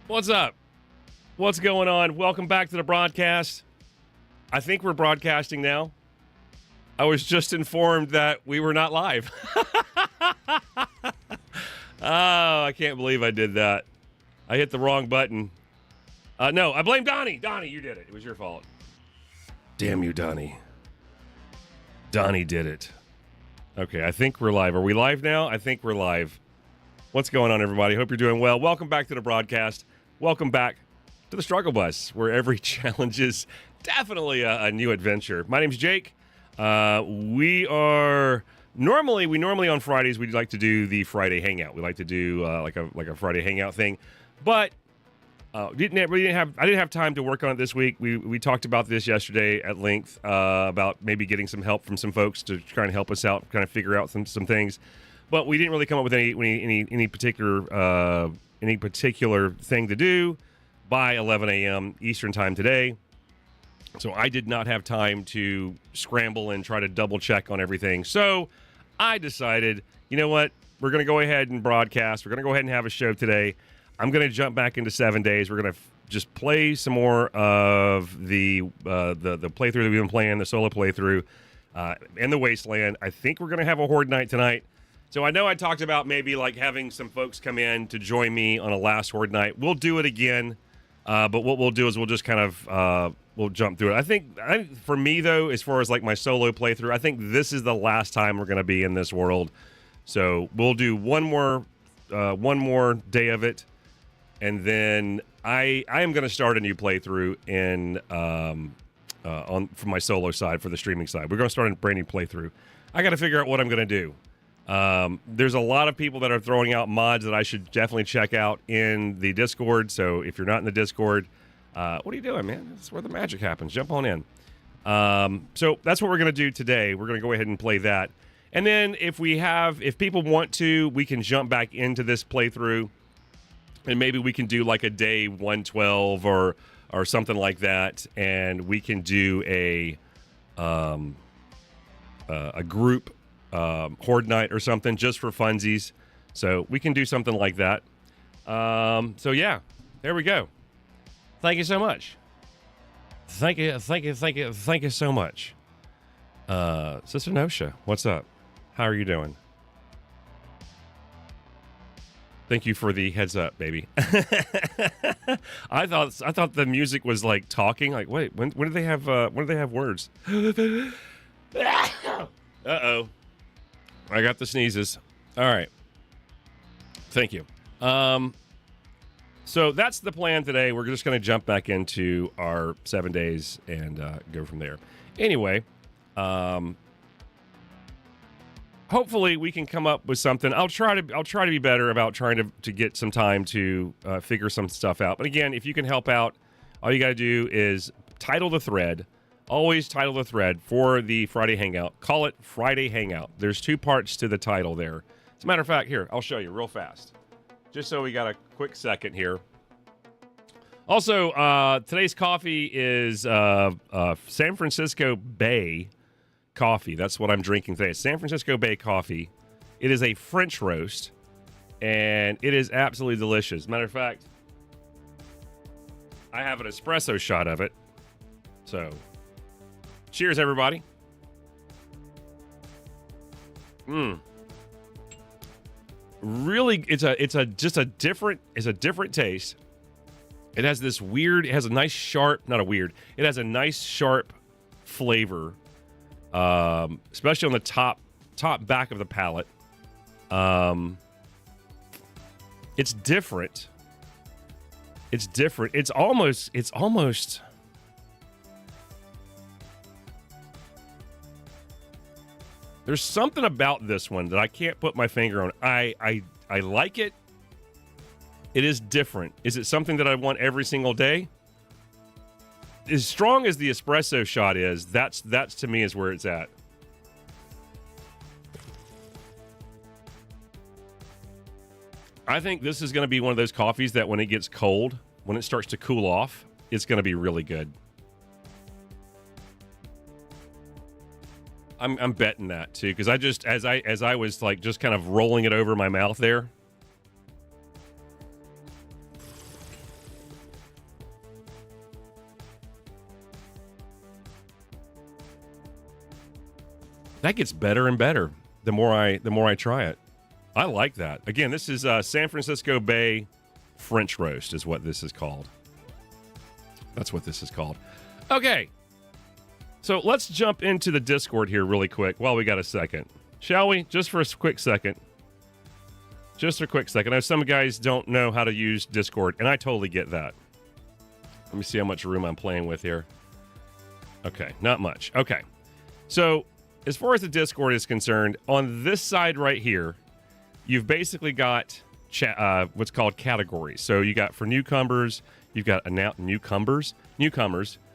What's up? What's going on? Welcome back to the broadcast. I think we're broadcasting now. I was just informed that we were not live. Oh, I can't believe I did that. I hit the wrong button. No, I blame Donnie. Donnie, you did it. It was your fault. Damn you, Donnie. Donnie did it. Okay, I think we're live. Are we live now? I think we're live. What's going on, everybody? Hope you're doing well. Welcome back to the broadcast. Welcome back to the Struggle Bus, where every challenge is definitely a new adventure. My name's Jake. We normally on Fridays, we'd like to do the Friday Hangout. We like to do like a Friday Hangout thing, but I didn't have time to work on it this week. We talked about this yesterday at length about maybe getting some help from some folks to try and help us out, kind of figure out some things, but we didn't really come up with any particular thing to do by 11 a.m. Eastern time today. So I did not have time to scramble and try to double check on everything. So I decided, you know what? We're going to go ahead and broadcast. We're going to go ahead and have a show today. I'm going to jump back into 7 days. We're going to just play some more of the playthrough that we've been playing, the solo playthrough, and the Wasteland. I think we're going to have a Horde Night tonight. So I know I talked about maybe like having some folks come in to join me on a last Horde Night. We'll do it again, but what we'll do is we'll just kind of we'll jump through it. I think for me though, as far as like my solo playthrough, I think this is the last time we're going to be in this world. So we'll do one more day of it, and then I am going to start a new playthrough in from my solo side for the streaming side. We're going to start a brand new playthrough. I got to figure out what I'm going to do. There's a lot of people that are throwing out mods that I should definitely check out in the Discord. So if you're not in the Discord, what are you doing, man? That's where the magic happens. Jump on in. So that's what we're going to do today. We're going to go ahead and play that. And then if people want to, we can jump back into this playthrough, and maybe we can do like a day 112 or something like that. And we can do a group Horde Night or something just for funsies. So we can do something like that. So yeah, there we go. Thank you so much. Thank you so much. Sister Nosha, what's up? How are you doing? Thank you for the heads up, baby. I thought the music was like talking. Like, wait, when do they have words? Uh-oh. I got the sneezes. All right. Thank you. So that's the plan today. We're just going to jump back into our 7 days and go from there. Anyway, hopefully we can come up with something. I'll try to be better about trying to get some time to figure some stuff out. But again, if you can help out, all you got to do is title the thread. Always title the thread for the Friday Hangout. Call it Friday Hangout. There's two parts to the title there. As a matter of fact, here, I'll show you real fast. Just so we got a quick second here. Also, today's coffee is San Francisco Bay coffee. That's what I'm drinking today. It's San Francisco Bay coffee. It is a French roast, and it is absolutely delicious. Matter of fact, I have an espresso shot of it. So... cheers, everybody. Really, it's a different taste. It has this weird, it has a nice sharp, it has a nice sharp flavor, especially on the top back of the palate. It's different. It's almost there's something about this one that I can't put my finger on. I like it. It is different. Is it something that I want every single day? As strong as the espresso shot is, that's to me is where it's at. I think this is going to be one of those coffees that when it gets cold, when it starts to cool off, it's going to be really good. I'm betting that too, because I just as I was like just kind of rolling it over my mouth there. That gets better and better the more I try it. I like that. Again, this is San Francisco Bay French roast is what this is called. That's what this is called. Okay. So let's jump into the Discord here really quick while we got a second. Shall we? Just for a quick second. Just a quick second. I know some guys don't know how to use Discord, and I totally get that. Let me see how much room I'm playing with here. Okay, not much. Okay. So as far as the Discord is concerned, on this side right here, you've basically got what's called categories. So you got for newcomers, you've got newcomers,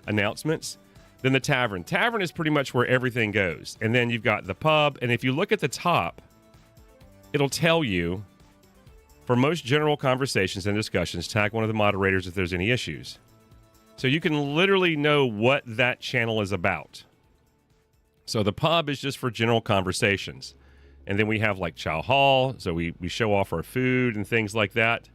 announcements. Then the tavern. Tavern is pretty much where everything goes. And then you've got the pub. And if you look at the top, it'll tell you, for most general conversations and discussions, tag one of the moderators if there's any issues. So you can literally know what that channel is about. So the pub is just for general conversations. And then we have like Chow Hall. So we show off our food and things like that.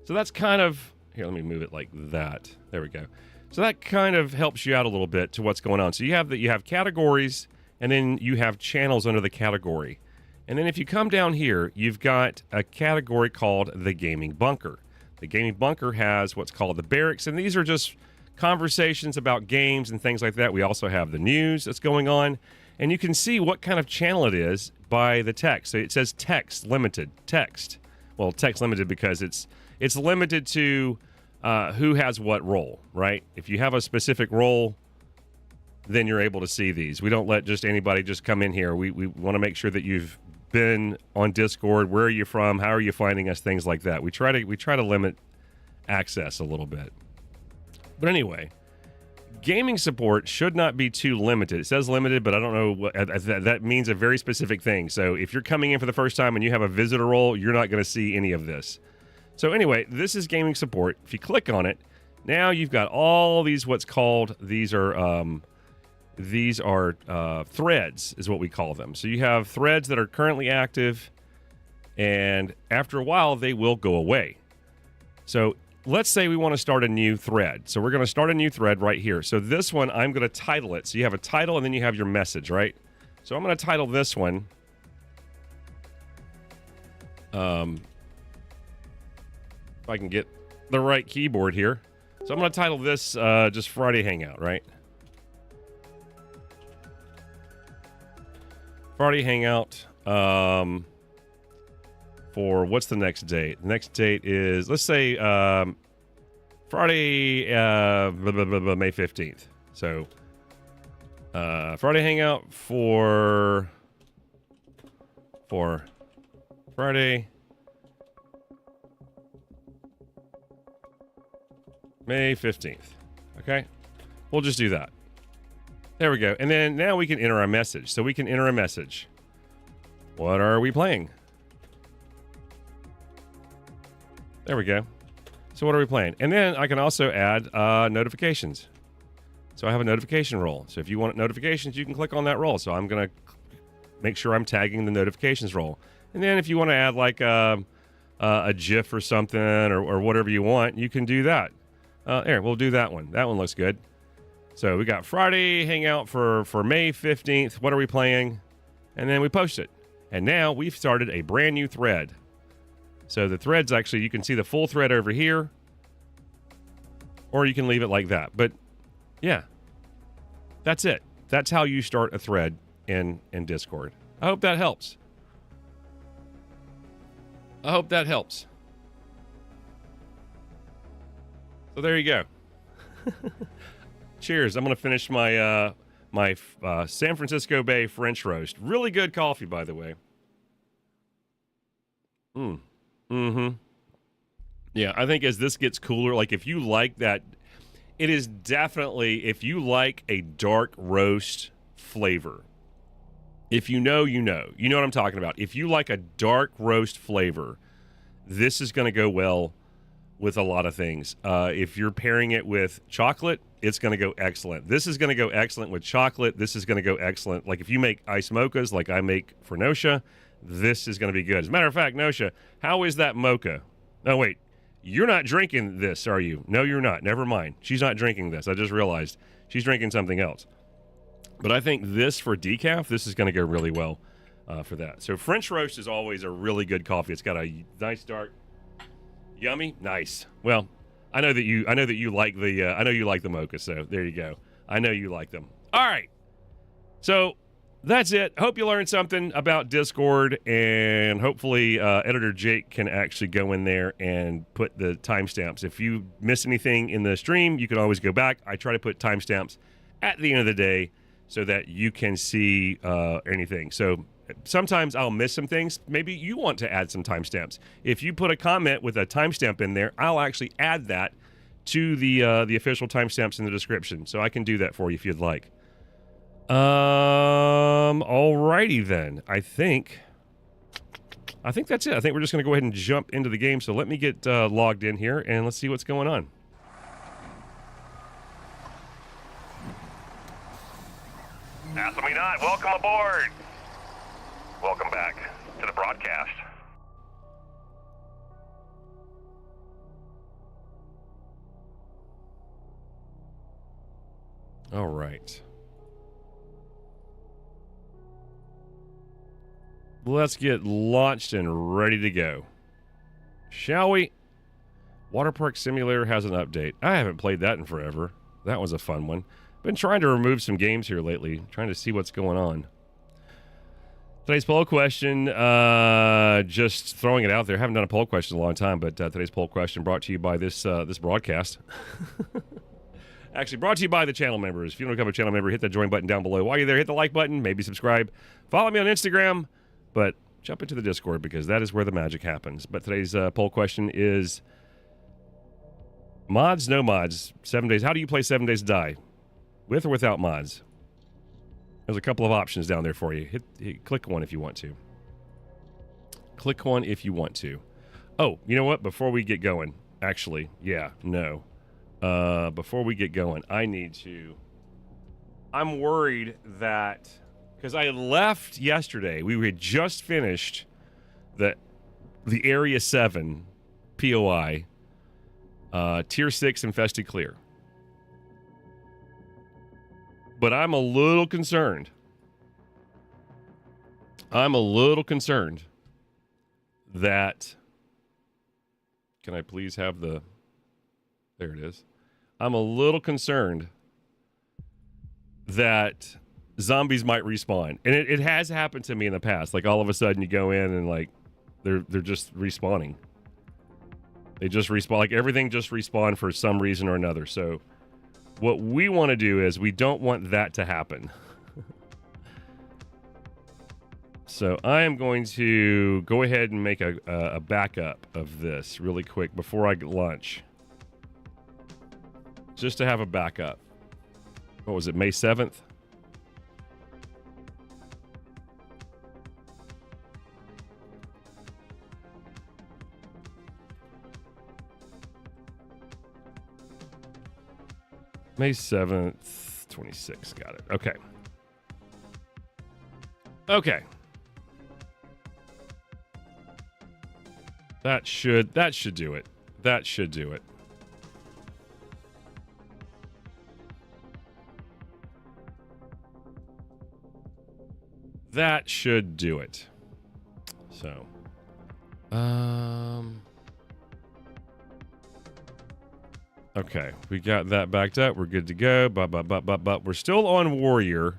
So that's kind of... Here, let me move it like that. There we go. So that kind of helps you out a little bit to what's going on. So you have categories, and then you have channels under the category. And then if you come down here, you've got a category called the Gaming Bunker. The Gaming Bunker has what's called the barracks, and these are just conversations about games and things like that. We also have the news that's going on, and you can see what kind of channel it is by the text. So it says text limited. Text. Well, text limited because it's limited to who has what role, right? If you have a specific role, then you're able to see these. We don't let just anybody just come in here. We want to make sure that you've been on Discord. Where are you from? How are you finding us? Things like that. We try to limit access a little bit. But anyway, gaming support should not be too limited. It says limited, but I don't know what that means. A very specific thing. So if you're coming in for the first time and you have a visitor role, you're not going to see any of this. So anyway, this is gaming support. If you click on it, now you've got all these these are threads is what we call them. So you have threads that are currently active, and after a while they will go away. So let's say we want to start a new thread. So we're going to start a new thread right here. So this one, I'm going to title it. So you have a title and then you have your message, right? So I'm going to title this one if I can get the right keyboard here. So I'm going to title this just Friday Hangout, right? Friday Hangout for what's the next date? The next date is, let's say, Friday, May 15th. So Friday Hangout for Friday, May 15th. Okay, we'll just do that. There we go. And then now we can enter our message. So we can enter a message. What are we playing? There we go. So what are we playing? And then I can also add notifications. So I have a notification role. So if you want notifications, you can click on that role. So I'm going to make sure I'm tagging the notifications role. And then if you want to add like a GIF or something or whatever you want, you can do that. There, we'll do that one. That one looks good. So we got Friday Hangout for May 15th. What are we playing? And then we post it. And now we've started a brand new thread. So the threads actually, you can see the full thread over here. Or you can leave it like that. But yeah, that's it. That's how you start a thread in Discord. I hope that helps. I hope that helps. So there you go. Cheers. I'm going to finish my my San Francisco Bay French roast. Really good coffee, by the way. Yeah, I think as this gets cooler, like if you like that, it is definitely, if you like a dark roast flavor, if you know, you know. You know what I'm talking about. If you like a dark roast flavor, this is going to go well with a lot of things. If you're pairing it with chocolate, it's going to go excellent. This is going to go excellent with chocolate. This is going to go excellent. Like if you make ice mochas like I make for Nosha, this is going to be good. As a matter of fact, Nosha, how is that mocha? Oh, wait. You're not drinking this, are you? No, you're not. Never mind. She's not drinking this. I just realized she's drinking something else. But I think this for decaf, this is going to go really well for that. So French roast is always a really good coffee. It's got a nice dark, yummy, nice. Well, I know that you like the mocha. So there you go. I know you like them. All right. So that's it. Hope you learned something about Discord, and hopefully Editor Jake can actually go in there and put the timestamps. If you miss anything in the stream, you can always go back. I try to put timestamps at the end of the day so that you can see anything. So sometimes I'll miss some things. Maybe you want to add some timestamps. If you put a comment with a timestamp in there, I'll actually add that to the official timestamps in the description. So I can do that for you if you'd like. Alrighty then. I think that's it. I think we're just going to go ahead and jump into the game. So let me get logged in here and let's see what's going on. Ask me not. Welcome aboard. Welcome back to the broadcast. All right. Let's get launched and ready to go. Shall we? Water Park Simulator has an update. I haven't played that in forever. That was a fun one. Been trying to remove some games here lately, trying to see what's going on. Today's poll question, just throwing it out there. Haven't done a poll question in a long time, but today's poll question brought to you by this broadcast. Actually, brought to you by the channel members. If you don't become a channel member, hit that join button down below. While you're there, hit the like button, maybe subscribe. Follow me on Instagram, but jump into the Discord because that is where the magic happens. But today's poll question is mods, no mods, 7 days. How do you play 7 Days to Die? With or without mods? There's a couple of options down there for you. Click one if you want to. Click one if you want to. Oh, you know what? Before we get going, actually, yeah, no. Before we get going, I'm worried that, because I left yesterday, we had just finished the Area 7 POI, Tier 6 Infested Clear. But I'm a little concerned. That, can I please have the, there it is. I'm a little concerned that zombies might respawn. And it has happened to me in the past. Like all of a sudden you go in and like, they're just respawning. They just respawn, like everything just respawned for some reason or another. So what we want to do is we don't want that to happen. So I am going to go ahead and make a backup of this really quick before I launch. Just to have a backup. What was it, May 7th? May 7th, 26. Got it. Okay. Okay. That should do it. That should do it. That should do it. So, okay, we got that backed up. We're good to go. But we're still on Warrior.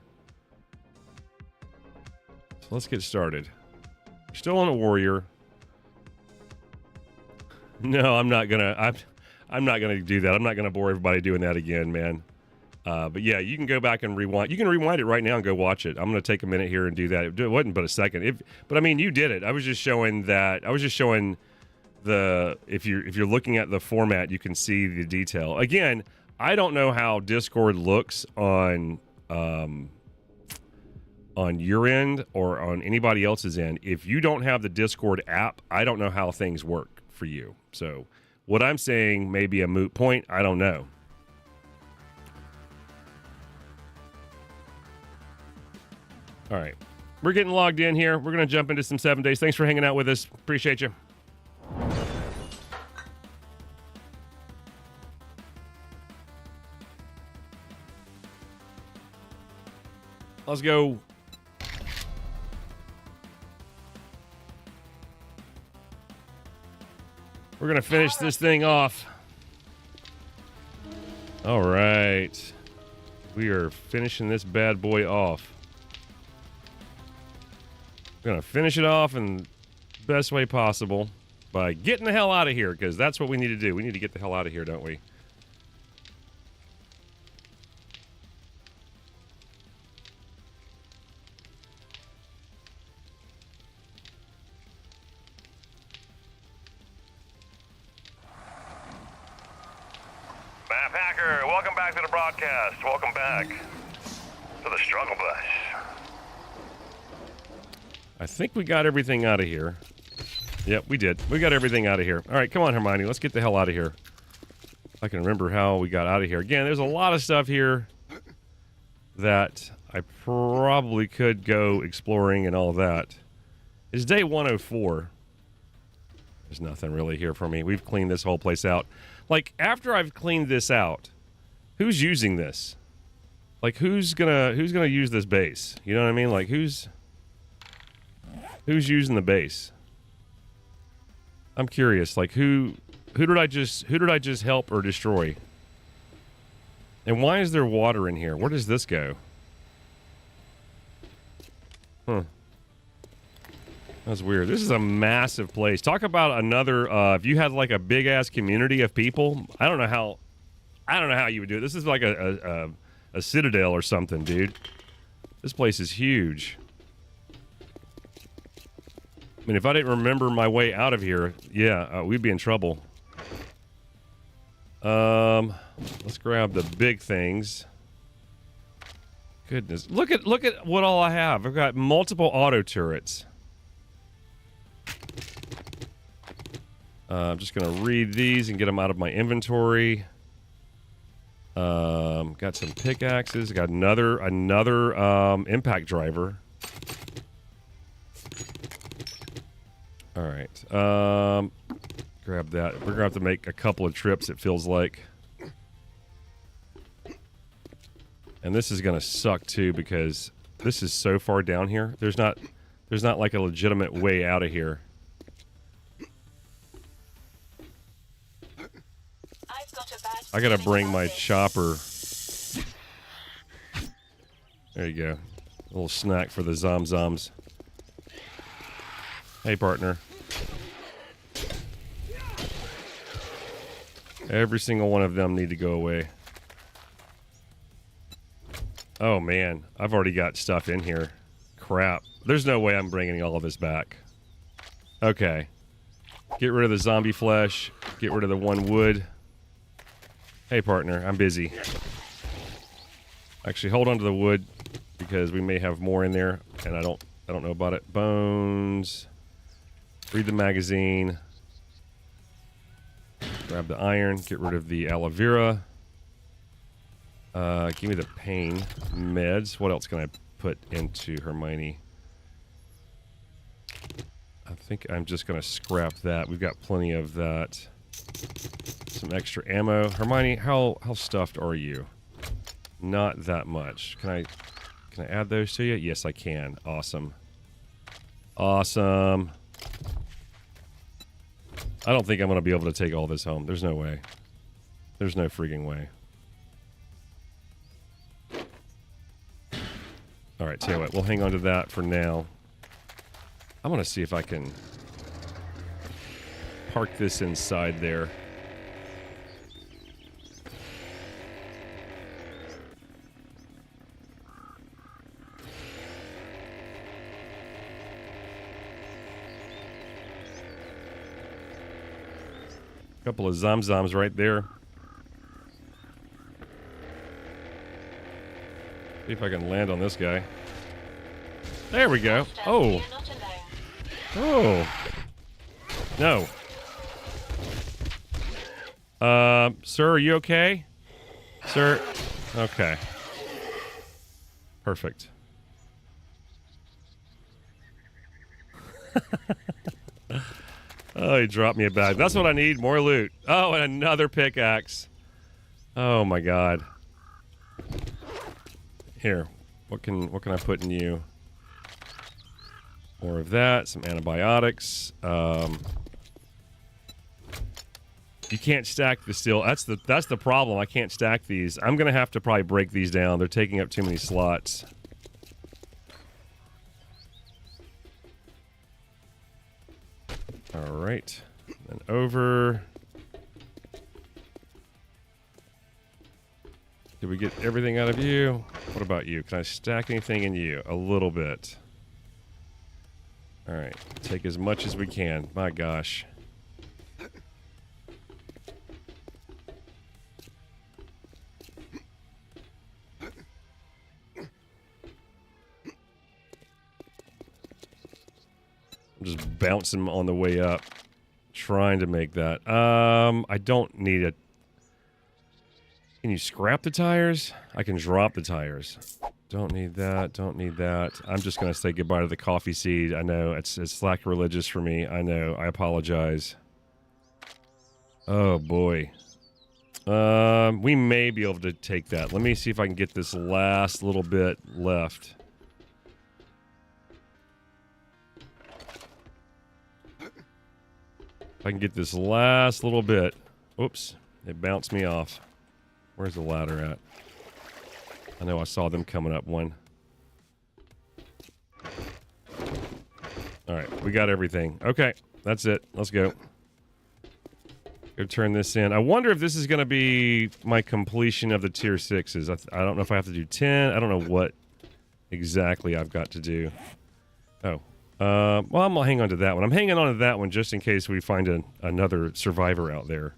So let's get started. We're still on a Warrior. No, I'm not gonna do that. I'm not gonna bore everybody doing that again, man. But yeah, you can go back and rewind. You can rewind it right now and go watch it. I'm gonna take a minute here and do that. It wasn't but a second. But I mean, you did it. I was just showing that. I was just showing the if you're looking at the format, you can see the detail. Again, I don't know how Discord looks on your end or on anybody else's end. If you don't have the Discord app, I don't know how things work for you. So what I'm saying may be a moot point. I don't know. All right. We're getting logged in here. We're going to jump into some 7 days. Thanks for hanging out with us. Appreciate you. Let's go. We're going to finish this thing off. All right. We are finishing this bad boy off. We're going to finish it off in the best way possible by getting the hell out of here, because that's what we need to do. We need to get the hell out of here, don't we? Map Hacker, welcome back to the broadcast. Welcome back to the struggle bus. I think we got everything out of here. Yep, we did. We got everything out of here. All right, come on, Hermione. Let's get the hell out of here. I can remember how we got out of here. Again, there's a lot of stuff here that I probably could go exploring and all that. It's day 104. There's nothing really here for me. We've cleaned this whole place out. Like, after I've cleaned this out, who's using this? Like, who's gonna use this base? You know what I mean? Like, who's using the base? I'm curious. Like, who did I just help or destroy? And why is there water in here? Where does this go? Huh. That's weird. This is a massive place. Talk about another, if you had like a big ass community of people, I don't know how you would do it. This is like a citadel or something, dude. This place is huge. I mean, if I didn't remember my way out of here, yeah, we'd be in trouble. Let's grab the big things. Goodness, look at what all I have. I've got multiple auto turrets. I'm just gonna read these and get them out of my inventory. Got some pickaxes. Got another impact driver. All right. Grab that. We're gonna have to make a couple of trips, it feels like. And this is gonna suck too, because this is so far down here. There's not like a legitimate way out of here. I gotta bring my chopper. There you go. A little snack for the zomzoms. Hey, partner. Every single one of them need to go away. Oh, man. I've already got stuff in here. Crap. There's no way I'm bringing all of this back. Okay. Get rid of the zombie flesh. Get rid of the one wood. Hey, partner. I'm busy. Actually, hold on to the wood, because we may have more in there, and I don't know about it. Bones. Read the magazine. Grab the iron. Get rid of the aloe vera. Give me the pain meds. What else can I put into Hermione? I think I'm just going to scrap that. We've got plenty of that. Some extra ammo. Hermione, how stuffed are you? Not that much. Can I add those to you? Yes, I can. Awesome. Awesome. I don't think I'm going to be able to take all this home. There's no way. There's no freaking way. All right, tell you what. We'll hang on to that for now. I'm going to see if I can park this inside there. Couple of zomzoms right there. See if I can land on this guy. There we go. Oh. Oh. No. Sir, are you okay? Sir? Okay. Perfect. Oh, he dropped me a bag. That's what I need. More loot. Oh, and another pickaxe. Oh, my God. Here. What can I put in you? More of that. Some antibiotics. You can't stack the steel. That's the problem. I can't stack these. I'm gonna have to probably break these down. They're taking up too many slots. All right, and over. Did we get everything out of you? What about you? Can I stack anything in you? A little bit. All right, take as much as we can. My gosh. I'm just bouncing on the way up, trying to make that. I don't need it. Can you scrap the tires? I can drop the tires. Don't need that. Don't need that. I'm just gonna say goodbye to the coffee seed. I know it's sacrilegious for me. I know. I apologize. Oh boy. We may be able to take that. Let me see if I can get this last little bit left. If I can get this last little bit. Oops, it bounced me off. Where's the ladder at? I know I saw them coming up one. Alright, we got everything. Okay, that's it. Let's go. Go turn this in. I wonder if this is going to be my completion of the tier 6s. I don't know if I have to do 10. I don't know what exactly I've got to do. Oh. Well, I'm gonna hang on to that one. I'm hanging on to that one just in case we find another survivor out there.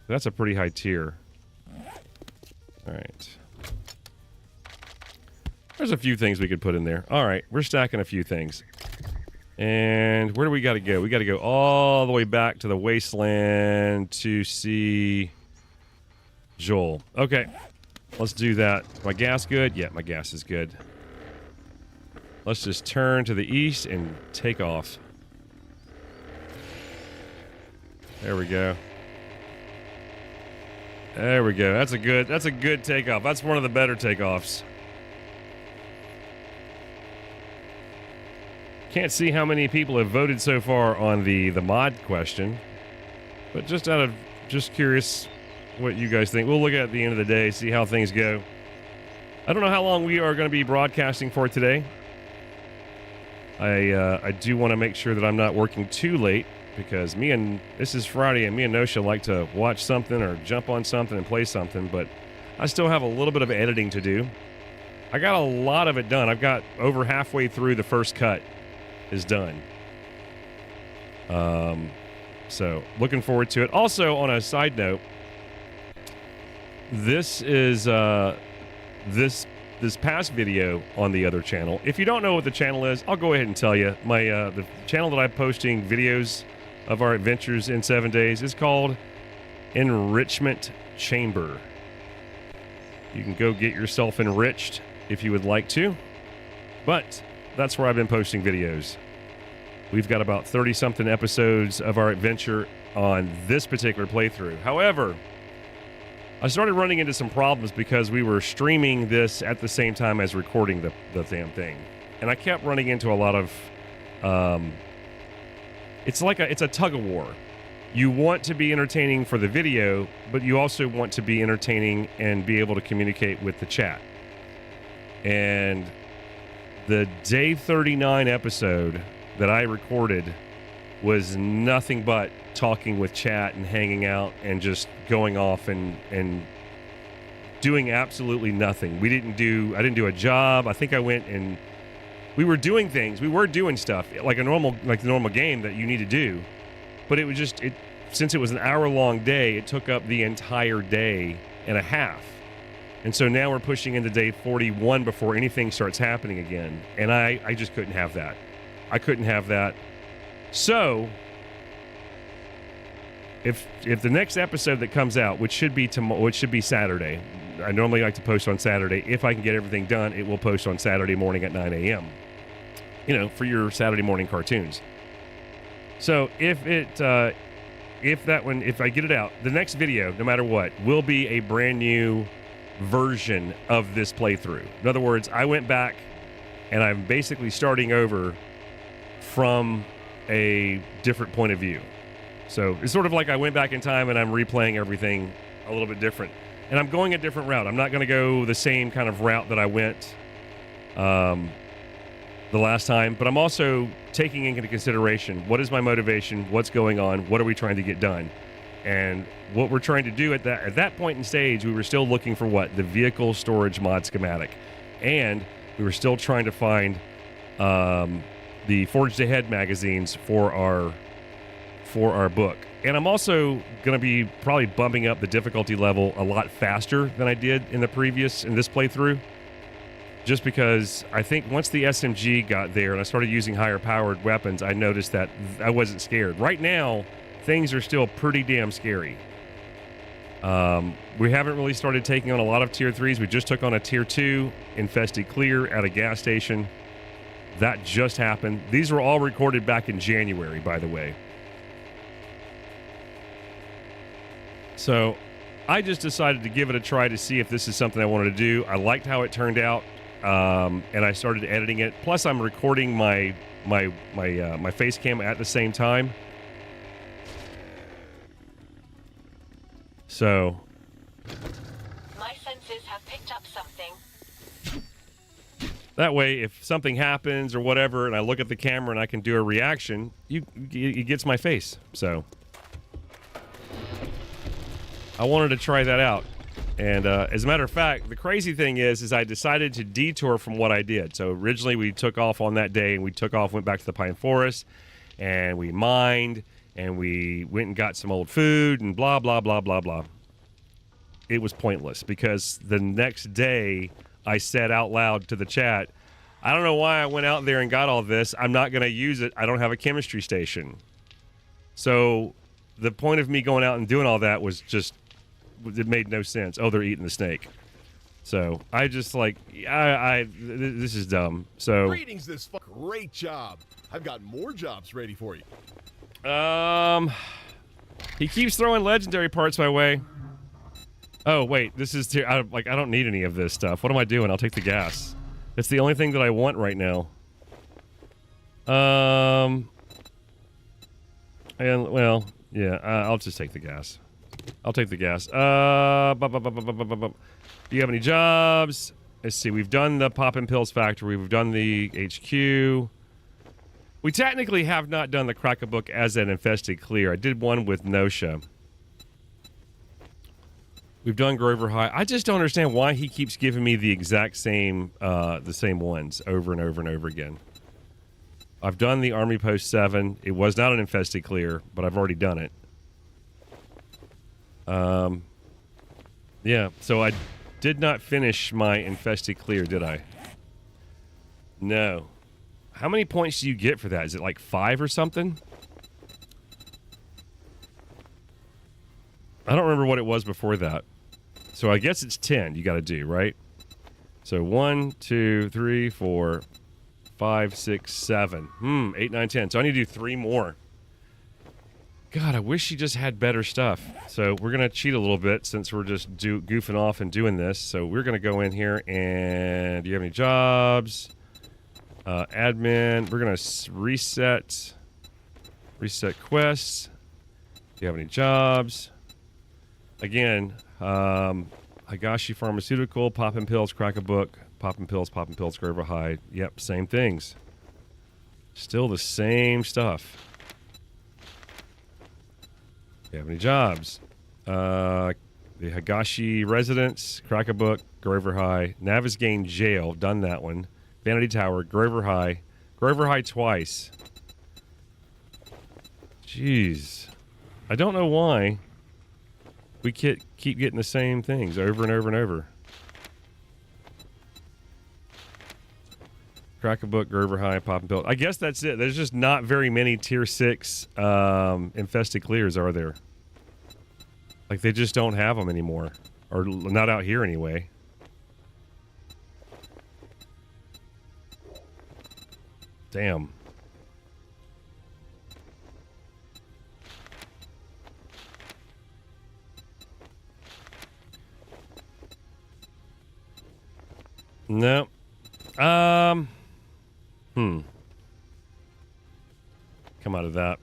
That's a pretty high tier. Alright. There's a few things we could put in there. Alright, we're stacking a few things. And where do we gotta go? We gotta go all the way back to the Wasteland to see Joel. Okay, let's do that. My gas good? Yeah, my gas is good. Let's just turn to the east and take off. There we go. There we go. That's a good takeoff. That's one of the better takeoffs. Can't see how many people have voted so far on the mod question, but just curious what you guys think. We'll look at the end of the day, see how things go. I don't know how long we are going to be broadcasting for today. I do want to make sure that I'm not working too late because this is Friday and me and Nosha like to watch something or jump on something and play something, but I still have a little bit of editing to do. I got a lot of it done. I've got over halfway through the first cut is done. So looking forward to it. Also, on a side note, this is this past video on the other channel. If you don't know what the channel is, I'll go ahead and tell you. My the channel that I'm posting videos of our adventures in 7 days is called Enrichment Chamber. You can go get yourself enriched if you would like to, but that's where I've been posting videos. We've got about 30-something episodes of our adventure on this particular playthrough. However, I started running into some problems because we were streaming this at the same time as recording the damn thing. And I kept running into a lot of... it's a tug-of-war. You want to be entertaining for the video, but you also want to be entertaining and be able to communicate with the chat. And the day 39 episode that I recorded was nothing but talking with chat and hanging out and just going off and doing absolutely nothing. I didn't do a job. I think I went and we were doing things. We were doing stuff like the normal game that you need to do. But it was just since it was an hour-long day, it took up the entire day and a half. And so now we're pushing into day 41 before anything starts happening again. And I just couldn't have that. I couldn't have that. So if the next episode that comes out, which should be Saturday, I normally like to post on Saturday. If I can get everything done, it will post on Saturday morning at 9 a.m. You know, for your Saturday morning cartoons. So if I get it out, the next video, no matter what, will be a brand new version of this playthrough. In other words, I went back and I'm basically starting over from a different point of view. So it's sort of like I went back in time and I'm replaying everything a little bit different. And I'm going a different route. I'm not going to go the same kind of route that I went the last time, but I'm also taking into consideration what is my motivation, what's going on, what are we trying to get done. And what we're trying to do at that point in stage, we were still looking for what? The vehicle storage mod schematic. And we were still trying to find the Forged Ahead magazines for our book. And I'm also going to be probably bumping up the difficulty level a lot faster than I did in this playthrough. Just because I think once the SMG got there and I started using higher powered weapons, I noticed that I wasn't scared. Right now, things are still pretty damn scary. We haven't really started taking on a lot of tier 3s. We just took on a tier 2 infested clear at a gas station. That just happened. These were all recorded back in January, by the way. So I just decided to give it a try to see if this is something I wanted to do. I liked how it turned out, and I started editing it. Plus, I'm recording my face cam at the same time. So my senses have picked up something. That way, if something happens or whatever, and I look at the camera and I can do a reaction, it gets my face. So I wanted to try that out. And as a matter of fact, the crazy thing is I decided to detour from what I did. So originally we took off on that day, and we went back to the pine forest, and we mined, and we went and got some old food, and blah, blah, blah, blah, blah. It was pointless, because the next day I said out loud to the chat, I don't know why I went out there and got all this. I'm not going to use it. I don't have a chemistry station. So the point of me going out and doing all that was just, it made no sense. Oh, they're eating the snake. So I just this is dumb. So Greetings, great job. I've got more jobs ready for you. He keeps throwing legendary parts my way. Oh wait, this is I don't need any of this stuff. What am I doing? I'll take the gas. It's the only thing that I want right now. And well, yeah, I'll just take the gas. I'll take the gas. Do you have any jobs? Let's see. We've done the Poppin' Pills factory. We've done the HQ. We technically have not done the Crack-a-Book as an infested clear. I did one with Nosha. We've done Grover High. I just don't understand why he keeps giving me the exact same, the same ones over and over and over again. I've done the Army Post 7. It was not an infested clear, but I've already done it. Yeah, so I did not finish my infested clear, did I? No. How many points do you get for that? Is it like 5 or something? I don't remember what it was before that. So I guess it's 10 you got to do, right? So 1, 2, 3, 4, 5, 6, 7. 8, 9, 10. So I need to do 3 more. God, I wish you just had better stuff. So we're going to cheat a little bit since we're just goofing off and doing this. So we're going to go in here and do you have any jobs? Admin. We're going to reset quests. Do you have any jobs? Again, Higashi Pharmaceutical, Poppin' Pills, Crack-a-Book, Poppin' Pills, Grover High. Yep, same things. Still the same stuff. Do you have any jobs? The Higashi Residence, Crack-a-Book, Grover High, Navisgain Jail, done that one. Vanity Tower, Grover High twice. Jeez. I don't know why we keep getting the same things over and over and over. Crack-a-Book, Grover High, Poppin' Pill. I guess that's it. There's just not very many tier 6 infested clears, are there? Like, they just don't have them anymore. Or not out here anyway. Damn. No. Come out of that.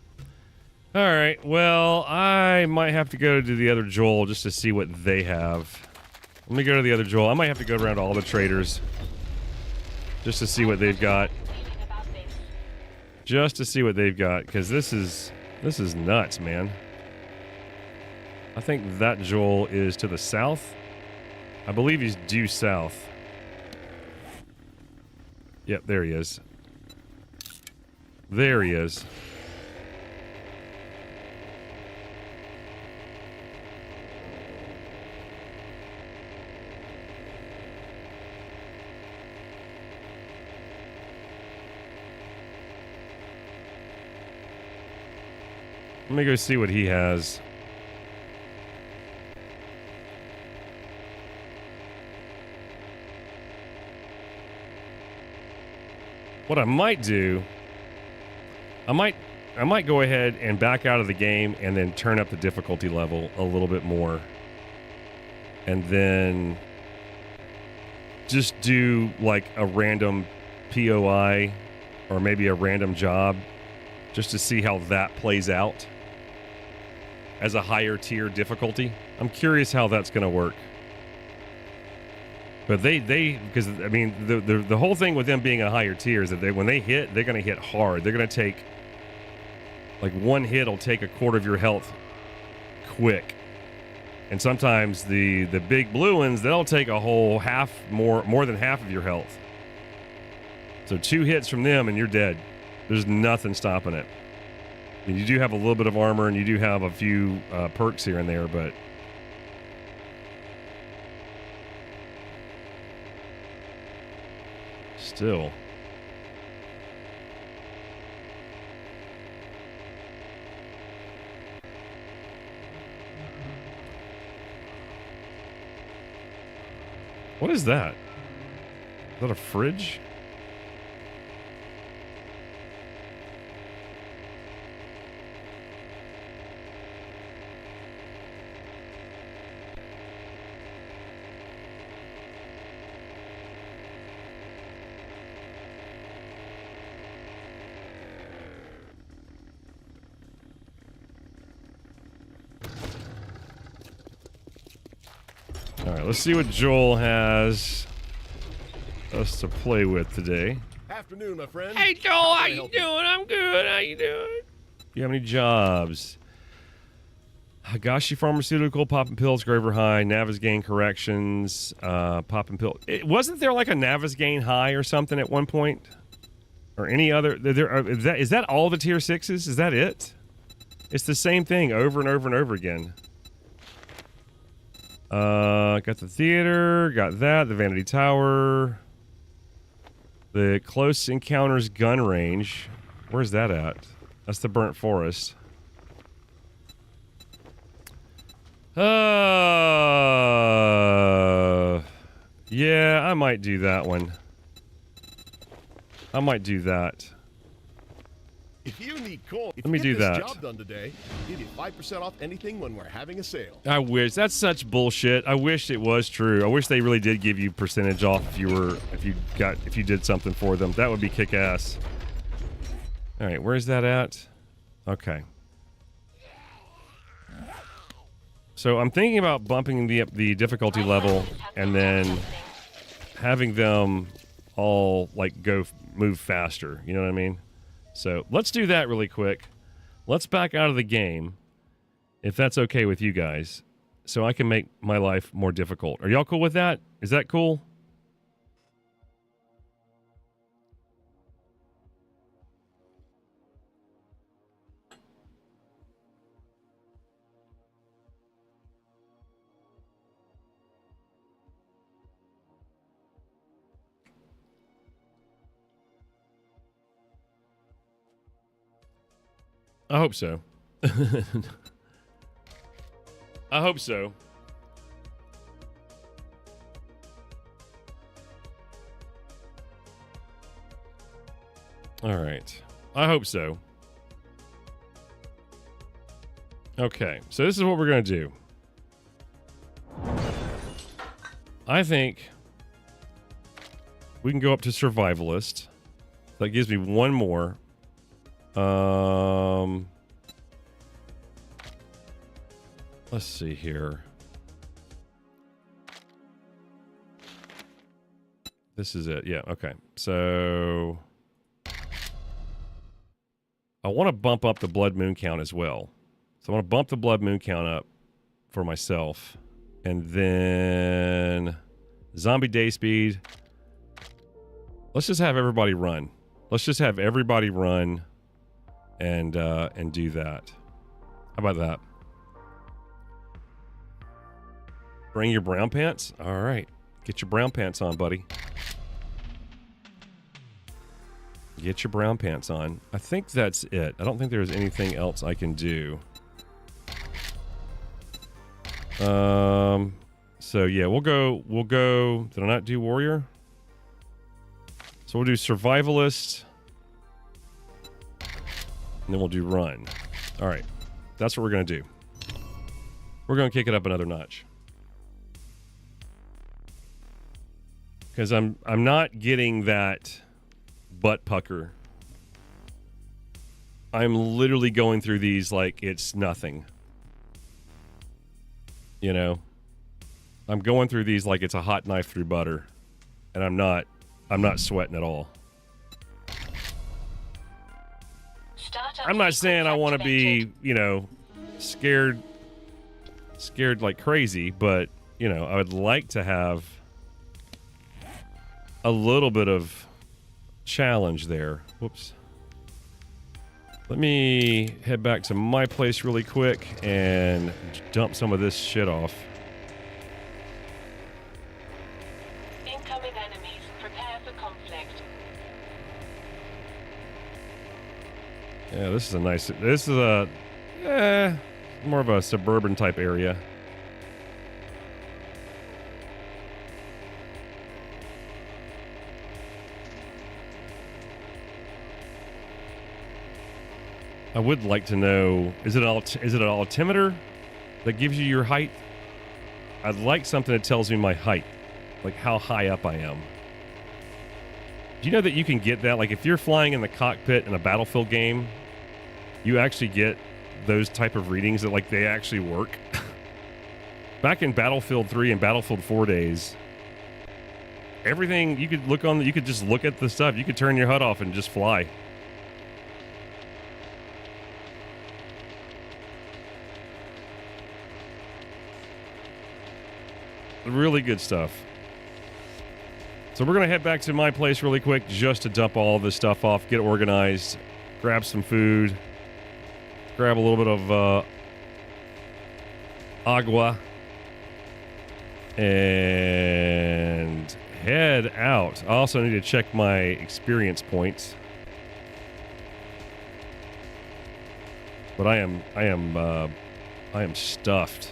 All right. Well, I might have to go to the other Joel just to see what they have. Let me go to the other Joel. I might have to go around to all the traders just to see what they've got. Just to see what they've got, because this is nuts, man. I think that Joel is to the south. I believe he's due south. Yep, there he is. There he is. Let me go see what he has. What I might do, I might go ahead and back out of the game and then turn up the difficulty level a little bit more. And then just do like a random POI or maybe a random job just to see how that plays out as a higher tier difficulty. I'm curious how that's going to work. But they because I mean the whole thing with them being a higher tier is that when they hit, they're going to hit hard. They're going to take like one hit will take a quarter of your health quick. And sometimes the big blue ones, they'll take a whole half more than half of your health. So 2 hits from them and you're dead. There's nothing stopping it. I mean, you do have a little bit of armor and you do have a few perks here and there, but still. What is that? Is that a fridge? All right, let's see what Joel has us to play with today. Afternoon, my friend. Hey, Joel, how you doing? I'm good. How you doing? Do you have any jobs? Higashi Pharmaceutical, Poppin' Pills, Graver High, Navisgain Corrections, Poppin' Pill. Wasn't there like a Navisgain High or something at one point? Or any other? Is that all the tier 6s? Is that it? It's the same thing over and over and over again. Got the theater, got that, the Vanity Tower, the Close Encounters gun range. Where's that at? That's the Burnt Forest. Yeah, I might do that one. I might do that. If you need coal, let me do that. Job done today, give you 5% off anything when we're having a sale. I wish. That's such bullshit. I wish it was true. I wish they really did give you percentage off if you did something for them. That would be kick ass. All right, where's that at? Okay. So I'm thinking about bumping the difficulty level and then having them all like move faster. You know what I mean? So let's do that really quick. Let's back out of the game, if that's okay with you guys, so I can make my life more difficult. Are y'all cool with that? Is that cool? I hope so. I hope so. All right. I hope so. Okay, so this is what we're going to do. I think we can go up to survivalist. That gives me one more. Let's see here. This is it. Yeah, okay. So I want to bump up the blood moon count as well. So I want to bump the blood moon count up for myself. And then zombie day speed. Let's just have everybody run. Let's just have everybody run and do that. How about that? Bring your brown pants? All right. Get your brown pants on, buddy. Get your brown pants on. I think that's it. I don't think there's anything else I can do. So yeah, we'll go, did I not do warrior? So we'll do survivalist. And then we'll do run. All right. That's what we're going to do. We're going to kick it up another notch. Because I'm not getting that butt pucker. I'm literally going through these like it's nothing. You know? I'm going through these like it's a hot knife through butter. And I'm not sweating at all. I'm not saying I want to be, you know, scared like crazy, but, you know, I would like to have a little bit of challenge there. Whoops. Let me head back to my place really quick and dump some of this shit off. Incoming enemies. Prepare for conflict. Yeah, this is a nice... This is a... more of a suburban type area. I would like to know, is it an altimeter that gives you your height? I'd like something that tells me my height, like how high up I am. Do you know that you can get that? Like if you're flying in the cockpit in a Battlefield game, you actually get those type of readings that like they actually work. Back in Battlefield 3 and Battlefield 4 days, everything you could look on, you could just look at the stuff. You could turn your HUD off and just fly. Really good stuff. So we're going to head back to my place really quick just to dump all this stuff off, get organized, grab some food, grab a little bit of agua, and head out. I also need to check my experience points. But I am stuffed.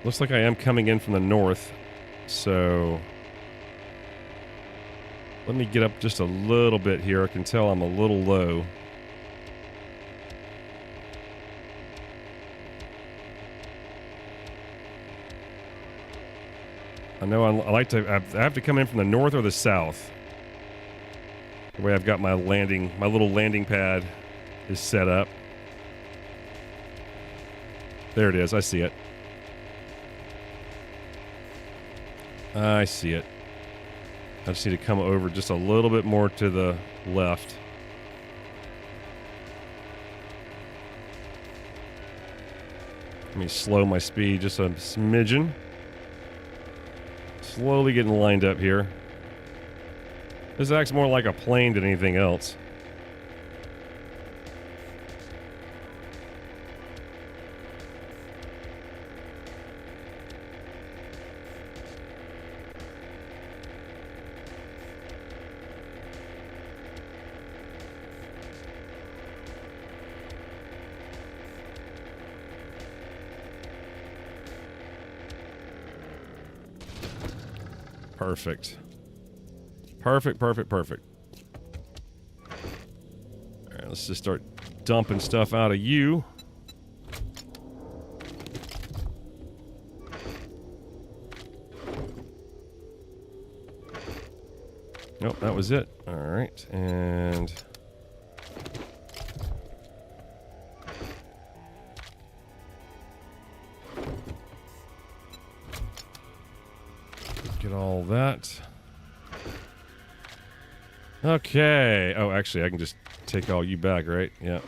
Looks like I am coming in from the north, so let me get up just a little bit here. I can tell I'm a little low. I know I have to come in from the north or the south. The way I've got my little landing pad is set up. There it is. I see it. I see it. I just need to come over just a little bit more to the left. Let me slow my speed just a smidgen. Slowly getting lined up here. This acts more like a plane than anything else. Perfect. Perfect, perfect, perfect. All right, let's just start dumping stuff out of you. Nope, that was it. All right, and get all that. Okay. Oh, actually, I can just take all you back, right? Yeah.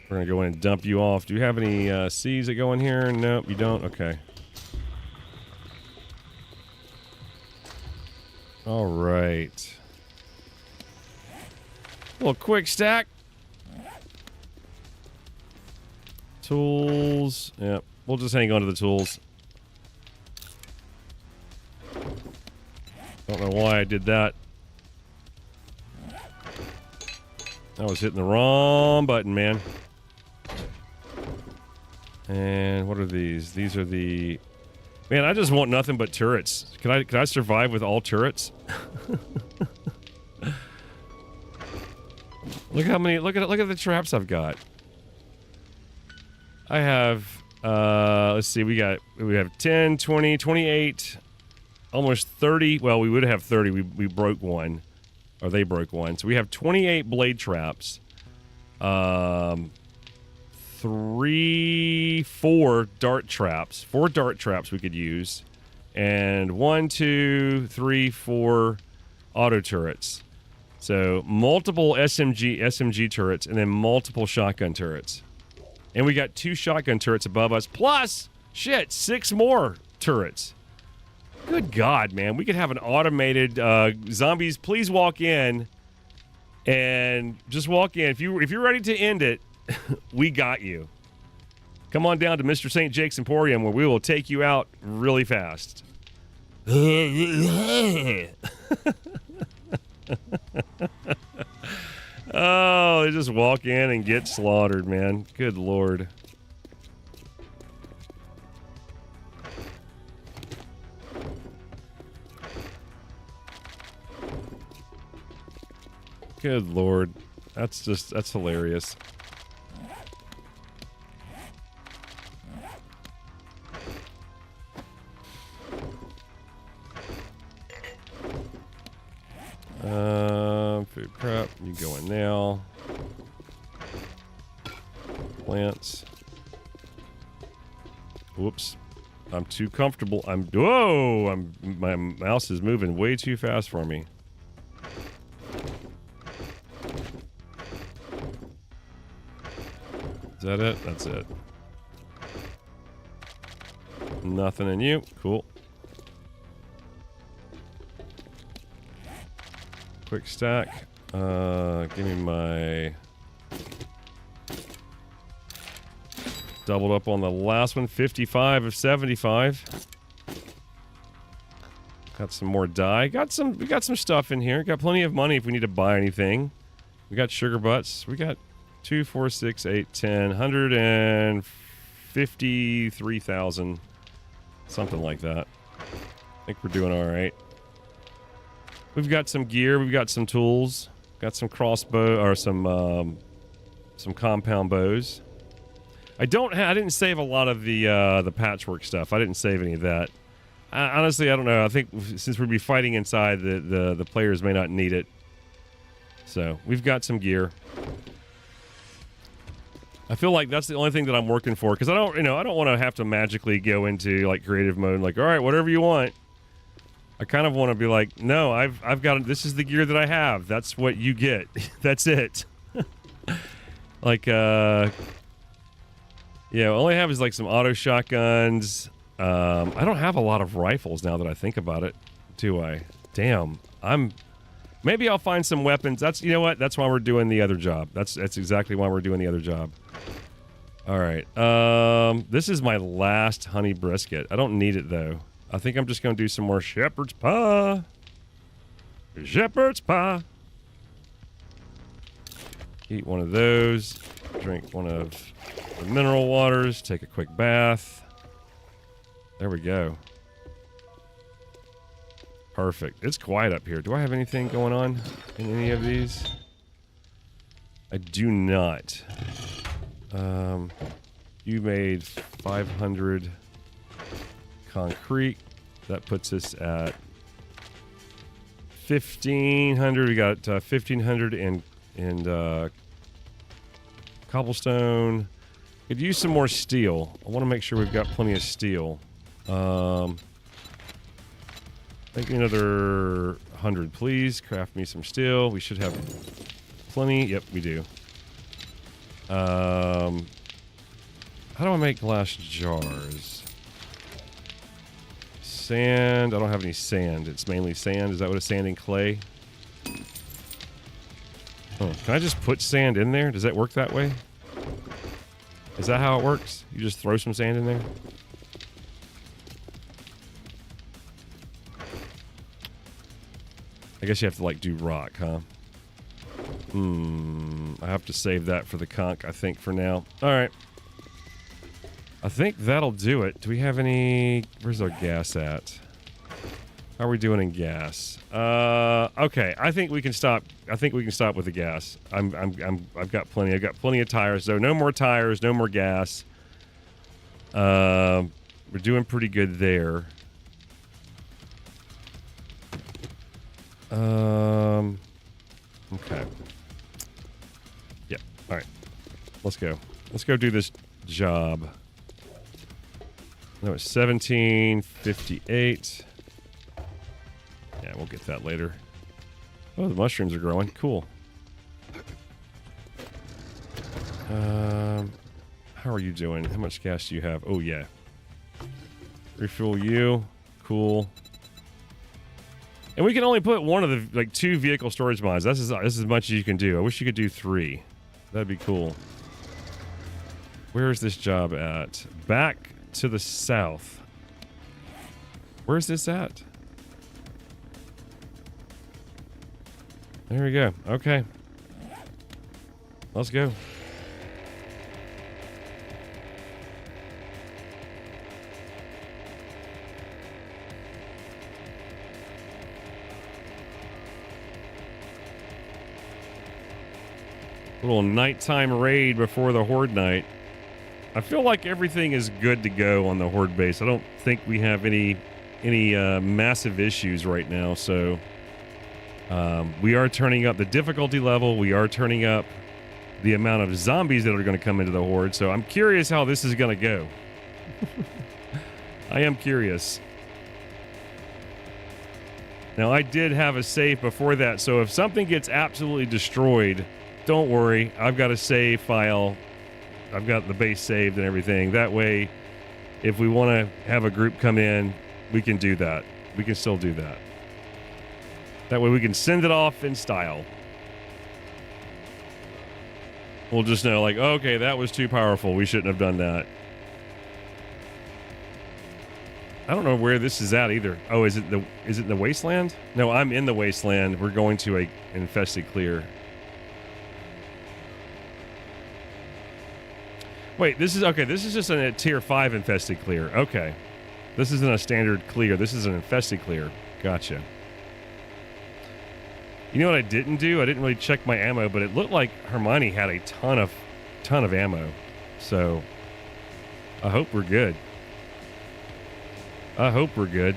We're gonna go in and dump you off. Do you have any seeds that go in here? Nope, you don't. Okay. All right. Little quick stack. Tools. Yep. We'll just hang on to the tools. Don't know why I did that. I was hitting the wrong button, man. And what are these? These are the... Man, I just want nothing but turrets. Can I survive with all turrets? Look how many... Look at the traps I've got. I have... let's see. We have 10, 20, 28, almost 30. Well, we would have 30. We broke one. Or they broke one. So we have 28 blade traps. 4 dart traps. 4 dart traps we could use. And 1, 2, 3, 4 auto turrets. So multiple SMG turrets and then multiple shotgun turrets. And we got 2 shotgun turrets above us. Plus, shit, 6 more turrets. Good God, man. We could have an automated zombies, please walk in. And just walk in. If you're ready to end it, we got you. Come on down to MrSaintJake's Emporium where we will take you out really fast. Oh, they just walk in and get slaughtered, man. Good Lord. Good Lord. That's hilarious. Food prep, you go in now. Plants. Whoops. I'm too comfortable. My mouse is moving way too fast for me. Is that it? That's it. Nothing in you. Cool. Quick stack. Give me my... Doubled up on the last one. 55 of 75. Got some more dye. We got some stuff in here. Got plenty of money if we need to buy anything. We got sugar butts. We got 2, 4, 6, 8, 10, 153,000. Something like that. I think we're doing all right. We've got some gear. We've got some tools. Got some crossbow or some compound bows. I didn't save a lot of the patchwork stuff. I didn't save any of that. Honestly, I don't know. I think since we'd be fighting inside, the players may not need it. So we've got some gear. I feel like that's the only thing that I'm working for because I don't want to have to magically go into like creative mode. Like, all right, whatever you want. I kind of want to be like, no, I've got this is the gear that I have. That's what you get. That's it. Like, yeah, all I have is like some auto shotguns. I don't have a lot of rifles now that I think about it, do I? Damn, maybe I'll find some weapons. You know what? That's why we're doing the other job. That's exactly why we're doing the other job. All right. This is my last honey brisket. I don't need it though. I think I'm just going to do some more shepherd's pie. Shepherd's pie. Eat one of those. Drink one of the mineral waters. Take a quick bath. There we go. Perfect. It's quiet up here. Do I have anything going on in any of these? I do not. You made 500 concrete. That puts us at 1,500. We got 1,500 and cobblestone. Could use some more steel. I want to make sure we've got plenty of steel. Make me another 100, please. Craft me some steel. We should have plenty. Yep, we do. How do I make glass jars? Sand. I don't have any sand. It's mainly sand. Is that what it's sand and clay? Oh, can I just put sand in there? Does that work that way? Is that how it works? You just throw some sand in there? I guess you have to, like, do rock, huh? I have to save that for the conch, I think, for now. All right. I think that'll do it. Do we have any... Where's our gas at? How are we doing in gas? Okay. I think we can stop. I think we can stop with the gas. I've got plenty. I've got plenty of tires. So no more tires, no more gas. We're doing pretty good there. Okay. Yep. All right. Let's go. Let's go do this job. No, it's 1758. Yeah, we'll get that later. Oh, the mushrooms are growing. Cool. How are you doing? How much gas do you have? Oh, yeah. Refuel you. Cool. And we can only put one of the, like, 2 vehicle storage mods. That's as much as you can do. I wish you could do 3. That'd be cool. Where is this job at? Back to the south. Where's this at? There we go. Okay. Let's go. Little nighttime raid before the Horde Night. I feel like everything is good to go on the Horde base. I don't think we have any massive issues right now, so we are turning up the difficulty level. We are turning up the amount of zombies that are going to come into the Horde, so I'm curious how this is going to go. I am curious. Now, I did have a save before that, so if something gets absolutely destroyed, don't worry. I've got a save file. I've got the base saved and everything. That way, if we want to have a group come in, we can do that. We can still do that. That way we can send it off in style. We'll just know, like, okay, that was too powerful. We shouldn't have done that. I don't know where this is at either. Oh, is it the Wasteland? No, I'm in the Wasteland. We're going to a infested clear. Wait, this is okay. This is just a tier 5 infested clear. Okay. This isn't a standard clear. This is an infested clear. Gotcha. You know what I didn't do? I didn't really check my ammo, but it looked like Hermione had a ton of ammo. So I hope we're good. I hope we're good.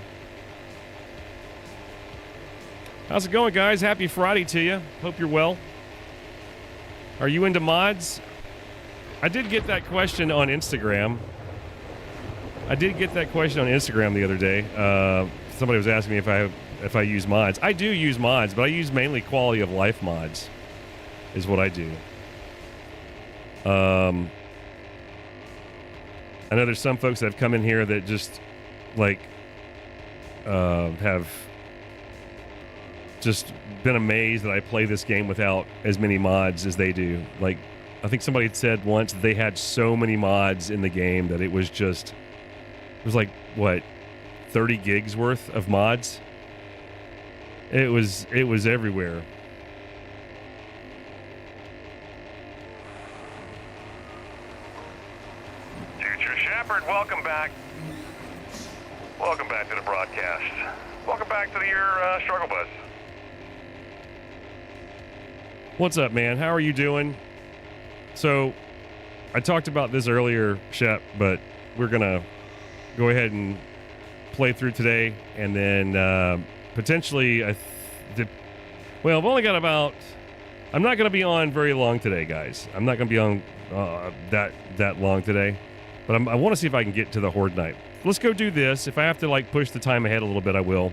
How's it going, guys? Happy Friday to you. Hope you're well. Are you into mods? I did get that question on Instagram. The other day. Somebody was asking me if I use mods. I do use mods, but I use mainly quality of life mods is what I do. I know there's some folks that have come in here that just like have just been amazed that I play this game without as many mods as they do. Like, I think somebody had said once they had so many mods in the game that it was like, what, 30 gigs worth of mods? It was everywhere. Future Shepherd, welcome back. Welcome back to the broadcast. Welcome back to your struggle bus. What's up, man? How are you doing? So, I talked about this earlier, Shep, but we're going to go ahead and play through today, and then potentially Well, I've only got about. I'm not going to be on very long today, guys. I'm not going to be on that long today, but I want to see if I can get to the Horde Night. Let's go do this. If I have to like push the time ahead a little bit, I will.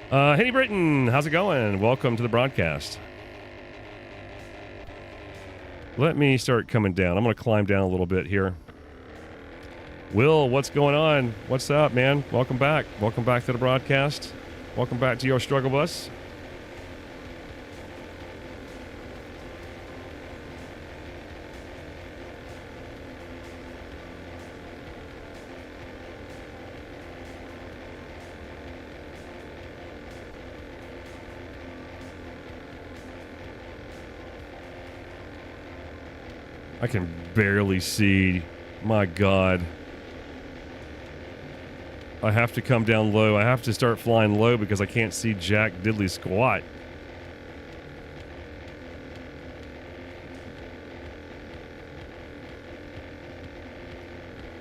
Henny Britton, how's it going? Welcome to the broadcast. Let me start coming down. I'm going to climb down a little bit here. Will, what's going on? What's up, man? Welcome back. Welcome back to the broadcast. Welcome back to your struggle bus. I can barely see. My God. I have to come down low. I have to start flying low because I can't see jack diddly squat.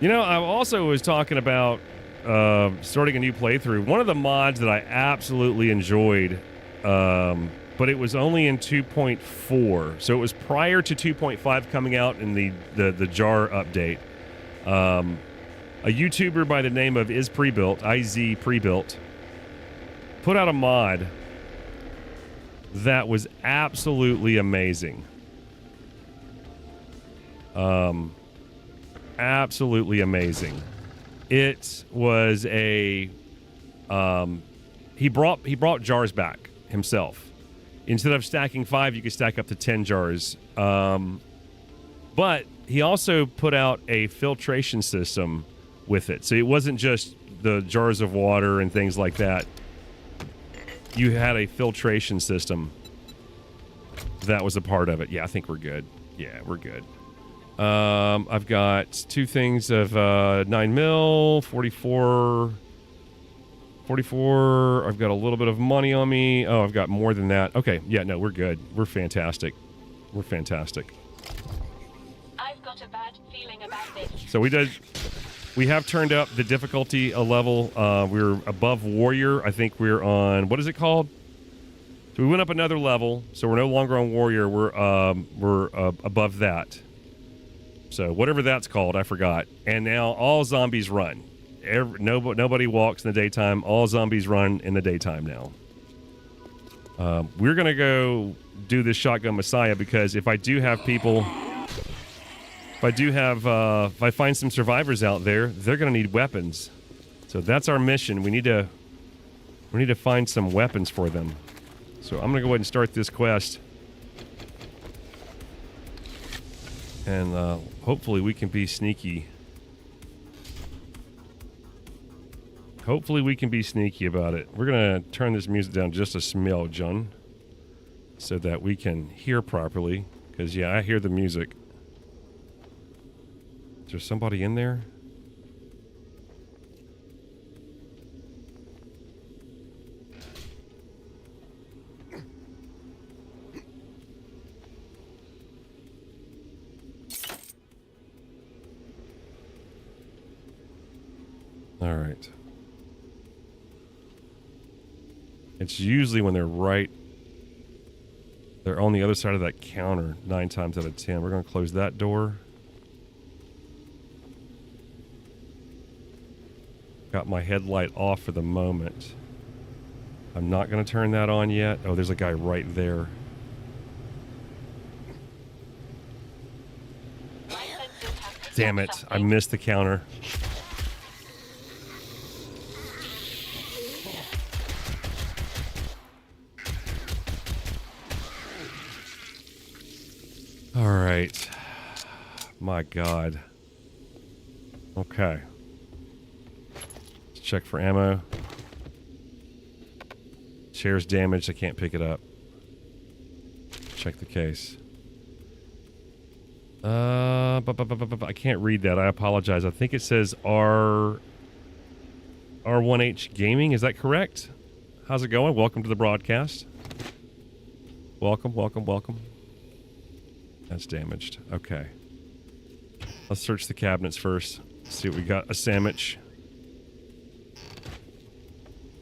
You know, I also was talking about starting a new playthrough. One of the mods that I absolutely enjoyed, but it was only in 2.4, so it was prior to 2.5 coming out in the jar update. A YouTuber by the name of IZ Prebuilt, put out a mod that was absolutely amazing. Absolutely amazing. It was a he brought jars back himself. Instead of stacking 5, you could stack up to 10 jars. But he also put out a filtration system with it. So it wasn't just the jars of water and things like that. You had a filtration system that was a part of it. Yeah, I think we're good. Yeah, we're good. I've got 2 things of 9mm, 44. I've got a little bit of money on me. Oh, I've got more than that. Okay, yeah, no, we're good. We're fantastic. We're fantastic. I've got a bad feeling about this. So we have turned up the difficulty a level. We're above warrior. I think we're on, what is it called? So we went up another level, so we're no longer on warrior. We're above that. So whatever that's called, I forgot. And now all zombies run. Nobody walks in the daytime. All zombies run in the daytime now. We're going to go do this Shotgun Messiah because if I do have people... If I find some survivors out there, they're going to need weapons. So that's our mission. We need to find some weapons for them. So I'm going to go ahead and start this quest. And hopefully we can be sneaky. Hopefully we can be sneaky about it. We're going to turn this music down just a smidgen so that we can hear properly. Because, yeah, I hear the music. Is there somebody in there? All right. It's usually when they're on the other side of that counter 9 times out of 10. We're going to close that door. Got my headlight off for the moment. I'm not going to turn that on yet. Oh, there's a guy right there. Damn it. I missed the counter. All right. My God. Okay. Let's check for ammo. Chair's damaged. I can't pick it up. Check the case. I can't read that. I apologize. I think it says R1H Gaming. Is that correct? How's it going? Welcome to the broadcast. Welcome, welcome, welcome. That's damaged. Okay. Let's search the cabinets first. See what we got. A sandwich.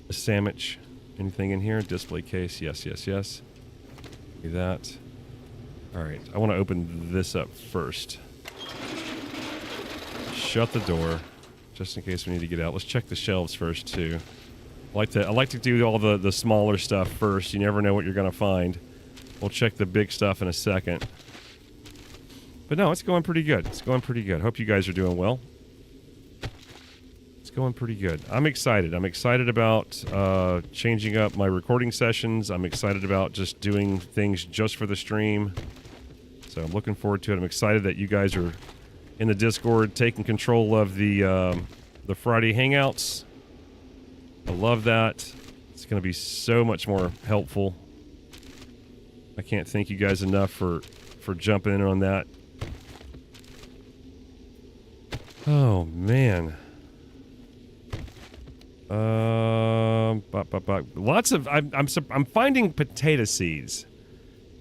A sandwich. Anything in here? Display case. Yes, yes, yes. Do that. All right. I want to open this up first. Shut the door, just in case we need to get out. Let's check the shelves first too. I like to do all the smaller stuff first. You never know what you're gonna find. We'll check the big stuff in a second. But no, it's going pretty good. It's going pretty good. Hope you guys are doing well. It's going pretty good. I'm excited. I'm excited about changing up my recording sessions. I'm excited about just doing things just for the stream. So I'm looking forward to it. I'm excited that you guys are in the Discord taking control of the Friday Hangouts. I love that. It's going to be so much more helpful. I can't thank you guys enough for jumping in on that. Oh man. Lots of I'm finding potato seeds,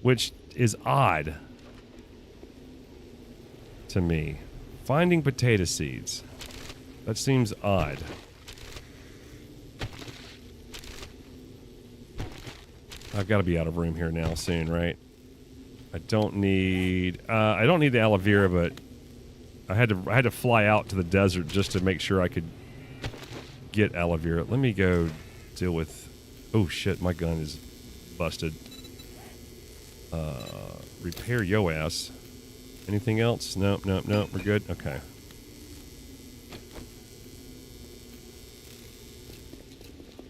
which is odd to me. Finding potato seeds. That seems odd. I've got to be out of room here now soon, right? I don't need the aloe vera, but I had to fly out to the desert just to make sure I could get aloe vera. Let me go deal with... Oh shit, my gun is busted. Repair yo ass. Anything else? Nope, nope, nope. We're good? Okay.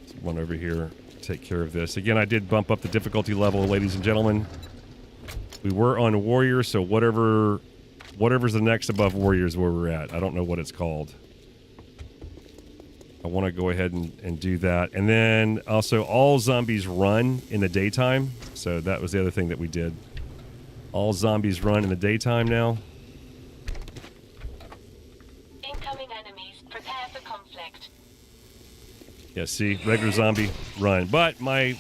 Let's run over here, take care of this. Again, I did bump up the difficulty level, ladies and gentlemen. We were on Warrior, so whatever's the next above Warrior is where we're at. I don't know what it's called. I want to go ahead and do that. And then also all zombies run in the daytime. So that was the other thing that we did. All zombies run in the daytime now. Incoming enemies, prepare for conflict. Yeah, see, regular zombie run. But my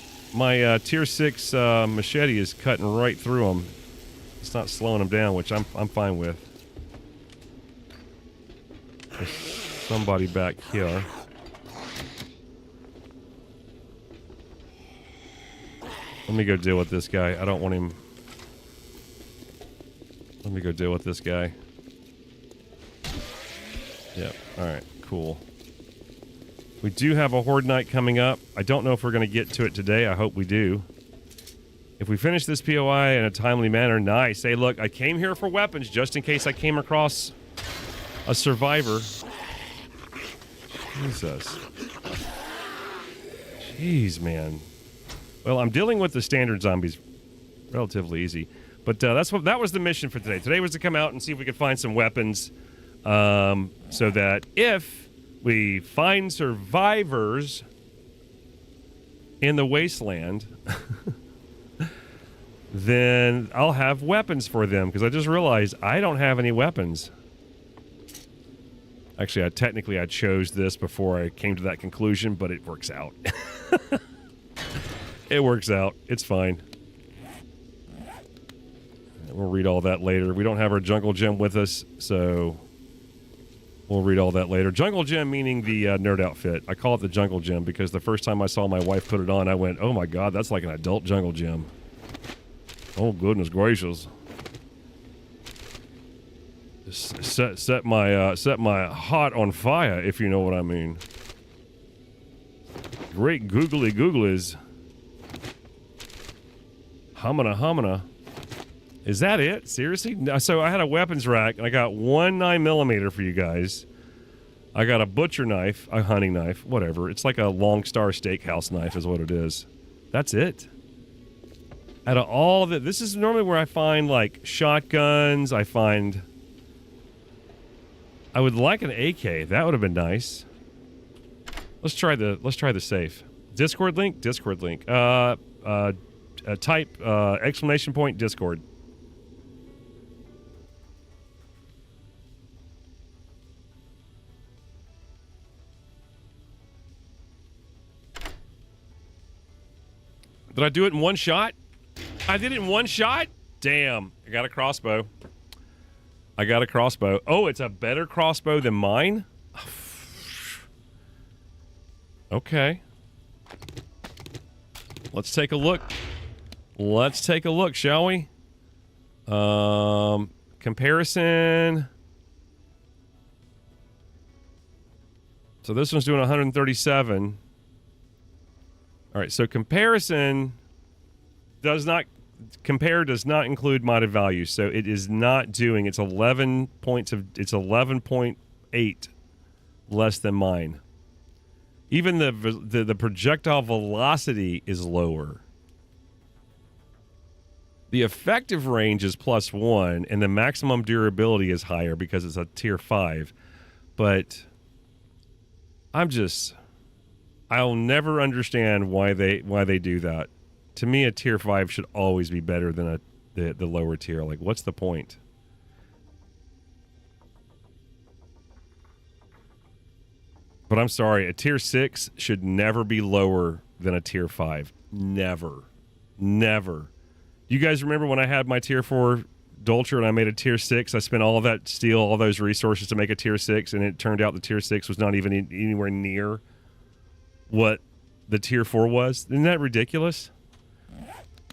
tier 6 machete is cutting right through them. It's not slowing them down, which I'm fine with. There's somebody back here. Let me go deal with this guy. I don't want him... Let me go deal with this guy. Yep. Alright, cool. We do have a Horde Night coming up. I don't know if we're going to get to it today. I hope we do. If we finish this POI in a timely manner, nice. Hey, look, I came here for weapons just in case I came across a survivor. Jesus. Jeez, man. Well, I'm dealing with the standard zombies relatively easy. But that was the mission for today. Today was to come out and see if we could find some weapons so that if we find survivors in the Wasteland, then I'll have weapons for them, because I just realized I don't have any weapons. Actually, I chose this before I came to that conclusion, but it works out. It works out. It's fine. We'll read all that later. We don't have our jungle gem with us, so we'll read all that later. Jungle gem meaning the nerd outfit. I call it the jungle gem because the first time I saw my wife put it on, I went, oh my god, that's like an adult jungle gem. Oh, goodness gracious. Set my heart on fire, if you know what I mean. Great googly googlies. Humana humana. Is that it? Seriously? So I had a weapons rack, and I got one 9mm for you guys. I got a butcher knife, a hunting knife, whatever. It's like a Long Star Steakhouse knife is what it is. That's it. Out of all that, this is normally where I find, like, shotguns. I would like an AK. That would have been nice. Let's try the safe. Discord link? Discord link. Type exclamation point Discord. Did I do it in one shot? I did it in one shot? Damn. I got a crossbow. Oh, it's a better crossbow than mine? Okay. Let's take a look. Let's take a look, shall we? Comparison. So this one's doing 137. All right, so comparison does not include modded values. So it is not doing, it's 11.8 less than mine. Even the projectile velocity is lower. The effective range is +1, and the maximum durability is higher because it's a tier 5. But I'll never understand why they do that. To me, a tier 5 should always be better than the lower tier. Like, what's the point? But I'm sorry, a tier 6 should never be lower than a tier 5. Never. Never. You guys remember when I had my tier 4 Dolcher and I made a tier 6? I spent all of that steel, all those resources to make a tier 6, and it turned out the tier 6 was not even anywhere near what the tier 4 was. Isn't that ridiculous?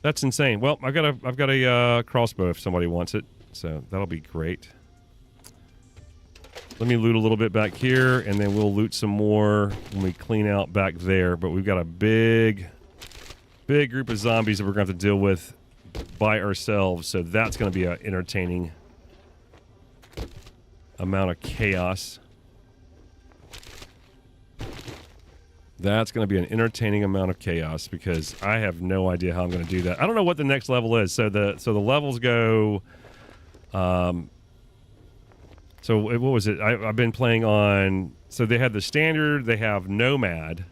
That's insane. Well, I've got a crossbow if somebody wants it, so that'll be great. Let me loot a little bit back here, and then we'll loot some more when we clean out back there. But we've got a big group of zombies that we're going to have to deal with by ourselves, so that's going to be an entertaining amount of chaos. That's going to be an entertaining amount of chaos because I have no idea how I'm going to do that. I don't know what the next level is. So the levels go. So what was it? I've been playing on. So they have the standard. They have nomad.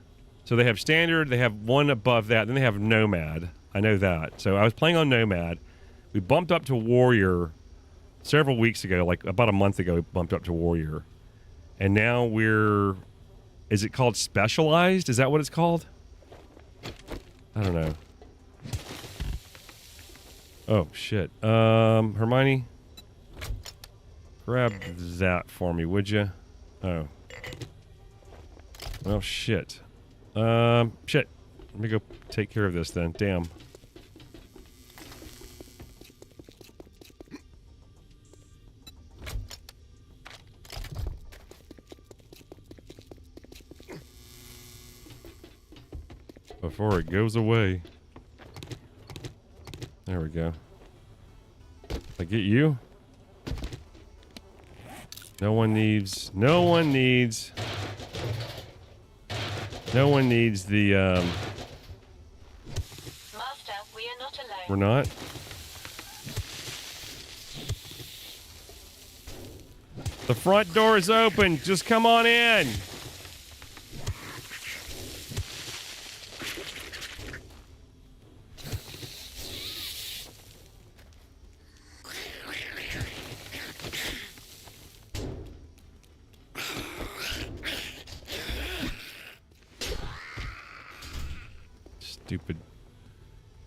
So they have standard. They have one above that. Then they have nomad. I know that. So I was playing on nomad. We bumped up to warrior several weeks ago, like about a month ago. We bumped up to warrior, and now we're. Is it called specialized? Is that what it's called? I don't know. Oh, shit. Hermione, grab that for me, would you? Oh. Well, shit. Shit. Let me go take care of this then. Damn. Before it goes away. There we go. I get you. No one needs the Master, we are not alone. We're not? The front door is open. Just come on in.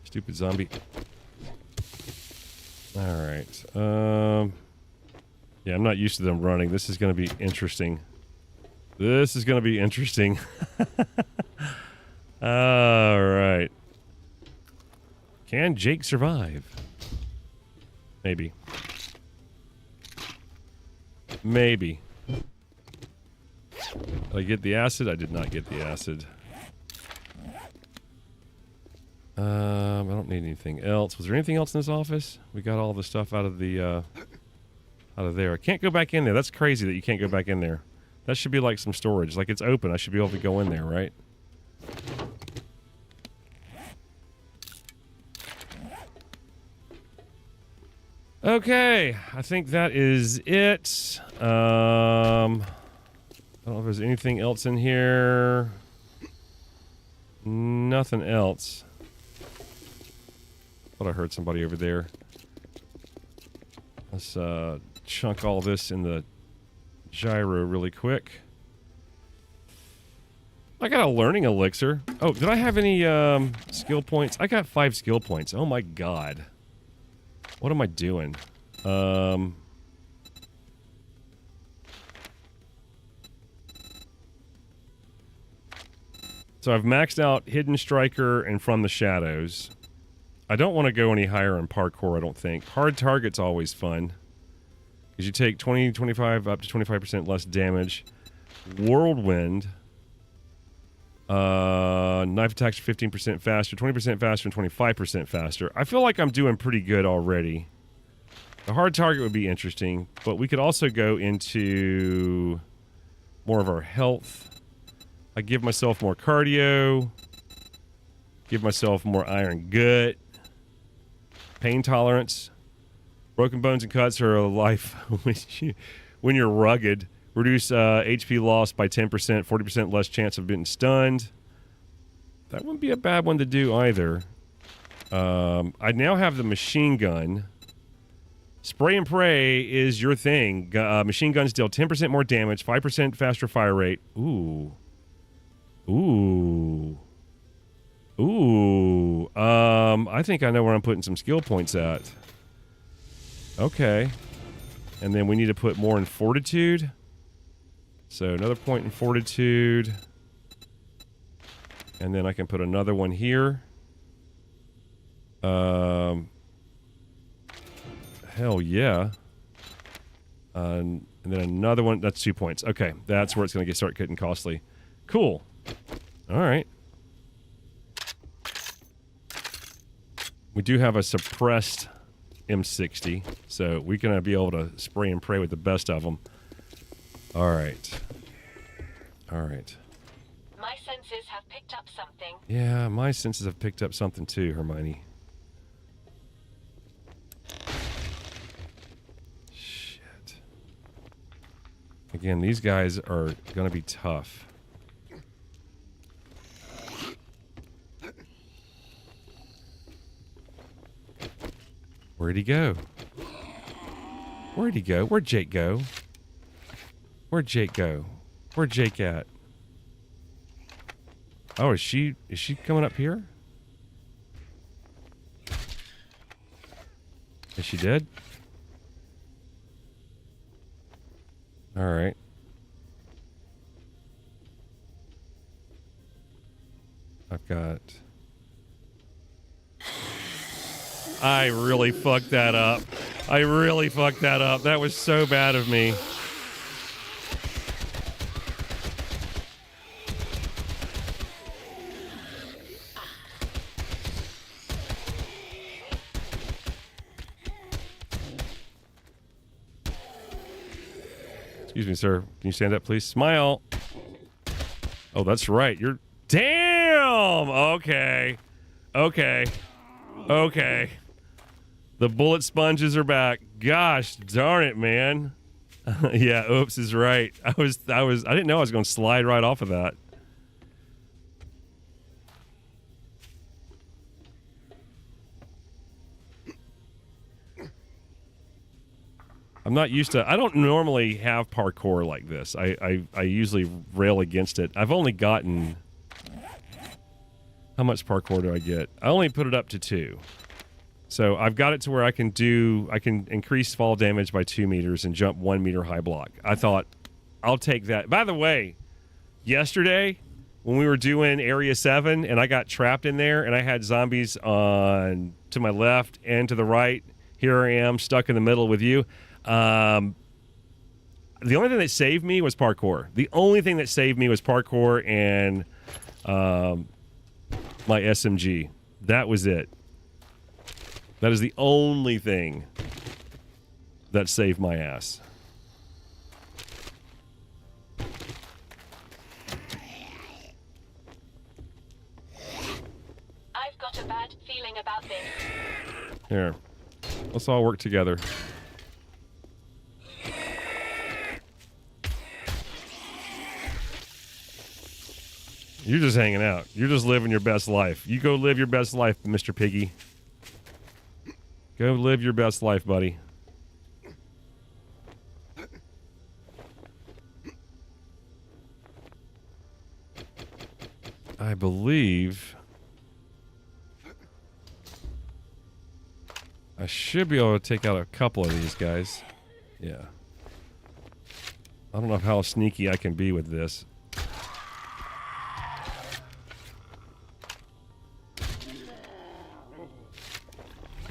Stupid zombie. Alright. Yeah, I'm not used to them running. This is going to be interesting. Alright. Can Jake survive? Maybe. Did I get the acid? I did not get the acid. I don't need anything else. Was there anything else in this office? We got all the stuff out of the out of there. I can't go back in there. That's crazy that you can't go back in there. That should be like some storage. Like it's open. I should be able to go in there, right? Okay, I think that is it. I don't know if there's anything else in here. Nothing else. Thought I heard somebody over there. Let's chunk all this in the gyro really quick. I got a learning elixir. Oh, did I have any skill points? I got 5 skill points. Oh my god. What am I doing? So I've maxed out Hidden Striker and From the Shadows. I don't want to go any higher in parkour, I don't think. Hard target's always fun. Because you take 20, 25, up to 25% less damage. Whirlwind. Knife attacks are 15% faster, 20% faster, and 25% faster. I feel like I'm doing pretty good already. The hard target would be interesting, but we could also go into more of our health. I give myself more cardio. Give myself more iron gut. Pain tolerance. Broken bones and cuts are a life when you're rugged. Reduce HP loss by 10%, 40% less chance of being stunned. That wouldn't be a bad one to do either. I now have the machine gun. Spray and pray is your thing. Machine guns deal 10% more damage, 5% faster fire rate. Ooh. Ooh. Ooh. I think I know where I'm putting some skill points at. Okay. And then we need to put more in fortitude. So another point in fortitude. And then I can put another one here. Hell yeah. And then another one. That's 2 points. Okay. That's where it's going to start getting costly. Cool. All right. We do have a suppressed M60, so we're going to be able to spray and pray with the best of them. All right. All right. My senses have picked up something. Yeah, my senses have picked up something too, Hermione. Shit. Again, these guys are going to be tough. Where'd he go? Where'd he go? Where'd Jake go? Where'd Jake go? Where'd Jake at? Oh, is she coming up here? Is she dead? All right. I've got... I really fucked that up. I really fucked that up. That was so bad of me. Excuse me, sir. Can you stand up, please? Smile. Oh, that's right. You're... Damn! Okay. Okay. Okay. The bullet sponges are back. Gosh darn it, man. Yeah, oops is right. I didn't know I was going to slide right off of that. I'm not used to... I don't normally have parkour like this. I usually rail against it. I've only gotten... How much parkour do I get? I only put it up to 2. So I've got it to where I can increase fall damage by 2 meters and jump 1 meter high block. I thought, I'll take that. By the way, yesterday when we were doing Area 7 and I got trapped in there and I had zombies to my left and to the right, here I am stuck in the middle with you. The only thing that saved me was parkour. The only thing that saved me was parkour and my SMG. That was it. That is the only thing that saved my ass. I've got a bad feeling about this. Here. Let's all work together. You're just hanging out. You're just living your best life. You go live your best life, Mr. Piggy. Go live your best life, buddy. I believe I should be able to take out a couple of these guys. Yeah. I don't know how sneaky I can be with this.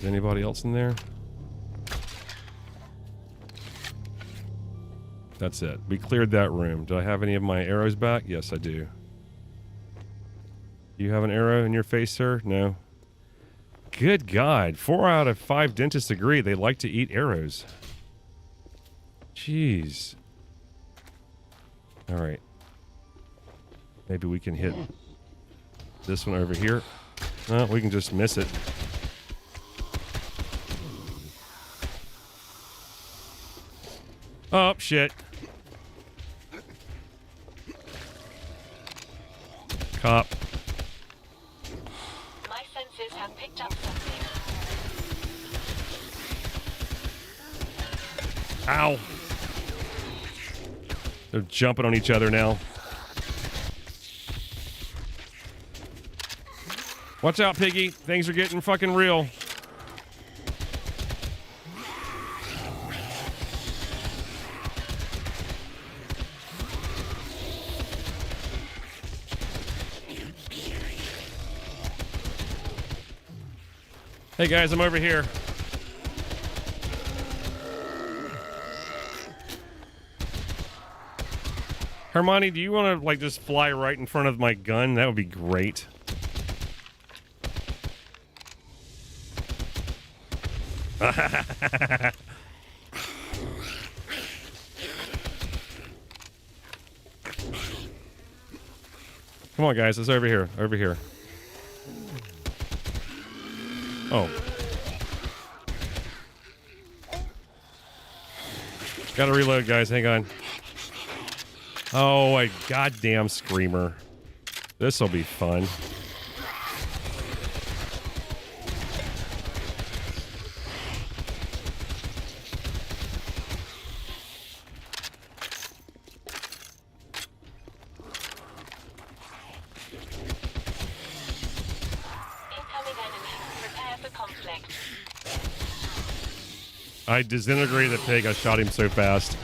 Is anybody else in there? That's it. We cleared that room. Do I have any of my arrows back? Yes, I do. Do you have an arrow in your face, sir? No. Good God. 4 out of 5 dentists agree they like to eat arrows. Jeez. All right. Maybe we can hit this one over here. No, we can just miss it. Oh, shit. Cop. My senses have picked up something. Ow. They're jumping on each other now. Watch out, Piggy. Things are getting fucking real. Hey guys, I'm over here. Hermione, do you want to like just fly right in front of my gun? That would be great. Come on, guys. It's over here. Over here. Oh. Gotta reload, guys. Hang on. Oh, a goddamn screamer. This'll be fun. I disintegrated the pig. I shot him so fast.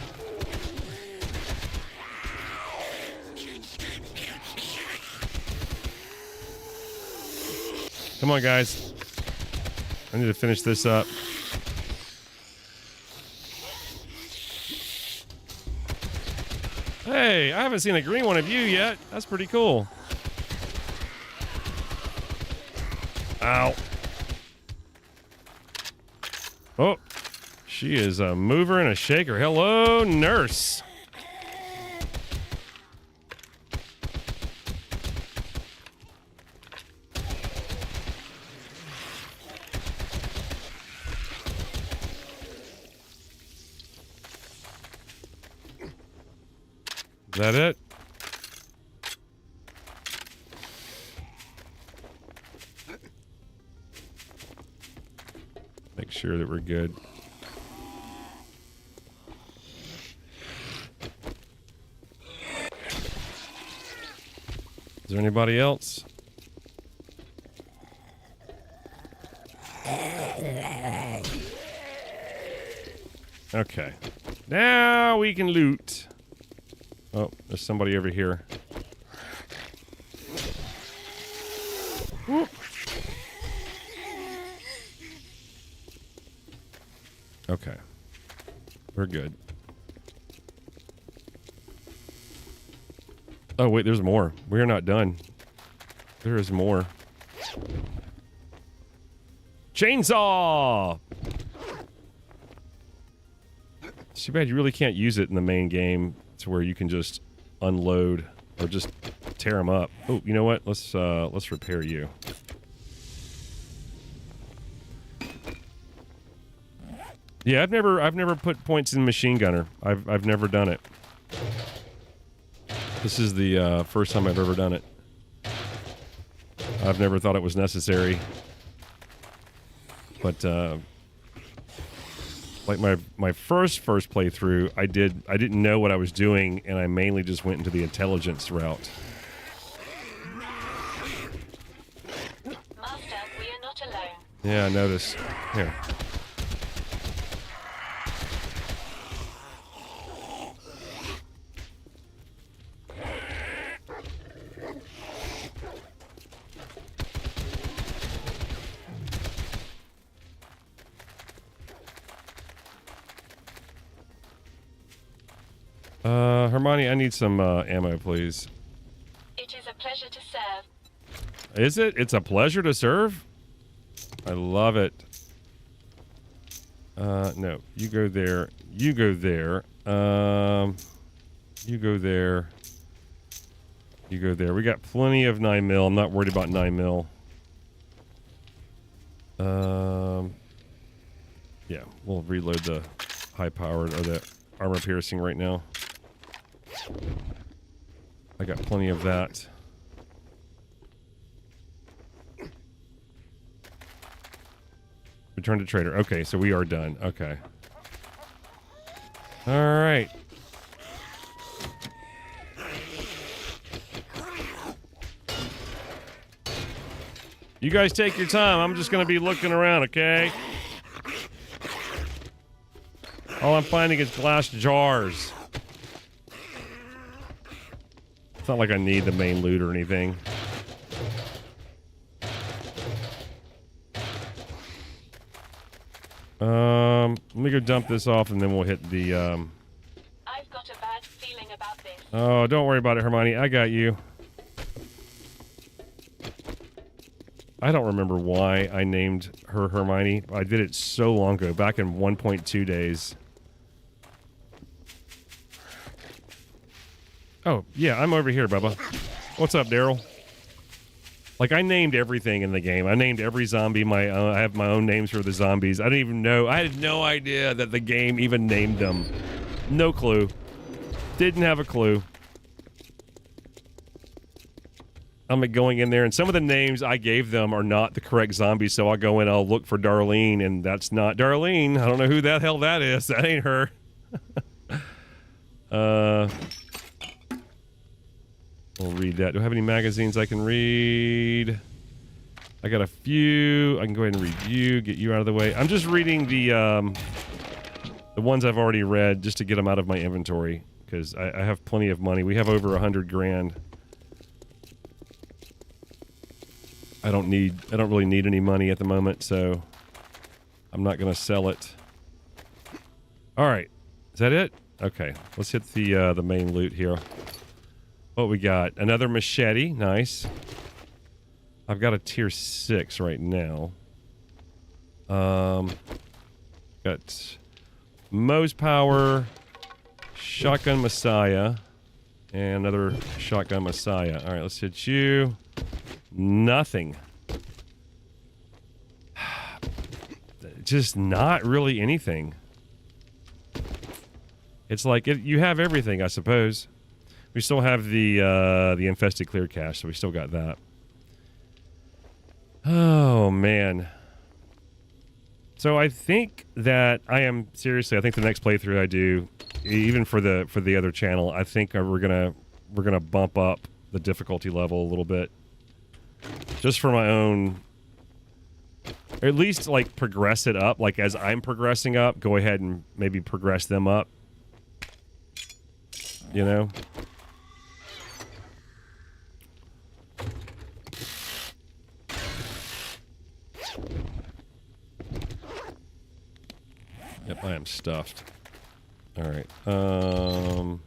Come on, guys. I need to finish this up. Hey, I haven't seen a green one of you yet. That's pretty cool. Ow. Oh. She is a mover and a shaker. Hello, nurse. Is that it? Make sure that we're good. Is there anybody else? Okay. Now we can loot. Oh, there's somebody over here. Whoop. Okay. We're good. Oh, wait, there's more. We're not done. There is more. Chainsaw! It's too bad you really can't use it in the main game to where you can just unload or just tear them up. Oh, you know what? Let's repair you. Yeah, I've never put points in machine gunner. I've never done it. This is the first time I've ever done it. I've never thought it was necessary. But like my first playthrough, I didn't know what I was doing, and I mainly just went into the intelligence route. Master, we are not alone. Yeah, I noticed. Here. Hermione, I need some ammo, please. It is a pleasure to serve. Is it? It's a pleasure to serve? I love it. No. You go there. You go there. You go there. You go there. We got plenty of 9mm. I'm not worried about 9mm. Yeah, we'll reload the high-powered or the armor-piercing right now. I got plenty of that. Return to trader. Okay, so we are done. Okay. All right. You guys take your time. I'm just going to be looking around, okay? All I'm finding is glass jars. It's not like I need the main loot or anything. Let me go dump this off and then we'll hit the, I've got a bad feeling about this. Oh, don't worry about it, Hermione. I got you. I don't remember why I named her Hermione. I did it so long ago, back in 1.2 days. Oh, yeah, I'm over here, Bubba. What's up, Daryl? Like, I named everything in the game. I named every zombie my own. I have my own names for the zombies. I didn't even know. I had no idea that the game even named them. No clue. Didn't have a clue. I'm going in there, and some of the names I gave them are not the correct zombies, so I'll go in, I'll look for Darlene, and that's not Darlene. I don't know who the hell that is. That ain't her. We'll read that. Do I have any magazines I can read? I got a few. I can go ahead and review, get you out of the way. I'm just reading the ones I've already read just to get them out of my inventory, because I have plenty of money. We have over 100 grand. I don't really need any money at the moment, so I'm not going to sell it. All right. Is that it? Okay. Let's hit the main loot here. What we got? Another machete. Nice. I've got a tier 6 right now. Got Moe's Power, Shotgun Messiah, and another Shotgun Messiah. All right, let's hit you. Nothing. Just not really anything. It's like you have everything, I suppose. We still have the infested clear cache, so we still got that. Oh man. So I think that I think the next playthrough I do, even for the other channel, I think we're gonna bump up the difficulty level a little bit. Just for my own, or at least like progress it up. Like as I'm progressing up, go ahead and maybe progress them up. You know? Yep, I am stuffed. Alright. Oh,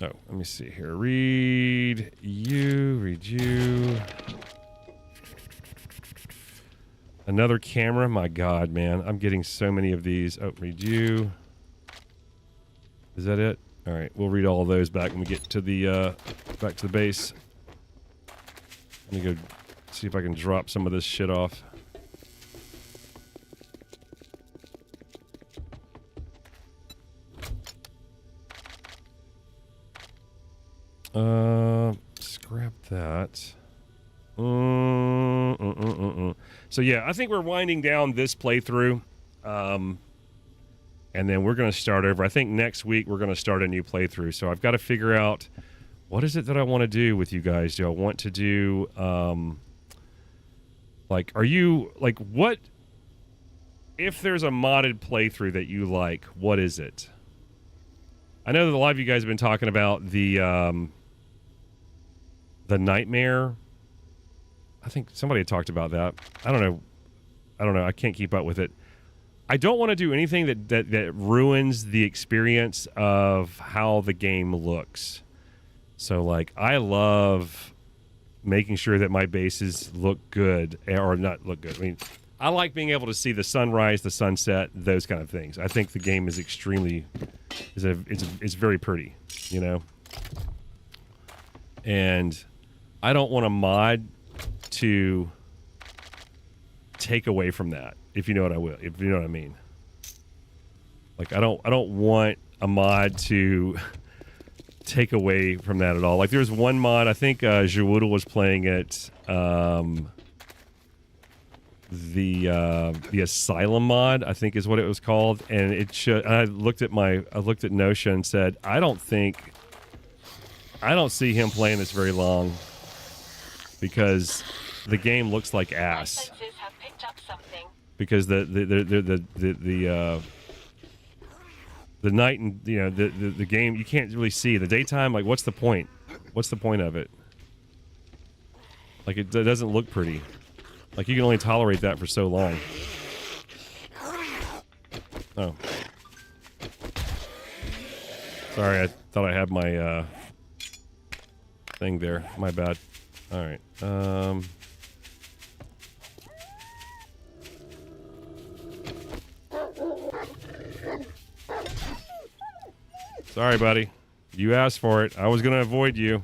let me see here. Read you. Another camera. My God, man. I'm getting so many of these. Oh, read you. Is that it? Alright, we'll read all of those back when we get to the, back to the base. Let me go see if I can drop some of this shit off. Scrap that. So yeah, I think we're winding down this playthrough. And then we're going to start over. I think next week we're going to start a new playthrough. So I've got to figure out what is it that I want to do with you guys. Do I want to do, like, are you, like, what, if there's a modded playthrough that you like, what is it? I know that a lot of you guys have been talking about the nightmare. I think somebody had talked about that. I don't know. I can't keep up with it. I don't want to do anything that ruins the experience of how the game looks. So, like, I love making sure that my bases look good, or not look good. I mean, I like being able to see the sunrise, the sunset, those kind of things. I think the game is extremely, it's very pretty, you know? And I don't want a mod to take away from that, if you know what I mean. Like, I don't want a mod to take away from that at all. Like, there's one mod, I think Jawuda was playing it, the Asylum mod, I think is what it was called, and it should. I looked at Nosha and said, I don't see him playing this very long because the game looks like ass. My senses have picked up something. Because the night and the game, you can't really see. The daytime, like, what's the point? What's the point of it? Like, it doesn't look pretty. Like, you can only tolerate that for so long. Oh. Sorry, I thought I had my thing there. My bad. All right. Sorry, buddy. You asked for it. I was going to avoid you.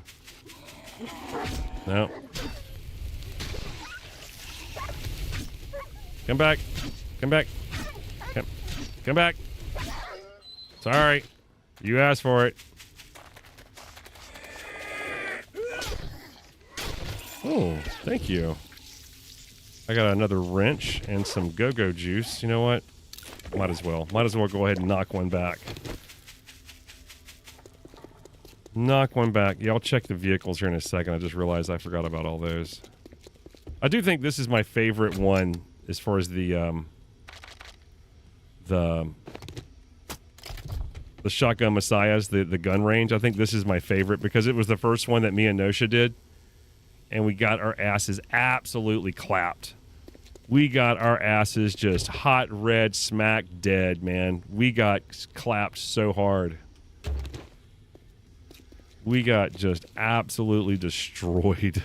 No. Come back. Come back. Come back. Sorry. You asked for it. Oh, thank you. I got another wrench and some go-go juice. You know what? Might as well go ahead and knock one back. Knock one back. Yeah, I'll check the vehicles here in a second. I just realized I forgot about all those. I do think this is my favorite one as far as the shotgun messiahs, the gun range. I think this is my favorite because it was the first one that me and Nosha did, and we got our asses absolutely clapped. We got our asses just hot red smack dead, man. We got clapped so hard. We got just absolutely destroyed.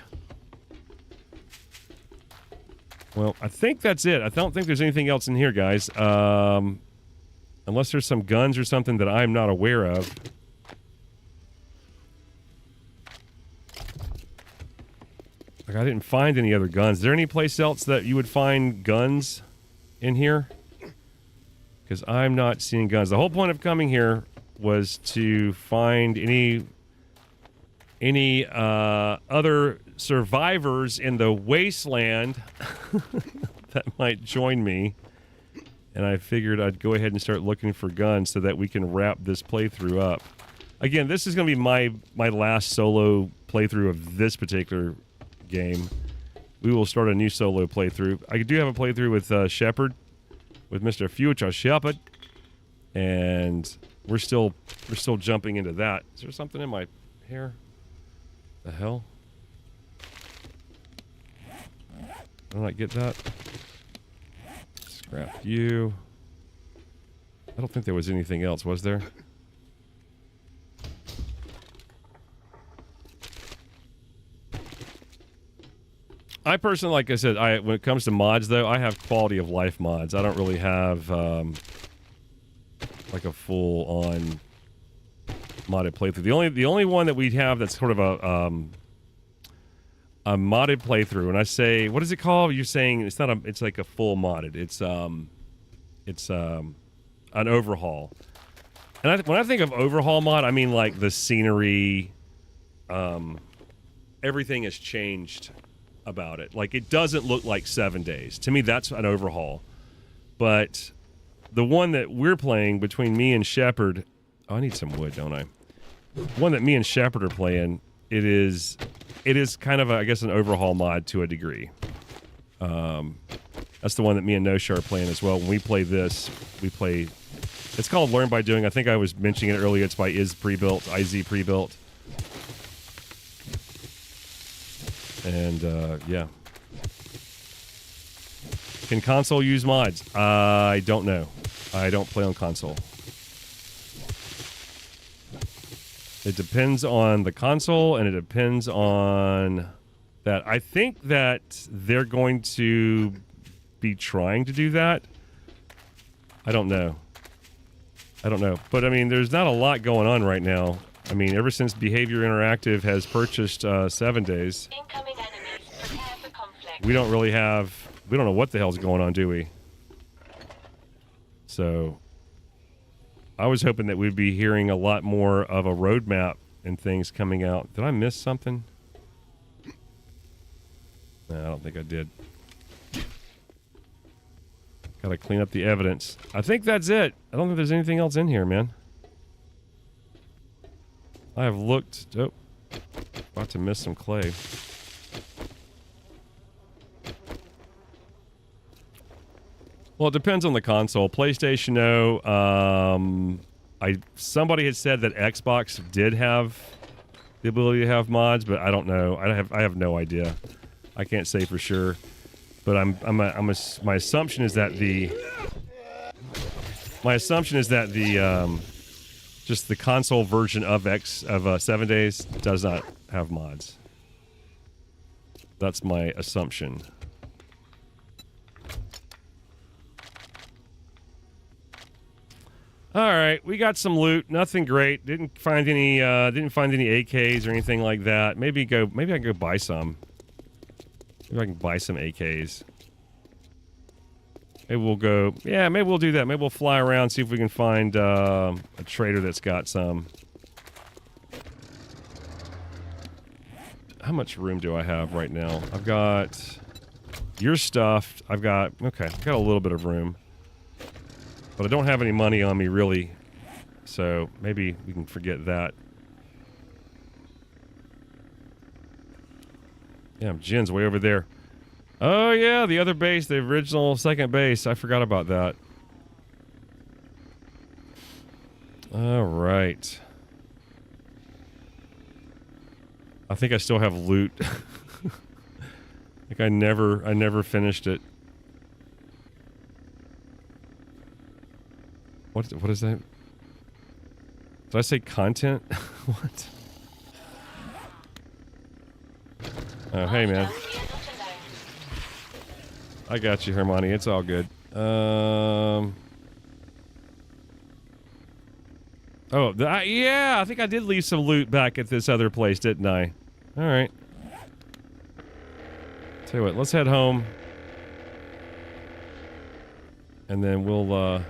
Well, I think that's it. I don't think there's anything else in here, guys. Unless there's some guns or something that I'm not aware of. Like, I didn't find any other guns. Is there any place else that you would find guns in here? Because I'm not seeing guns. The whole point of coming here was to find any other survivors in the Wasteland that might join me. And I figured I'd go ahead and start looking for guns so that we can wrap this playthrough up. Again, this is going to be my last solo playthrough of this particular game. We will start a new solo playthrough. I do have a playthrough with Shepard, with Mr. Future Shepard, and we're still jumping into that. Is there something in my hair? The hell? Did I not get that? Scrap you. I don't think there was anything else, was there? I personally, like I said, when it comes to mods, though, I have quality of life mods. I don't really have like a full-on modded playthrough. The only one that we have that's sort of a modded playthrough, and I say, what is it called? You're saying it's not it's like a full modded. It's an overhaul. And when I think of overhaul mod, I mean like the scenery, everything has changed about it. Like, it doesn't look like 7 days. To me, that's an overhaul. But the one that we're playing between me and Shepard, oh, I need some wood, don't I? The one that me and Shepard are playing, it is kind of, I guess, an overhaul mod to a degree. That's the one that me and Nosha are playing as well. When we play this, it's called Learn by Doing. I think I was mentioning it earlier. It's by IZ Prebuilt. And, yeah. Can console use mods? I don't know. I don't play on console. It depends on the console, and it depends on that. I think that they're going to be trying to do that. I don't know. But I mean, there's not a lot going on right now. I mean, ever since Behavior Interactive has purchased 7 days, Incoming enemies. Prepare for conflict. we don't know what the hell's going on, do we? So I was hoping that we'd be hearing a lot more of a roadmap and things coming out. Did I miss something? No, I don't think I did. Gotta clean up the evidence. I think that's it. I don't think there's anything else in here, man. I have looked... Oh. About to miss some clay. Well, it depends on the console. PlayStation, no. Somebody had said that Xbox did have the ability to have mods, but I don't know. I have no idea. I can't say for sure. But my assumption is that the just the console version of 7 Days does not have mods. That's my assumption. All right, we got some loot. Nothing great. Didn't find any AKs or anything like that. Maybe I can go buy some. Maybe I can buy some AKs. Maybe we'll go... Yeah, maybe we'll do that. Maybe we'll fly around, see if we can find a trader that's got some. How much room do I have right now? I've got... Your stuff. I've got... Okay, I've got a little bit of room. But I don't have any money on me, really. So, maybe we can forget that. Yeah, Jen's way over there. Oh, yeah, the other base, the original second base. I forgot about that. All right. I think I still have loot. Like I never finished it. What is that? Did I say content? What? Oh, hey, man. I got you, Hermione. It's all good. Yeah, I think I did leave some loot back at this other place, didn't I? All right. Tell you what, let's head home. And then we'll,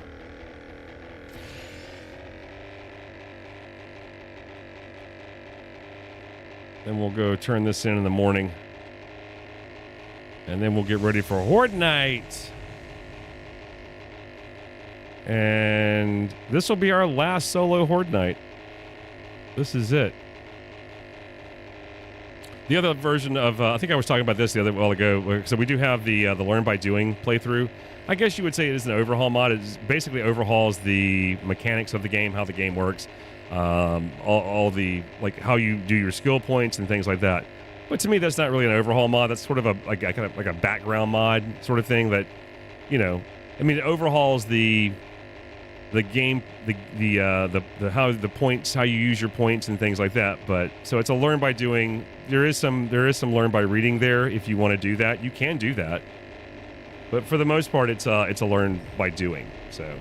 then we'll go turn this in the morning. And then we'll get ready for Horde Night. And this will be our last solo Horde Night. This is it. The other version of, I think I was talking about this the other while ago. So we do have the Learn by Doing playthrough. I guess you would say it is an overhaul mod. It basically overhauls the mechanics of the game, how the game works. All the, like, how you do your skill points and things like that. But to me, that's not really an overhaul mod. That's sort of a kind of like a background mod sort of thing that, you know, I mean, it overhauls the game, the how the points, how you use your points and things like that. But so it's a learn by doing. There is some learn by reading there. If you want to do that, you can do that. But for the most part, it's a learn by doing. So,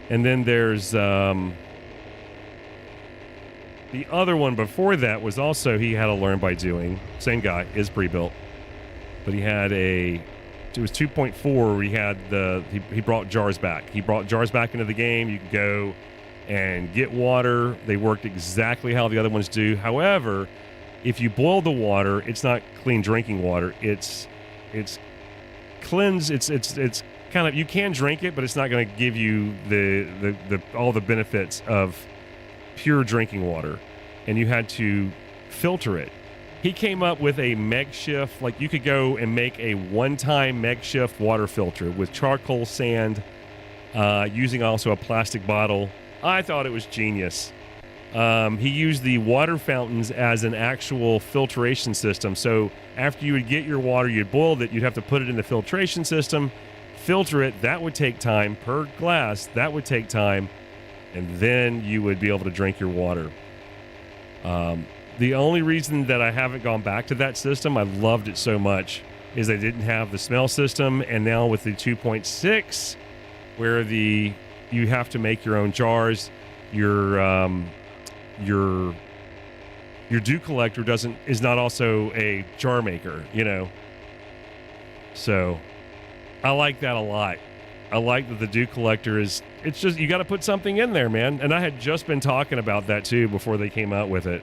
and then there's the other one before that was also, he had a learn by doing. Same guy, is pre-built. But he had it was 2.4 where he had he brought jars back. He brought jars back into the game. You could go and get water. They worked exactly how the other ones do. However, if you boil the water, it's not clean drinking water. It's cleansed. It's kind of, you can drink it, but it's not going to give you the all the benefits of pure drinking water, and you had to filter it. He came up with a makeshift, like you could go and make a one-time makeshift water filter with charcoal sand, using also a plastic bottle. I thought it was genius. he used the water fountains as an actual filtration system. So after you would get your water, you'd boil it, you'd have to put it in the filtration system, filter it. That would take time per glass. That would take time. And then you would be able to drink your water. The only reason that I haven't gone back to that system, I loved it so much, is they didn't have the smell system. And now with the 2.6, where you have to make your own jars, your dew collector is not also a jar maker, you know. So I like that a lot. I like that the dew collector it's just, you got to put something in there, man. And I had just been talking about that too before they came out with it.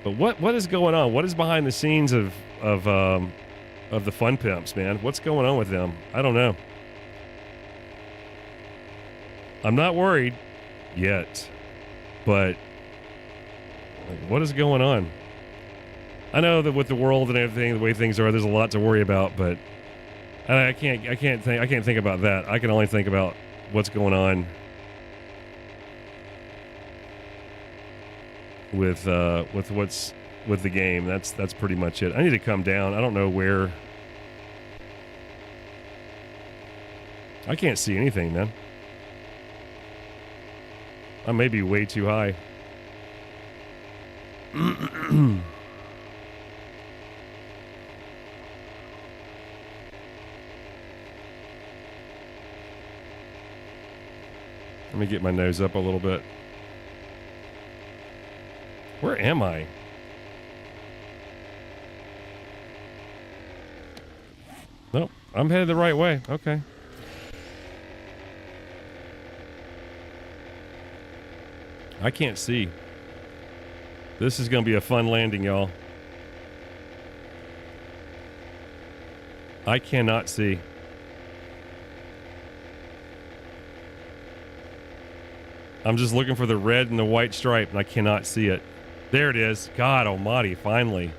But what is going on? What is behind the scenes of the Fun Pimps, man? What's going on with them? I don't know. I'm not worried yet, but what is going on? I know that with the world and everything, the way things are, there's a lot to worry about, but I can't think about that. I can only think about what's going on with the game. That's pretty much it. I need to come down. I don't know where. I can't see anything, man. I may be way too high. Let me get my nose up a little bit. Where am I? Nope, I'm headed the right way. Okay. I can't see. This is going to be a fun landing, y'all. I cannot see. I'm just looking for the red and the white stripe, and I cannot see it. There it is. God almighty, finally.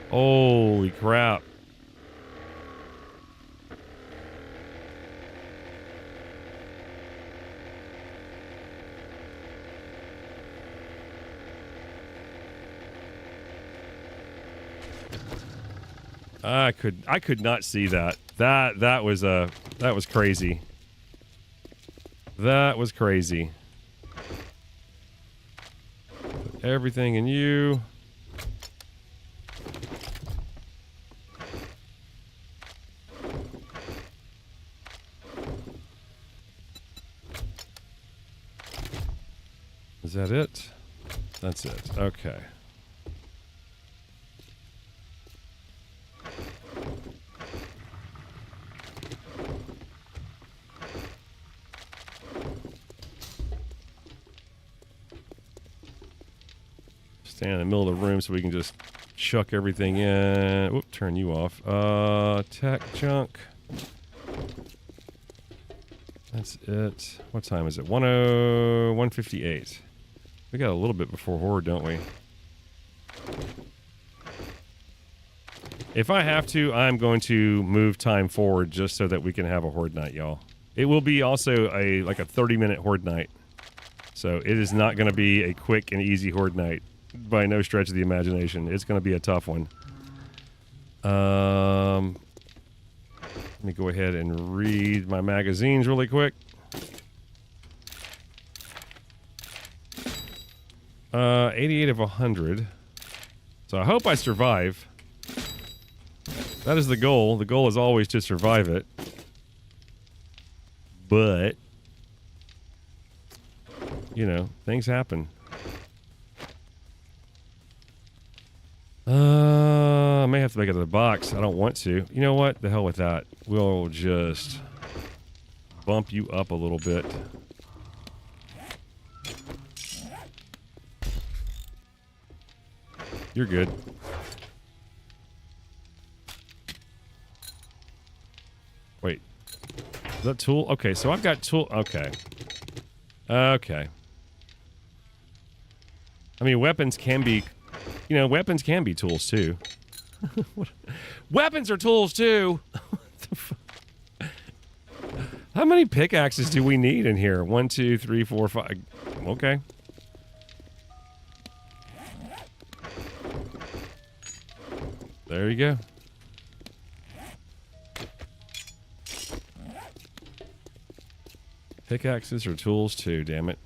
Holy crap. I could not see that. That was crazy. That was crazy. Put everything in you. Is that it? That's it. Okay. Stand in the middle of the room so we can just chuck everything in. Whoop, turn you off. Tech junk. That's it. What time is it? 1:58. We got a little bit before Horde, don't we? If I have to, I'm going to move time forward just so that we can have a Horde night, y'all. It will be also like a 30-minute Horde night. So it is not going to be a quick and easy Horde night by no stretch of the imagination. It's going to be a tough one. Let me go ahead and read my magazines really quick. 88 of 100. So I hope I survive. That is the goal. The goal is always to survive it. But, you know, things happen. I may have to make it to the box. I don't want to. You know what? The hell with that. We'll just bump you up a little bit. You're good. Wait. Is that tool? Okay, so I've got tool. Okay. Okay. I mean, weapons can be... You know, weapons can be tools, too. Weapons are tools, too! How many pickaxes do we need in here? 1, 2, 3, 4, 5. Okay. There you go. Pickaxes are tools too, damn it.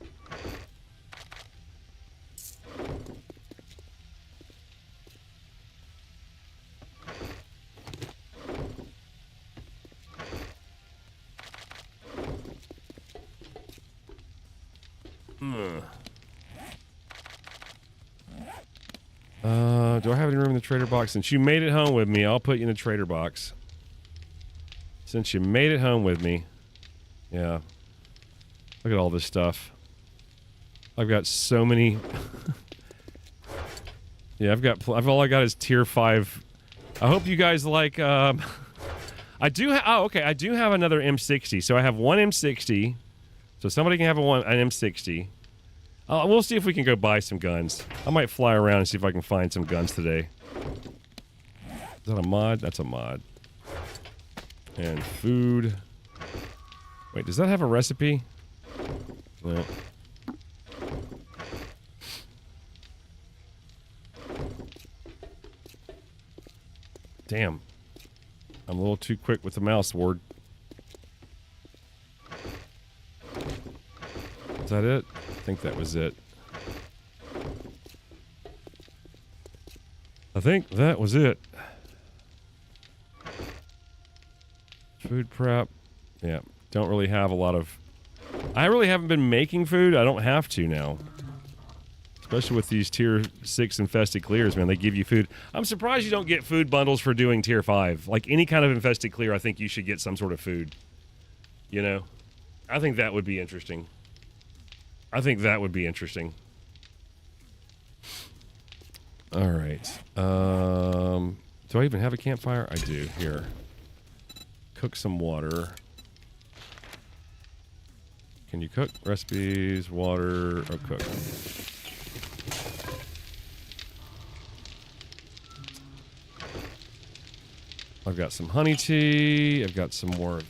Do I have any room in the trader box? Since you made it home with me, I'll put you in the trader box. Since you made it home with me. Yeah. Look at all this stuff. I've got so many. Yeah, all I got is tier 5. I hope you guys like, I do have another M60. So I have one M60. So somebody can have an M60. We'll see if we can go buy some guns. I might fly around and see if I can find some guns today. Is that a mod? That's a mod. And food. Wait, does that have a recipe? No. Damn. I'm a little too quick with the mouse word. Is that it? I think that was it. I think that was it. Food prep. Yeah. Don't really have a lot of... I really haven't been making food. I don't have to now. Especially with these tier 6 infested clears, man. They give you food. I'm surprised you don't get food bundles for doing tier 5. Like any kind of infested clear, I think you should get some sort of food. You know? I think that would be interesting. All right. Do I even have a campfire? I do. Here. Cook some water. Can you cook? Recipes, water, or cook. I've got some honey tea. I've got some more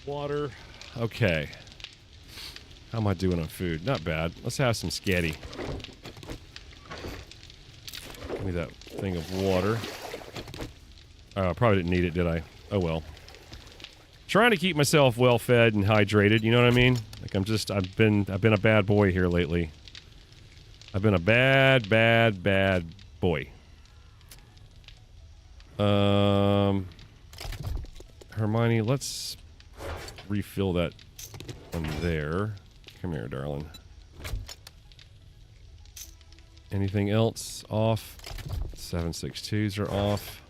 water. Okay. How am I doing on food? Not bad. Let's have some scatty. Give me that thing of water. I probably didn't need it, did I? Oh well. Trying to keep myself well fed and hydrated, you know what I mean? Like I've been a bad boy here lately. I've been a bad boy. Hermione, let's refill that one there. Come here, darling. Anything else off? 7.62s are off.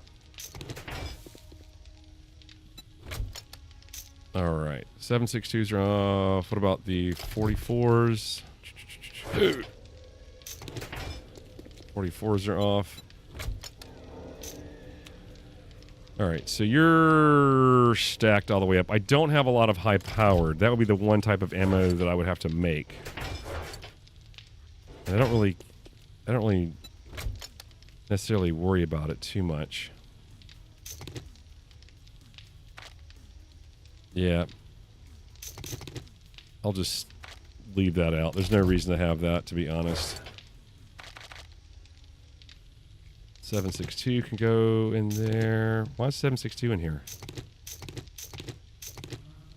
All right, 7.62s are off. What about the 44s? 44s are off. All right, so you're stacked all the way up. I don't have a lot of high-powered. That would be the one type of ammo that I would have to make. And I don't really necessarily worry about it too much. Yeah. I'll just leave that out. There's no reason to have that, to be honest. 7.62 can go in there. Why is 7.62 in here?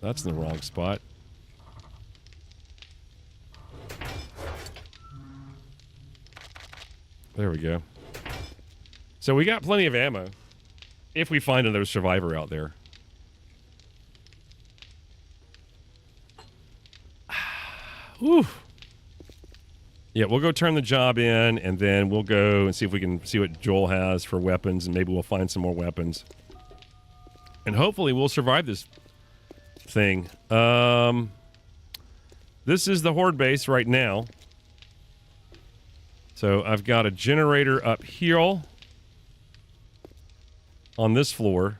That's in the wrong spot. There we go. So we got plenty of ammo. If we find another survivor out there. Whew. Yeah, we'll go turn the job in, and then we'll go and see if we can see what Joel has for weapons, and maybe we'll find some more weapons. And hopefully we'll survive this thing. This is the Horde base right now. So I've got a generator up here on this floor.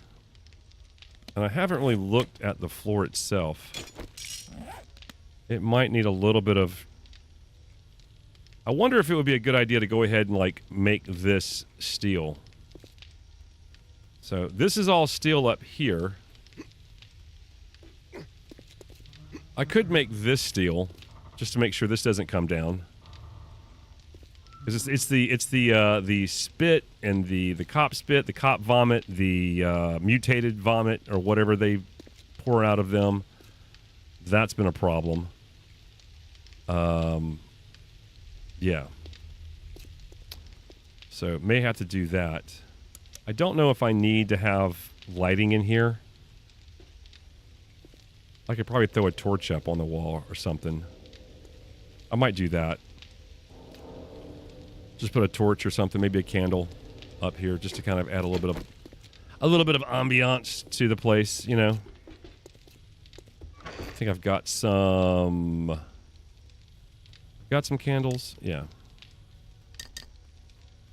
And I haven't really looked at the floor itself. It might need a little bit of... I wonder if it would be a good idea to go ahead and, like, make this steel. So, this is all steel up here. I could make this steel, just to make sure this doesn't come down. It's the spit and the cop spit, the cop vomit, the mutated vomit or whatever they pour out of them. That's been a problem. Yeah. So may have to do that. I don't know if I need to have lighting in here. I could probably throw a torch up on the wall or something. I might do that. Just put a torch or something, maybe a candle up here, just to kind of add a little bit of ambiance to the place, you know. I think I've got some candles. Yeah.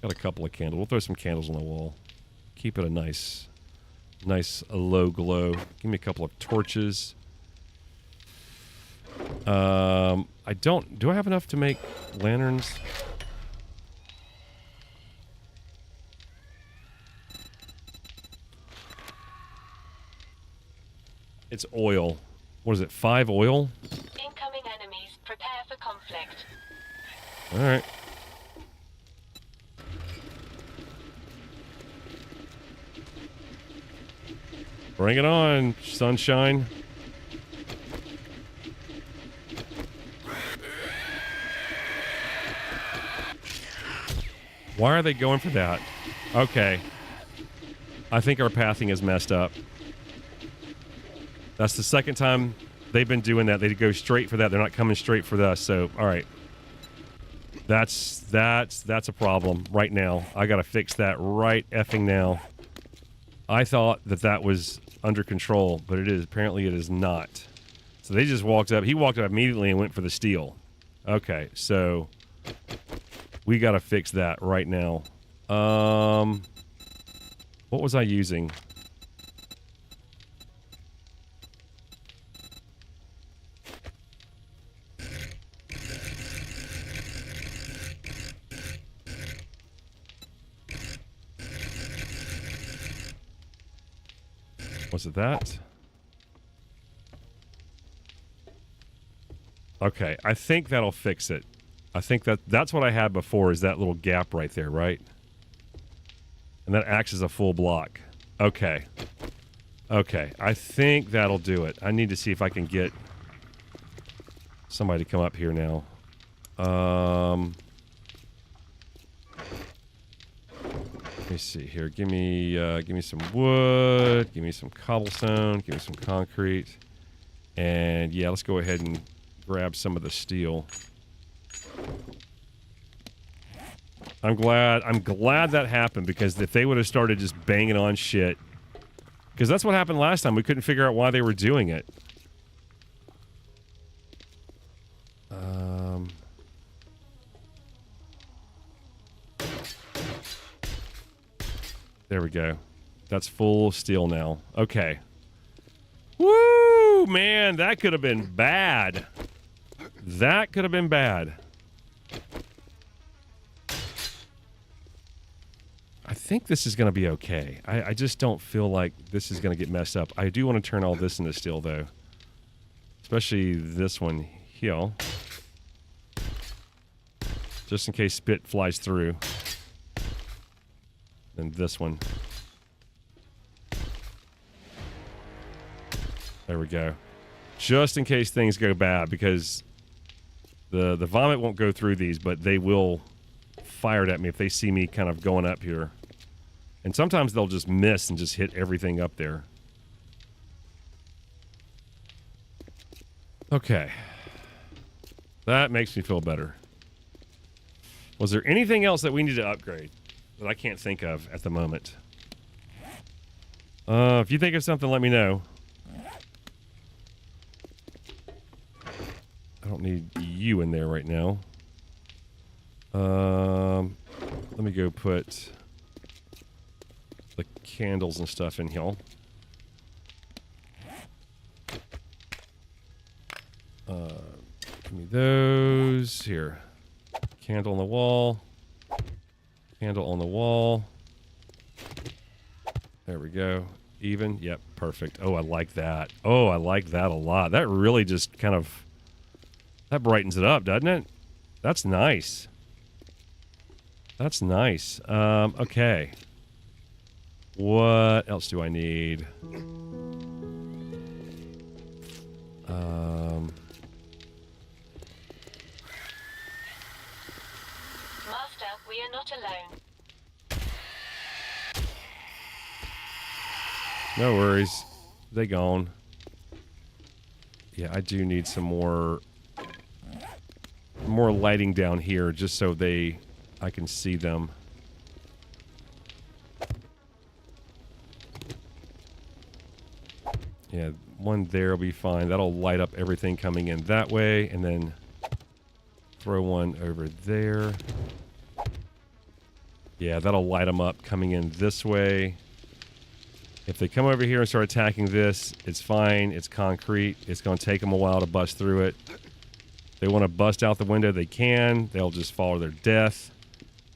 Got a couple of candles. We'll throw some candles on the wall. Keep it a nice low glow. Give me a couple of torches. Do I have enough to make lanterns? It's oil. What is it? 5 oil? Incoming enemies. Prepare for conflict. All right. Bring it on, sunshine. Why are they going for that? Okay. I think our pathing is messed up. That's the second time they've been doing that. They go straight for that. They're not coming straight for us. So, all right. That's a problem right now. I got to fix that right effing now. I thought that was under control, but it is. Apparently it is not. So they just walked up. He walked up immediately and went for the steel. Okay, so we got to fix that right now. What was I using? Was it that? Okay, I think that'll fix it. I think that's what I had before, is that little gap right there, right? And that acts as a full block. Okay. Okay, I think that'll do it. I need to see if I can get somebody to come up here now. Let me see here. Give me some wood. Give me some cobblestone. Give me some concrete. And yeah, let's go ahead and grab some of the steel. I'm glad that happened, because if they would have started just banging on shit, because that's what happened last time. We couldn't figure out why they were doing it. There we go. That's full steel now. Okay. Woo, man, that could have been bad. That could have been bad. I think this is going to be okay. I just don't feel like this is going to get messed up. I do want to turn all this into steel, though. Especially this one here. Just in case spit flies through. And this one. There we go. Just in case things go bad, because the vomit won't go through these, but they will fire at me if they see me kind of going up here. And sometimes they'll just miss and just hit everything up there. Okay. That makes me feel better. Was there anything else that we need to upgrade that I can't think of at the moment? If you think of something, let me know. I don't need you in there right now. Let me go put the candles and stuff in here. Give me those. Here. Candle on the wall. Candle on the wall. There we go. even. Yep, perfect. Oh, I like that. Oh, I like that a lot. That really just kind of, that brightens it up, doesn't it? That's nice. That's nice. Okay. What else do I need? Master, we are not alone. No worries. They gone. Yeah, I do need some more lighting down here just so I can see them. Yeah, one there will be fine. That'll light up everything coming in that way, and then throw one over there. Yeah, that'll light them up coming in this way. If they come over here and start attacking this, it's fine. It's concrete. It's going to take them a while to bust through it. If they want to bust out the window, they can. They'll just fall to their death.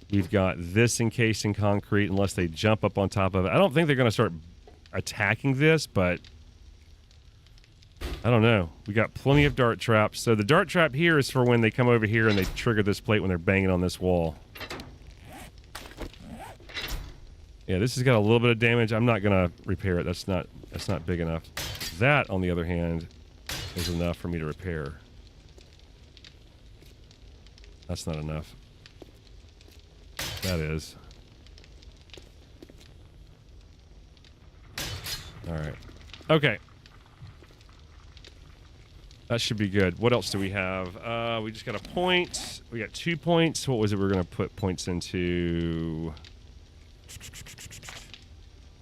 We've got this encased in concrete unless they jump up on top of it. I don't think they're going to start attacking this, but I don't know. We got plenty of dart traps. So the dart trap here is for when they come over here and they trigger this plate when they're banging on this wall. Yeah, this has got a little bit of damage. I'm not gonna repair it. That's not big enough. That, on the other hand, is enough for me to repair. That's not enough. That is. All right. Okay. That should be good. What else do we have? We just got a point. We got 2 points. What was it we were gonna put points into?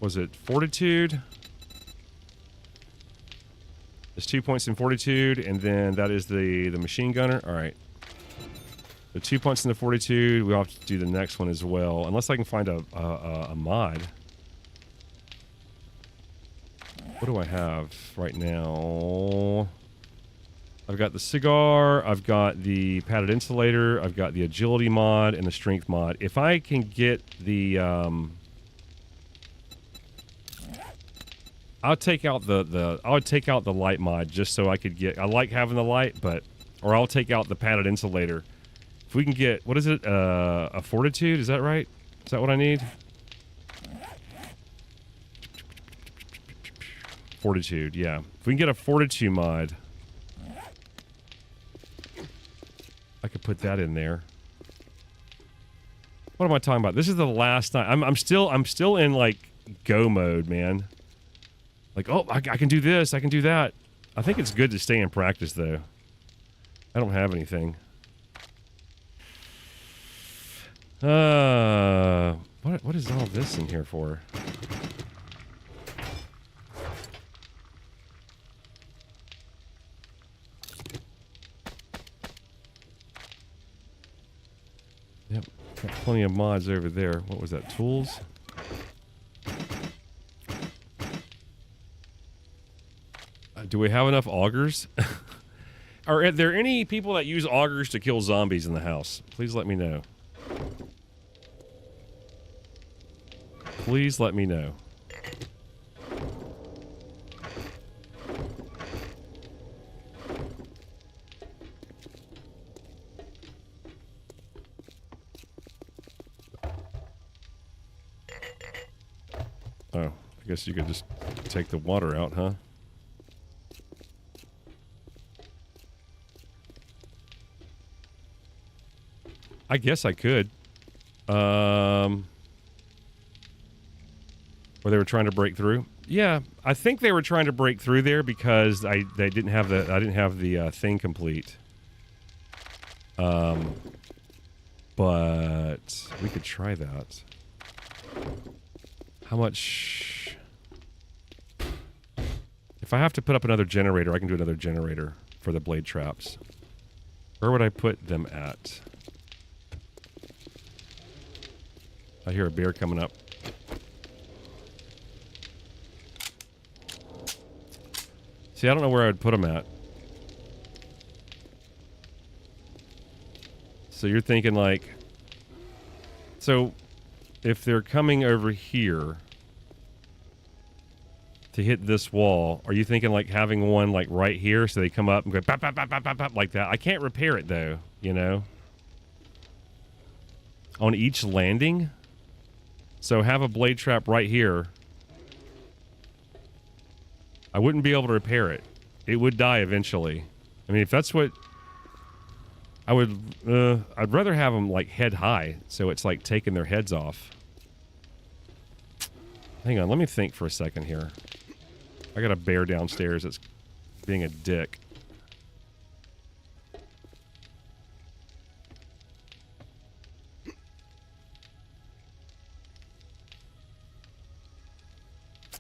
Was it fortitude? There's 2 points in fortitude, and then that is the machine gunner. All right. The 2 points in the fortitude. We'll have to do the next one as well, unless I can find a mod. What do I have right now? I've got the cigar. I've got the padded insulator. I've got the agility mod and the strength mod. If I can get the I'll take out the light mod just so I could get. I like having the light, or I'll take out the padded insulator. If we can get, what is it? A fortitude? Is that right? Is that what I need? Fortitude, yeah. If we can get a fortitude mod, I could put that in there. What am I talking about? This is the last night. I'm still in like go mode, man. Like, oh, I can do this, I can do that. I think it's good to stay in practice, though. I don't have anything. What is all this in here for? Yep, got plenty of mods over there. What was that, tools? Do we have enough augers? Are there any people that use augers to kill zombies in the house? Please let me know. Please let me know. Oh, I guess you could just take the water out, huh? I guess I could. Or they were trying to break through. Yeah, I think they were trying to break through there because I didn't have the thing complete. But we could try that. How much? If I have to put up another generator, I can do another generator for the blade traps. Where would I put them at? I hear a bear coming up. See, I don't know where I'd put them at. So you're thinking like... So, if they're coming over here... to hit this wall. Are you thinking like having one like right here so they come up and go pop, pop, pop, pop, pop, pop, like that? I can't repair it though, you know? On each landing? So have a blade trap right here. I wouldn't be able to repair it. It would die eventually. I mean, if that's what... I would... I'd rather have them like head high so it's like taking their heads off. Hang on, let me think for a second here. I got a bear downstairs that's being a dick.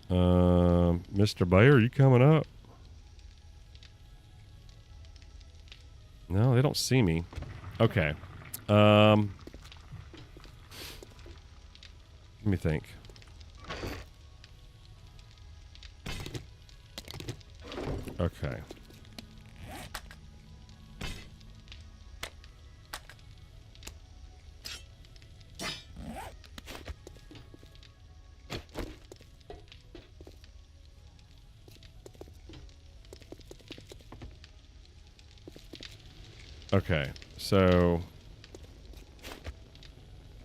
Mr. Bear, you coming up? No, they don't see me. Okay. Let me think. Okay. Okay, so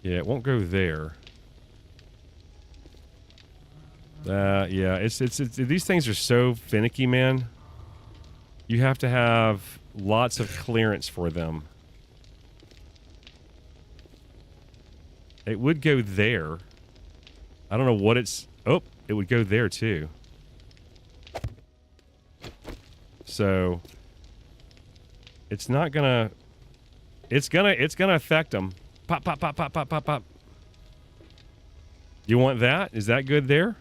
yeah, it won't go there. Yeah, it's these things are so finicky, man. You have to have lots of clearance for them. It would go there. I don't know what it's... Oh, it would go there too. So it's not gonna... It's gonna affect them. Pop, pop, pop, pop, pop, pop, pop. You want that? Is that good there?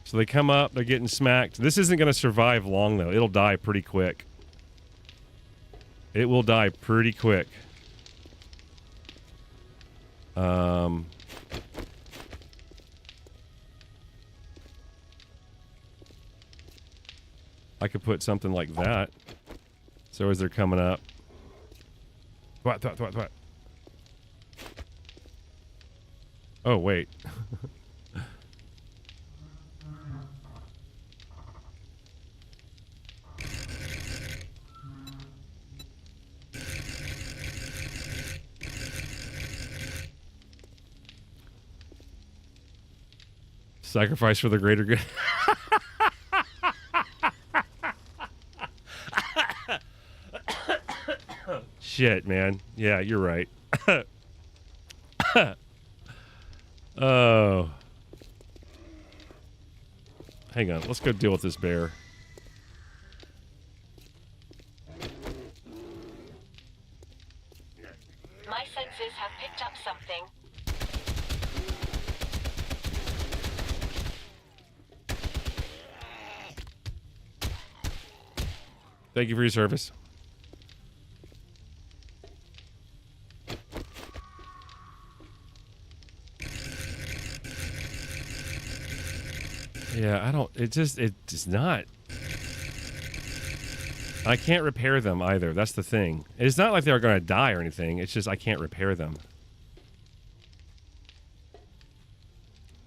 So they come up, they're getting smacked. This isn't going to survive long, though. It'll die pretty quick. It will die pretty quick. I could put something like that. So as they're coming up. What? Oh, wait. Sacrifice for the greater good. Shit, man. Yeah, you're right. Oh. Hang on. Let's go deal with this bear. My senses have picked up something. Thank you for your service. Yeah, I don't... It's not... I can't repair them either. That's the thing. It's not like they're going to die or anything. It's just I can't repair them.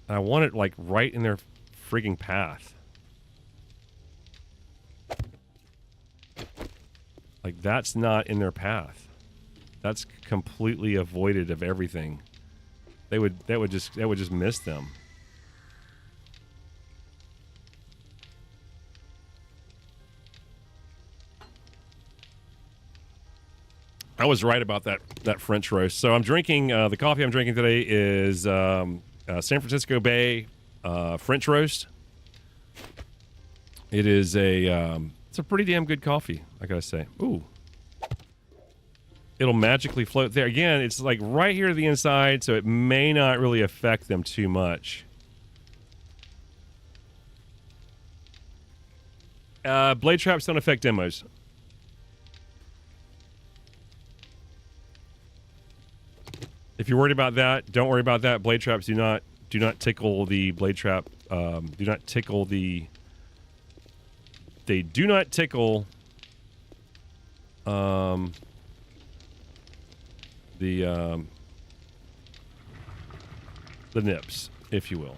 I want it, like, right in their frigging path. Like, that's not in their path. That's completely avoided of everything. That would just miss them. I was right about that French roast. So I'm drinking, the coffee I'm drinking today is San Francisco Bay French roast. It is it's a pretty damn good coffee, I gotta say. Ooh. It'll magically float there. Again, it's like right here to the inside, so it may not really affect them too much. Blade traps don't affect demos. If you're worried about that, don't worry about that. Blade traps do not tickle the blade trap. Do not tickle the. They do not tickle. The nips, if you will.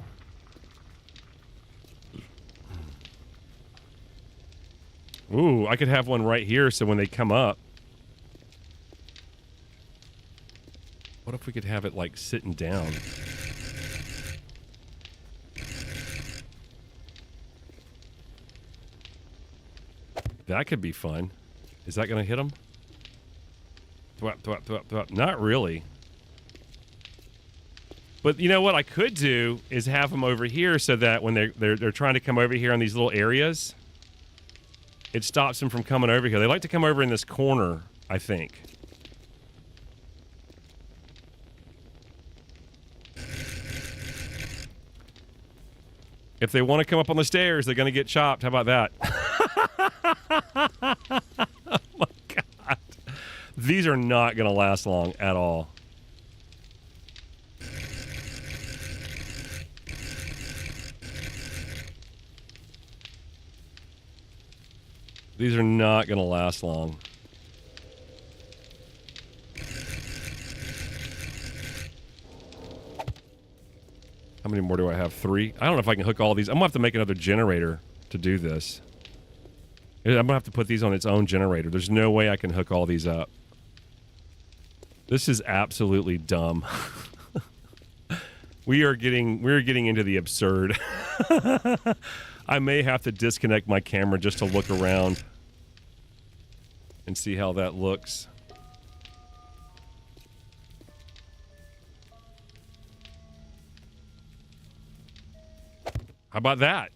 Ooh, I could have one right here so when they come up. What if we could have it like sitting down? That could be fun. Is that going to hit them? Thwap, thwap, thwap, thwap. Not really. But you know what I could do is have them over here so that when they're trying to come over here on these little areas, it stops them from coming over here. They like to come over in this corner, I think. If they want to come up on the stairs, they're going to get chopped. How about that? Oh my God. These are not going to last long at all. These are not going to last long. How many more do I have? 3? I don't know if I can hook all these. I'm going to have to make another generator to do this. I'm going to have to put these on its own generator. There's no way I can hook all these up. This is absolutely dumb. We're getting into the absurd. I may have to disconnect my camera just to look around and see how that looks. How about that?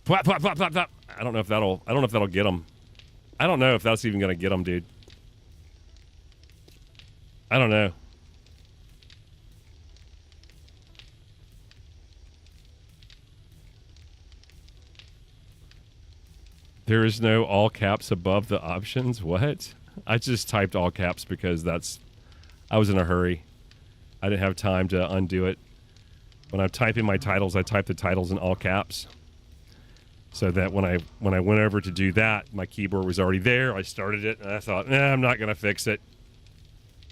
Plop, plop, plop, plop, plop. I don't know if that'll get them. I don't know if that's even gonna get them, dude. I don't know. There is no all caps above the options. What? I just typed all caps because I was in a hurry. I didn't have time to undo it. When I'm typing my titles, I type the titles in all caps. So that when I went over to do that, my keyboard was already there. I started it, and I thought, I'm not going to fix it.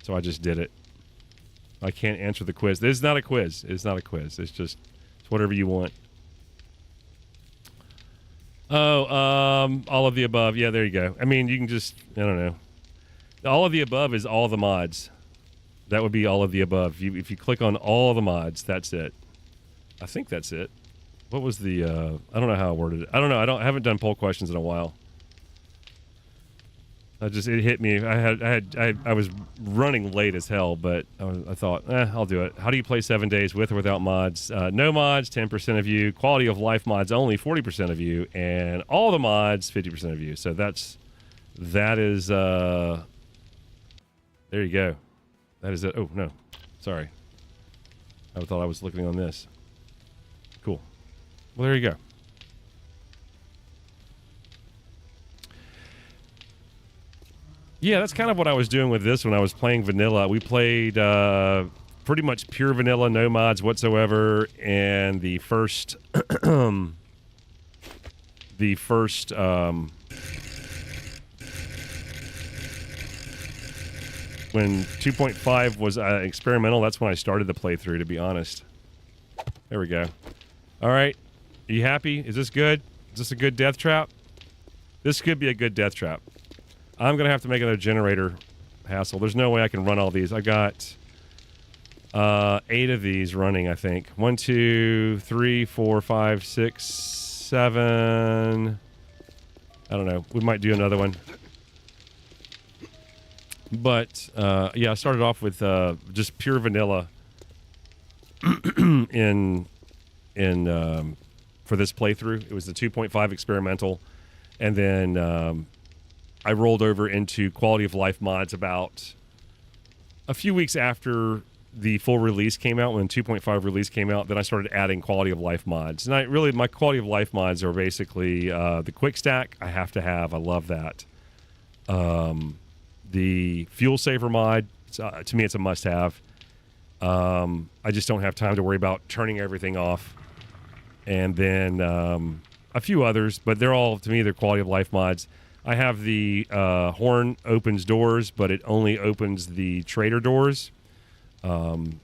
So I just did it. I can't answer the quiz. This is not a quiz. It's not a quiz. It's whatever you want. Oh, all of the above. Yeah, there you go. I mean, you can just, I don't know. All of the above is all the mods. That would be all of the above. If you click on all the mods, that's it. I think that's it. What was the, I don't know how I worded it. I don't know. I haven't done poll questions in a while. It hit me. I was running late as hell, but I thought, I'll do it. How do you play 7 days with or without mods? No mods, 10% of you. Quality of life mods, only 40% of you. And all the mods, 50% of you. So that is, there you go. That is it. Oh, no. Sorry. I thought I was looking on this. Cool. Well, there you go. Yeah, that's kind of what I was doing with this when I was playing vanilla. We played pretty much pure vanilla, no mods whatsoever, and the first when 2.5 was experimental, that's when I started the playthrough, to be honest. There we go. All right. Are you happy? Is this good? Is this a good death trap? This could be a good death trap. I'm going to have to make another generator hassle. There's no way I can run all these. I got 8 of these running, I think. 1, 2, 3, 4, 5, 6, 7. I don't know. We might do another one. But, yeah, I started off with just pure vanilla for this playthrough. It was the 2.5 experimental. And then I rolled over into quality of life mods about a few weeks after the full release came out. When 2.5 release came out, then I started adding quality of life mods. And my quality of life mods are basically the quick stack I have to have. I love that. The fuel saver mod, to me, it's a must-have. I just don't have time to worry about turning everything off. And then a few others, but they're all, to me, they're quality of life mods. I have the horn opens doors, but it only opens the trader doors. And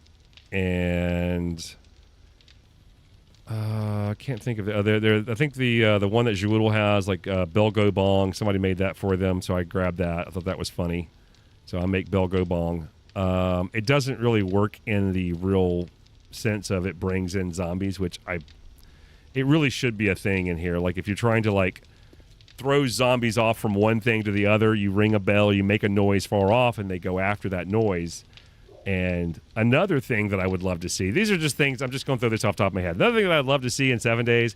I can't think of it. I think the one that Joodle has, like Bell Go Bong. Somebody made that for them, so I grabbed that. I thought that was funny, so I make Bell Go Bong. It doesn't really work in the real sense of it brings in zombies, which it really should be a thing in here. Like if you're trying to like throw zombies off from one thing to the other, you ring a bell, you make a noise far off, and they go after that noise. And another thing that I would love to see, these are just things, I'm just going to throw this off the top of my head. Another thing that I'd love to see in 7 days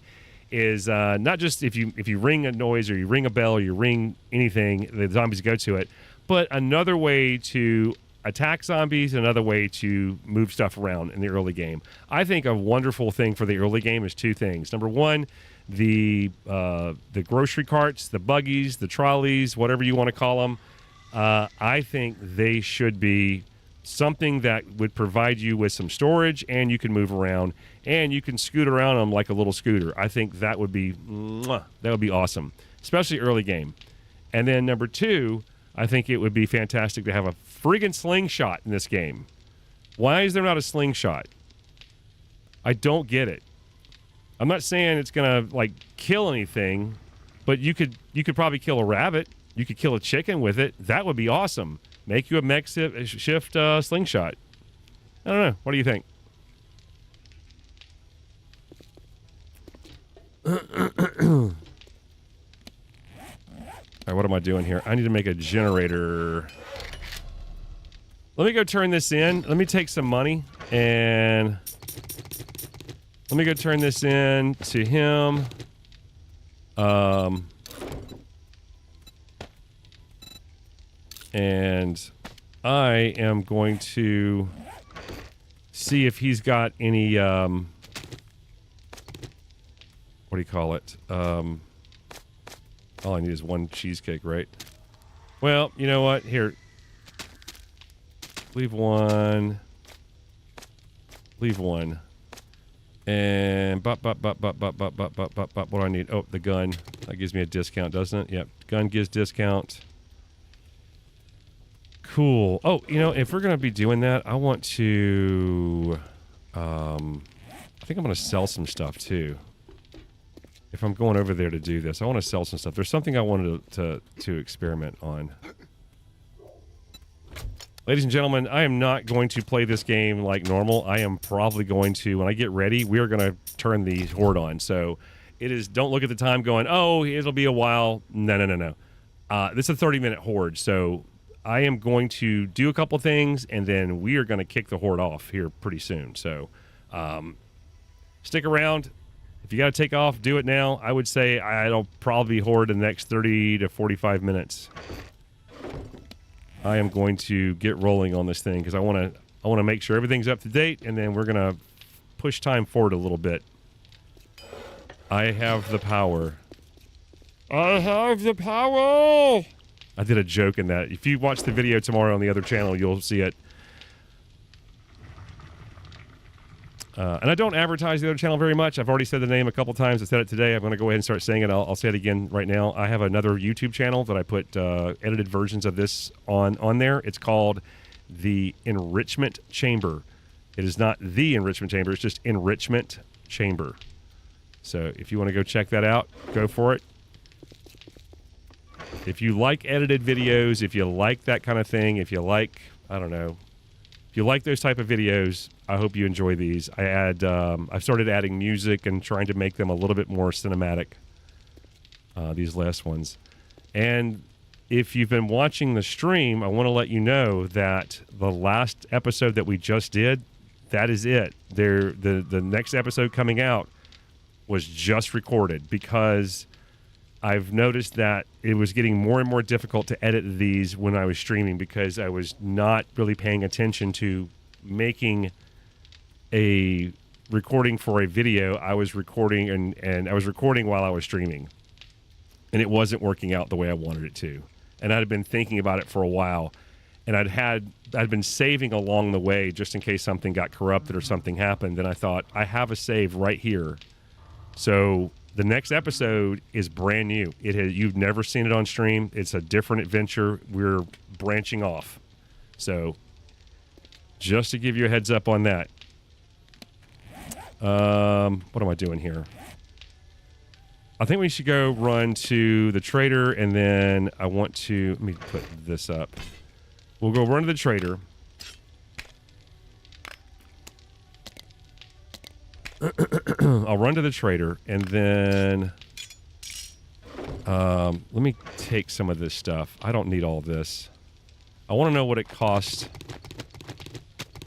is not just if you ring a noise or you ring a bell or you ring anything, the zombies go to it, but another way to attack zombies, another way to move stuff around in the early game. I think a wonderful thing for the early game is two things. Number one, the grocery carts, the buggies, the trolleys, whatever you want to call them. I think they should be something that would provide you with some storage, and you can move around, and you can scoot around them like a little scooter. I think that would be awesome, especially early game. And then number two, I think it would be fantastic to have a friggin' slingshot in this game. Why is there not a slingshot? I don't get it. I'm not saying it's gonna like kill anything, but you could probably kill a rabbit. You could kill a chicken with it. That would be awesome. Make you a mech shift slingshot. I don't know. What do you think? All right, what am I doing here? I need to make a generator. Let me go turn this in. Let me take some money and let me go turn this in to him. And I am going to see if he's got any, what do you call it? All I need is one cheesecake, right? Well, you know what? Here. Leave one. Leave one. And what do I need? Oh, the gun. That gives me a discount, doesn't it? Yep. Gun gives discount. Cool. Oh, you know, if we're going to be doing that, I want to, I think I'm going to sell some stuff too. If I'm going over there to do this, I want to sell some stuff. There's something I wanted to experiment on. Ladies and gentlemen, I am not going to play this game like normal. I am probably going to, when I get ready, we are going to turn the Horde on. So it is, don't look at the time going, oh, it'll be a while. No. This is a 30-minute Horde, so I am going to do a couple things, and then we are going to kick the Horde off here pretty soon. So stick around. If you got to take off, do it now. I would say I'll probably Horde in the next 30 to 45 minutes. I am going to get rolling on this thing because I want to make sure everything's up to date, and then we're going to push time forward a little bit. I have the power. I have the power! I did a joke in that. If you watch the video tomorrow on the other channel, you'll see it. And I don't advertise the other channel very much. I've already said the name a couple times. I said it today. I'm going to go ahead and start saying it. I'll say it again right now. I have another YouTube channel that I put edited versions of this on there. It's called The Enrichment Chamber. It is not The Enrichment Chamber. It's just Enrichment Chamber. So if you want to go check that out, go for it. If you like edited videos, if you like that kind of thing, if you like, I don't know, if you like those type of videos, I hope you enjoy these. I've started adding music and trying to make them a little bit more cinematic, these last ones. And if you've been watching the stream, I want to let you know that the last episode that we just did, that is it. The next episode coming out was just recorded because I've noticed that it was getting more and more difficult to edit these when I was streaming because I was not really paying attention to making a recording for a video. I was recording and I was recording while I was streaming, and it wasn't working out the way I wanted it to. And I'd been thinking about it for a while, and I'd been saving along the way just in case something got corrupted or something happened. And I thought, I have a save right here. So the next episode is brand new. You've never seen it on stream. It's a different adventure. We're branching off. So just to give you a heads up on that. What am I doing here? I think we should go run to the trader, and then I want to... Let me put this up. We'll go run to the trader. I'll run to the trader, and then... let me take some of this stuff. I don't need all this. I want to know what it costs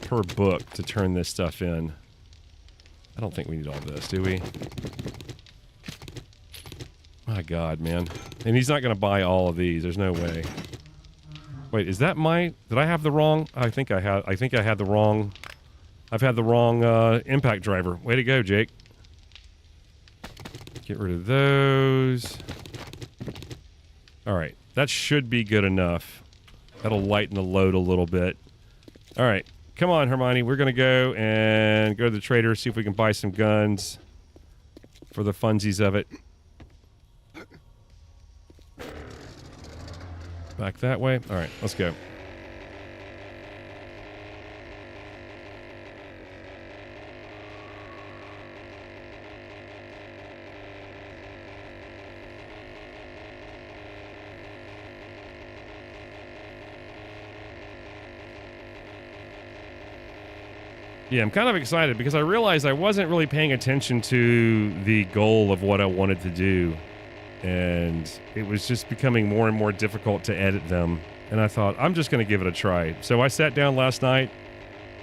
per book to turn this stuff in. I don't think we need all this, do we? My God, man. And he's not going to buy all of these. There's no way. Wait, is that my... Did I have the wrong... I think I had the wrong... I've had the wrong impact driver. Way to go, Jake. Get rid of those. All right. That should be good enough. That'll lighten the load a little bit. All right. Come on, Hermione. We're going to go and go to the trader, see if we can buy some guns for the funsies of it. Back that way. All right, let's go. Yeah, I'm kind of excited because I realized I wasn't really paying attention to the goal of what I wanted to do. And it was just becoming more and more difficult to edit them. And I thought, I'm just going to give it a try. So I sat down last night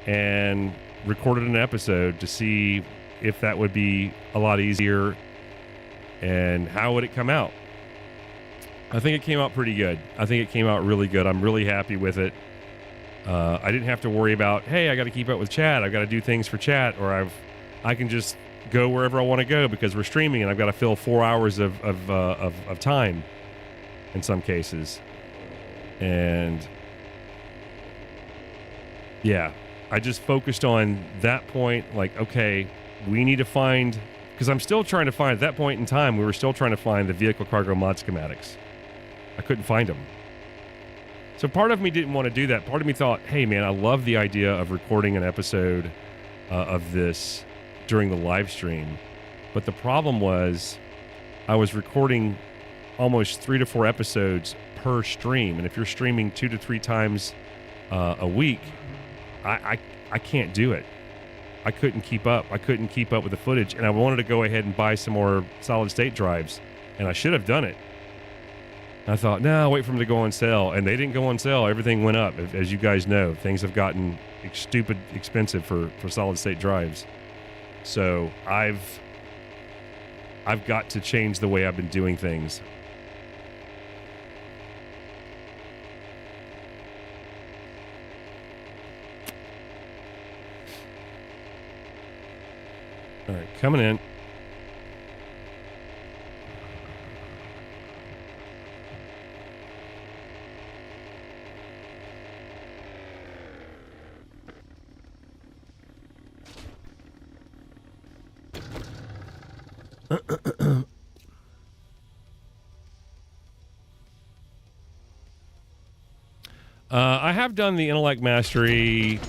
and recorded an episode to see if that would be a lot easier and how would it come out. I think it came out pretty good. I think it came out really good. I'm really happy with it. I didn't have to worry about, hey, I got to keep up with chat. I've got to do things for chat, or I can just go wherever I want to go because we're streaming and I've got to fill 4 hours of time in some cases. And yeah, I just focused on that point. Like, okay, we need to find, because I'm still trying to find, at that point in time, we were still trying to find the vehicle cargo mod schematics. I couldn't find them. So part of me didn't want to do that. Part of me thought, hey man, I love the idea of recording an episode of this during the live stream. But the problem was I was recording almost 3 to 4 episodes per stream. And if you're streaming 2 to 3 times a week, I can't do it. I couldn't keep up. I couldn't keep up with the footage. And I wanted to go ahead and buy some more solid state drives. And I should have done it. I thought, no, wait for them to go on sale. And they didn't go on sale. Everything went up. As you guys know, things have gotten stupid expensive for solid state drives. So I've got to change the way I've been doing things. All right, coming in. I have done the intellect mastery.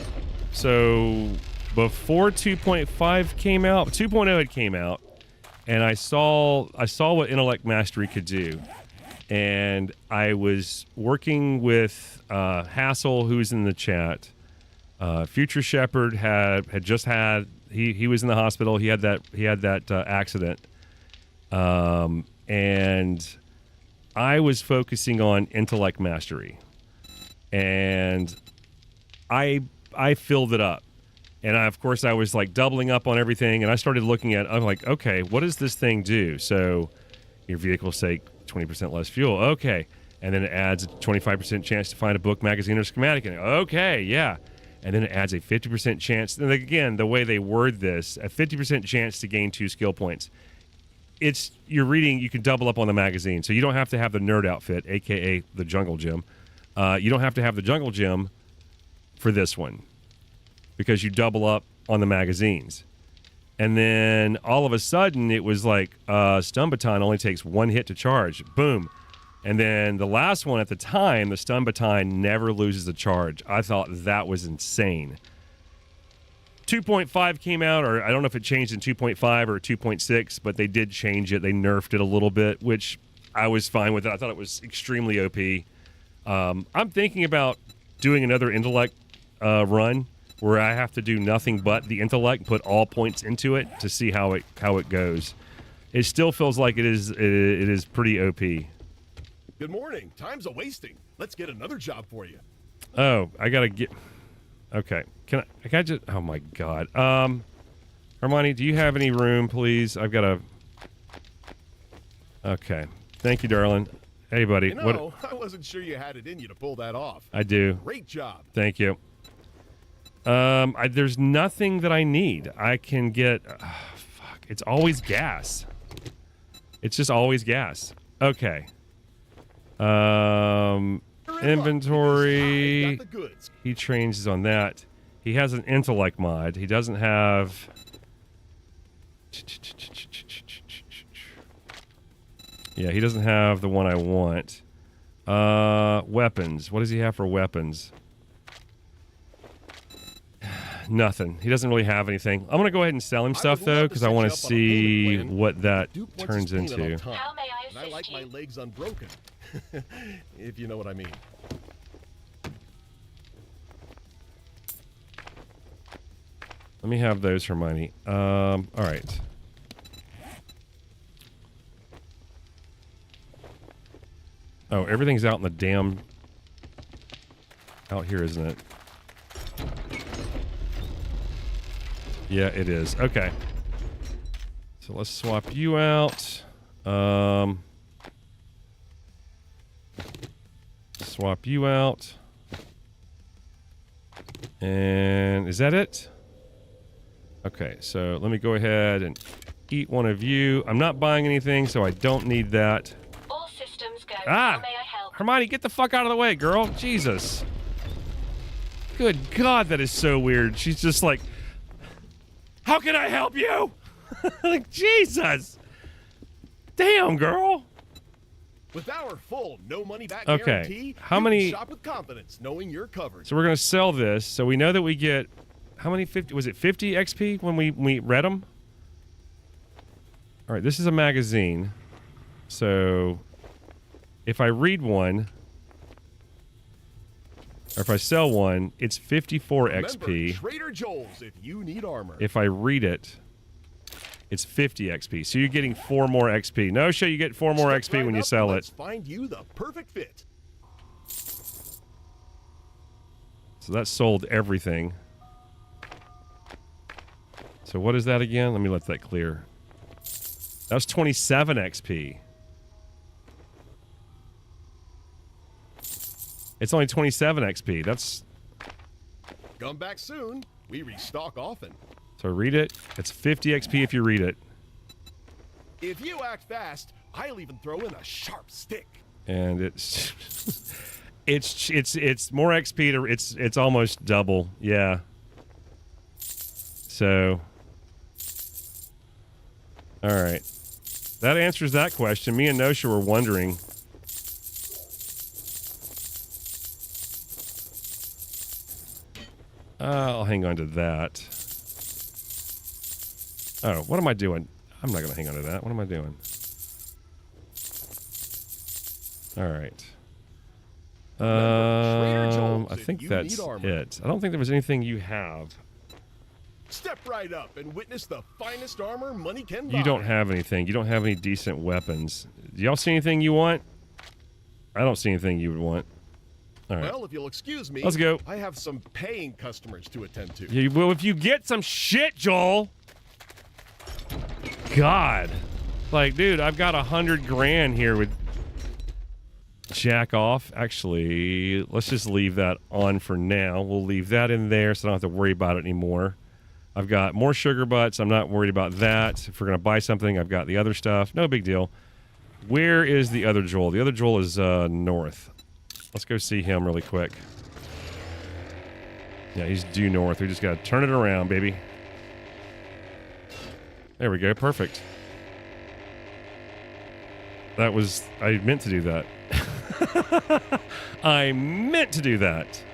So before 2.5 came out, 2.0 had came out, and I saw what intellect mastery could do. And I was working with Hassel, who's in the chat. Future Shepherd had just had he was in the hospital. He had that accident, and I was focusing on intellect mastery, and I filled it up. And of course I was like doubling up on everything, and I started looking at, I'm like, okay, what does this thing do? So your vehicles take 20% less fuel. Okay. And then it adds a 25% chance to find a book, magazine, or schematic in it. Okay, yeah. And then it adds a 50% chance. And again, the way they word this, a 50% chance to gain 2 skill points. You're reading, you can double up on the magazine. So you don't have to have the nerd outfit, aka the jungle gym. You don't have to have the jungle gym for this one, because you double up on the magazines. And then all of a sudden it was like stun baton only takes 1 hit to charge. Boom. And then the last one at the time, the stun baton never loses a charge. I thought that was insane. 2.5 came out, or I don't know if it changed in 2.5 or 2.6, but they did change it. They nerfed it a little bit, which I was fine with it. I thought it was extremely OP. I'm thinking about doing another intellect run where I have to do nothing but the intellect and put all points into it to see how it goes. It still feels like it is pretty OP. Good morning. Time's a-wasting. Let's get another job for you. Oh, I gotta get... Okay. Can I just... Oh, my God. Hermione, do you have any room, please? I've got a... Okay. Thank you, darling. Hey, buddy. You know, I wasn't sure you had it in you to pull that off. I do. Great job. Thank you. There's nothing that I need. I can get... fuck. It's always gas. It's just always gas. Okay. Inventory. He changes on that. He has an intellect mod. He doesn't have... Yeah, he doesn't have the one I want. Weapons. What does he have for weapons? Nothing. He doesn't really have anything. I'm going to go ahead and sell him stuff, though, because I want to see what that turns into. How may I assist I like my legs unbroken, if you know what I mean. Let me have those, Hermione. All right. Oh, everything's out in the damn... Out here, isn't it? Yeah, it is. Okay. So let's swap you out. Swap you out. And is that it? Okay, so let me go ahead and eat one of you. I'm not buying anything, so I don't need that. All systems go. Ah! How may I help? Hermione, get the fuck out of the way, girl. Jesus. Good God, that is so weird. She's just like, how can I help you? Like, Jesus. Damn, girl. With our full no money back Okay. guarantee, How you many- can shop with confidence knowing you're covered. So we're going to sell this. So we know that we get, how many 50, was it 50 XP when we read them? All right, this is a magazine. So if I read one, or if I sell one, it's 54 Remember, XP. Trader Joel's if you need armor. If I read it, it's 50 XP. So you're getting 4 more XP. No shit, you get 4 more Step XP right when you up sell and it. let's find you the perfect fit. So that sold everything. So what is that again? Let me let that clear. That was 27 XP. It's only 27 XP. That's... Come back soon. We restock often. So read it. It's 50 XP if you read it. If you act fast, I'll even throw in a sharp stick. And it's... it's more XP to... It's almost double. Yeah. So... All right. That answers that question. Me and Nosha were wondering... I'll hang on to that. Oh, what am I doing? I'm not going to hang on to that. What am I doing? All right. I think that's it. I don't think there was anything you have. Step right up and witness the finest armor money can buy. You don't have anything. You don't have any decent weapons. Do y'all see anything you want? I don't see anything you would want. All right. Well, if you'll excuse me, Let's go. I have some paying customers to attend to. Yeah, well, if you get some shit, Joel. God. Like, dude, I've got 100 grand here with jack off. Actually, let's just leave that on for now. We'll leave that in there so I don't have to worry about it anymore. I've got more sugar butts. I'm not worried about that. If we're going to buy something, I've got the other stuff. No big deal. Where is the other Joel? The other Joel is north. Let's go see him really quick. Yeah, he's due north. We just got to turn it around, baby. There we go. Perfect. That was... I meant to do that. I meant to do that.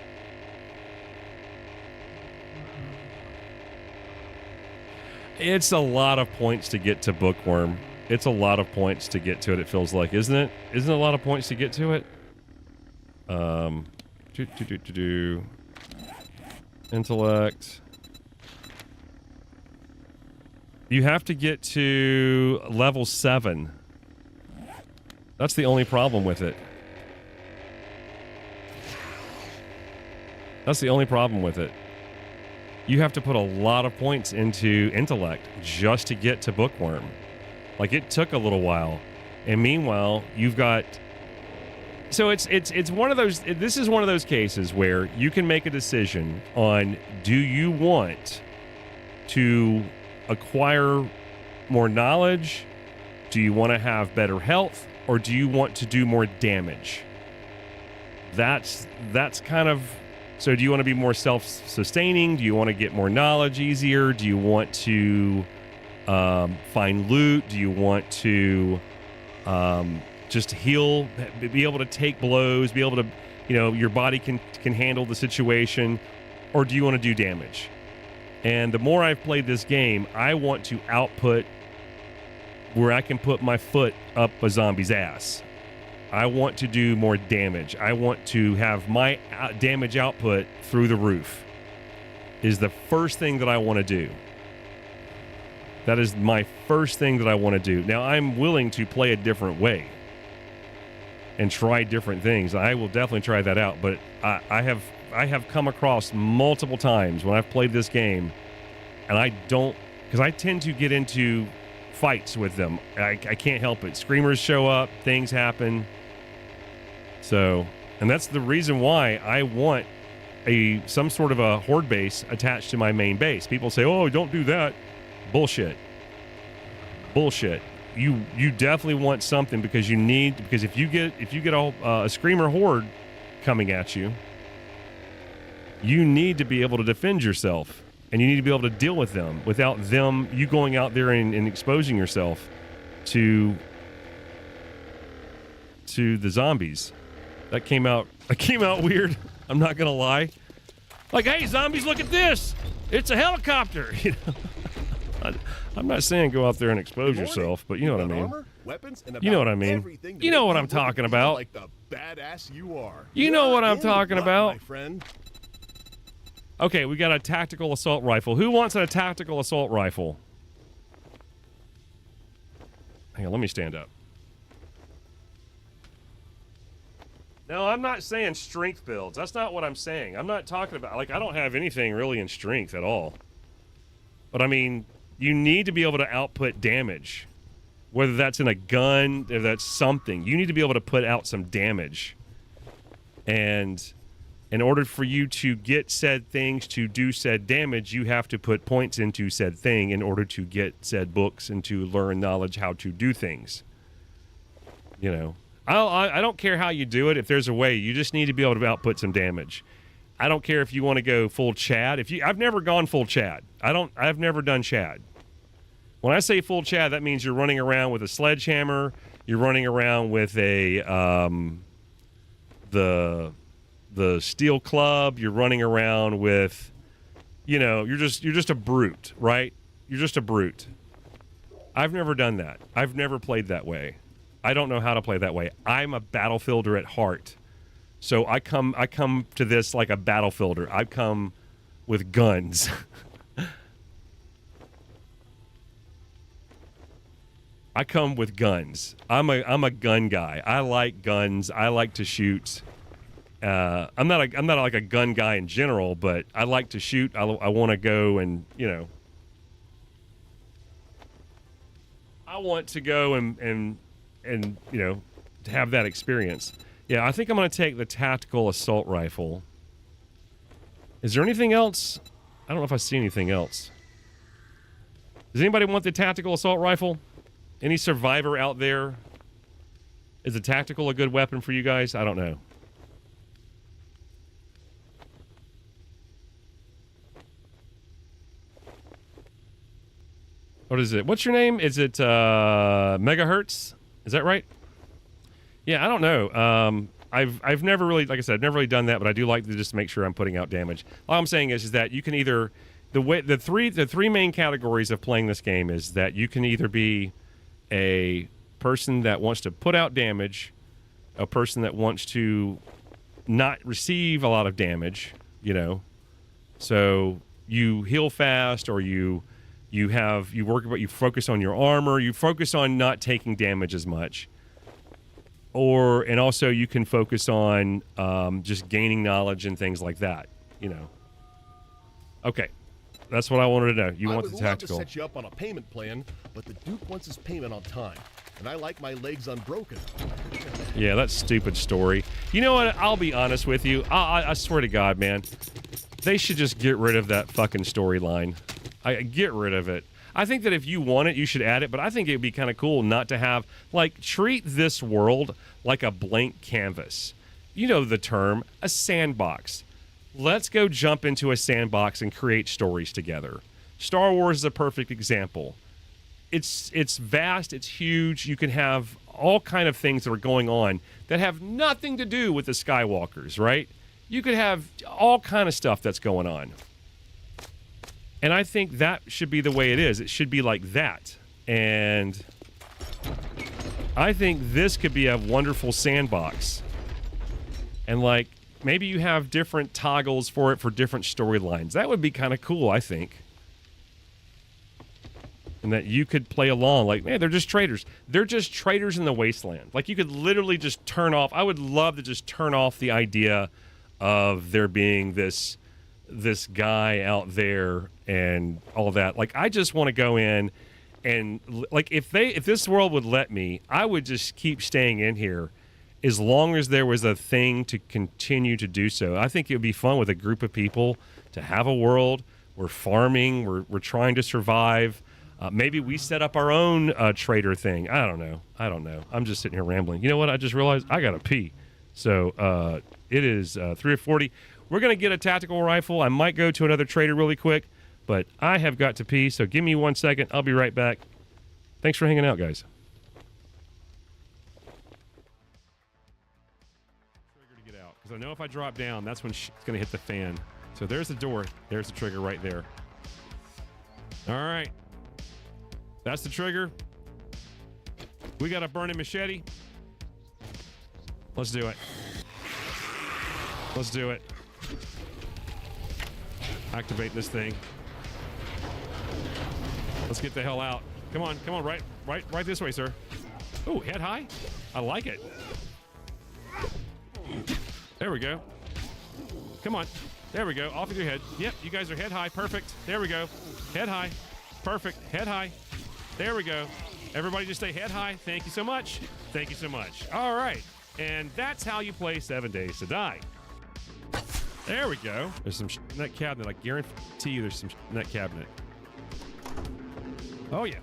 It's a lot of points to get to Bookworm. It's a lot of points to get to it, it feels like, isn't it? Isn't it a lot of points to get to it? Intellect. You have to get to level 7. That's the only problem with it. That's the only problem with it. You have to put a lot of points into intellect just to get to Bookworm. Like, it took a little while. And meanwhile, you've got... So it's one of those... This is one of those cases where you can make a decision on, do you want to acquire more knowledge? Do you want to have better health? Or do you want to do more damage? That's kind of... So do you want to be more self-sustaining? Do you want to get more knowledge easier? Do you want to find loot? Do you want to just heal, be able to take blows, be able to, your body can handle the situation? Or do you want to do damage? And the more I've played this game, I want to output where I can put my foot up a zombie's ass. I want to do more damage. I want to have my damage output through the roof. Is the first thing that I want to do. That is my first thing that I want to do. Now, I'm willing to play a different way and try different things. I will definitely try that out, but I have come across multiple times when I've played this game, and I don't, because I tend to get into fights with them. I can't help it. Screamers show up, things happen. So, and that's the reason why I want some sort of a horde base attached to my main base. People say, "Oh, don't do that." Bullshit. You definitely want something because if you get a screamer horde coming at you, you need to be able to defend yourself, and you need to be able to deal with them without you going out there and exposing yourself to the zombies. That came out weird. I'm not gonna lie. Like, hey, zombies, look at this! It's a helicopter. I'm not saying go out there and expose yourself, but you know what I mean. Armor, weapons, and You know what I mean. You know what I'm talking about. Like the badass you are. You know what I'm talking about. My friend. Okay, we got a tactical assault rifle. Who wants a tactical assault rifle? Hang on, let me stand up. No, I'm not saying strength builds. That's not what I'm saying. I'm not talking about, like, I don't have anything really in strength at all. But I mean, you need to be able to output damage. Whether that's in a gun, if that's something. You need to be able to put out some damage. And in order for you to get said things to do said damage, you have to put points into said thing in order to get said books and to learn knowledge how to do things. You know. I don't care how you do it. If there's a way, you just need to be able to output some damage. I don't care if you want to go full Chad. I've never gone full Chad. I've never done Chad. When I say full Chad, that means you're running around with a sledgehammer. You're running around with the steel club. You're running around with, you're just a brute, right? You're just a brute. I've never done that. I've never played that way. I don't know how to play that way. I'm a battlefielder at heart. So I come to this like a battlefielder. I come with guns. I come with guns. I'm a gun guy. I like guns. I like to shoot. I'm not like a gun guy in general, but I like to shoot. I want to go and I want to go and to have that experience. Yeah, I think I'm going to take the tactical assault rifle. Is there anything else? I don't know if I see anything else. Does anybody want the tactical assault rifle? Any survivor out there? Is a tactical a good weapon for you guys? I don't know. What is it? What's your name? Is it Megahertz? Is that right? Yeah, I don't know. I've never really, like I said, I've never really done that, but I do like to just make sure I'm putting out damage. All I'm saying is that you can either the three main categories of playing this game is that you can either be a person that wants to put out damage, a person that wants to not receive a lot of damage, you know. So you heal fast, or you focus on your armor, you focus on not taking damage as much. And also you can focus on just gaining knowledge and things like that, you know. Okay. That's what I wanted to know. You want the tactical. I would love to set you up on a payment plan, but the Duke wants his payment on time, and I like my legs unbroken. Yeah, that's a stupid story. You know what? I'll be honest with you. I swear to God, man. They should just get rid of that fucking storyline. Get rid of it. I think that if you want it, you should add it, but I think it would be kind of cool not to have, like, treat this world like a blank canvas. You know the term, a sandbox. Let's go jump into a sandbox and create stories together. Star Wars is a perfect example. It's vast, it's huge. You can have all kind of things that are going on that have nothing to do with the Skywalkers, right? You could have all kind of stuff that's going on. And I think that should be the way it is. It should be like that. And I think this could be a wonderful sandbox. And, like, maybe you have different toggles for it for different storylines. That would be kind of cool, I think. And that you could play along. Like, man, they're just traders. They're just traders in the Wasteland. Like, you could literally just turn off. I would love to just turn off the idea of there being this guy out there and all that. Like, I just want to go in and, like, if this world would let me, I would just keep staying in here as long as there was a thing to continue to do so. I think it would be fun with a group of people to have a world. We're farming. We're trying to survive. Maybe we set up our own trader thing. I don't know. I'm just sitting here rambling. You know what? I just realized I got to pee. So it is 3:40. We're going to get a tactical rifle. I might go to another trader really quick, but I have got to pee. So give me 1 second. I'll be right back. Thanks for hanging out, guys. Because I know if I drop down, that's when it's going to hit the fan. So there's the door. There's the trigger right there. All right. That's the trigger. We got a burning machete. Let's do it. Let's do it. Activate this thing. Let's get the hell out. Come on, right this way, sir. Oh, head high. I like it. There we go. Come on. There we go. Off with your head. Yep, you guys are head high. Perfect. There we go. Head high. Perfect. Head high. There we go. Everybody just stay head high. Thank you so much. Thank you so much. All right. And that's how you play 7 Days to Die. There we go. There's some in that cabinet. I guarantee you there's some in that cabinet. Oh, yeah.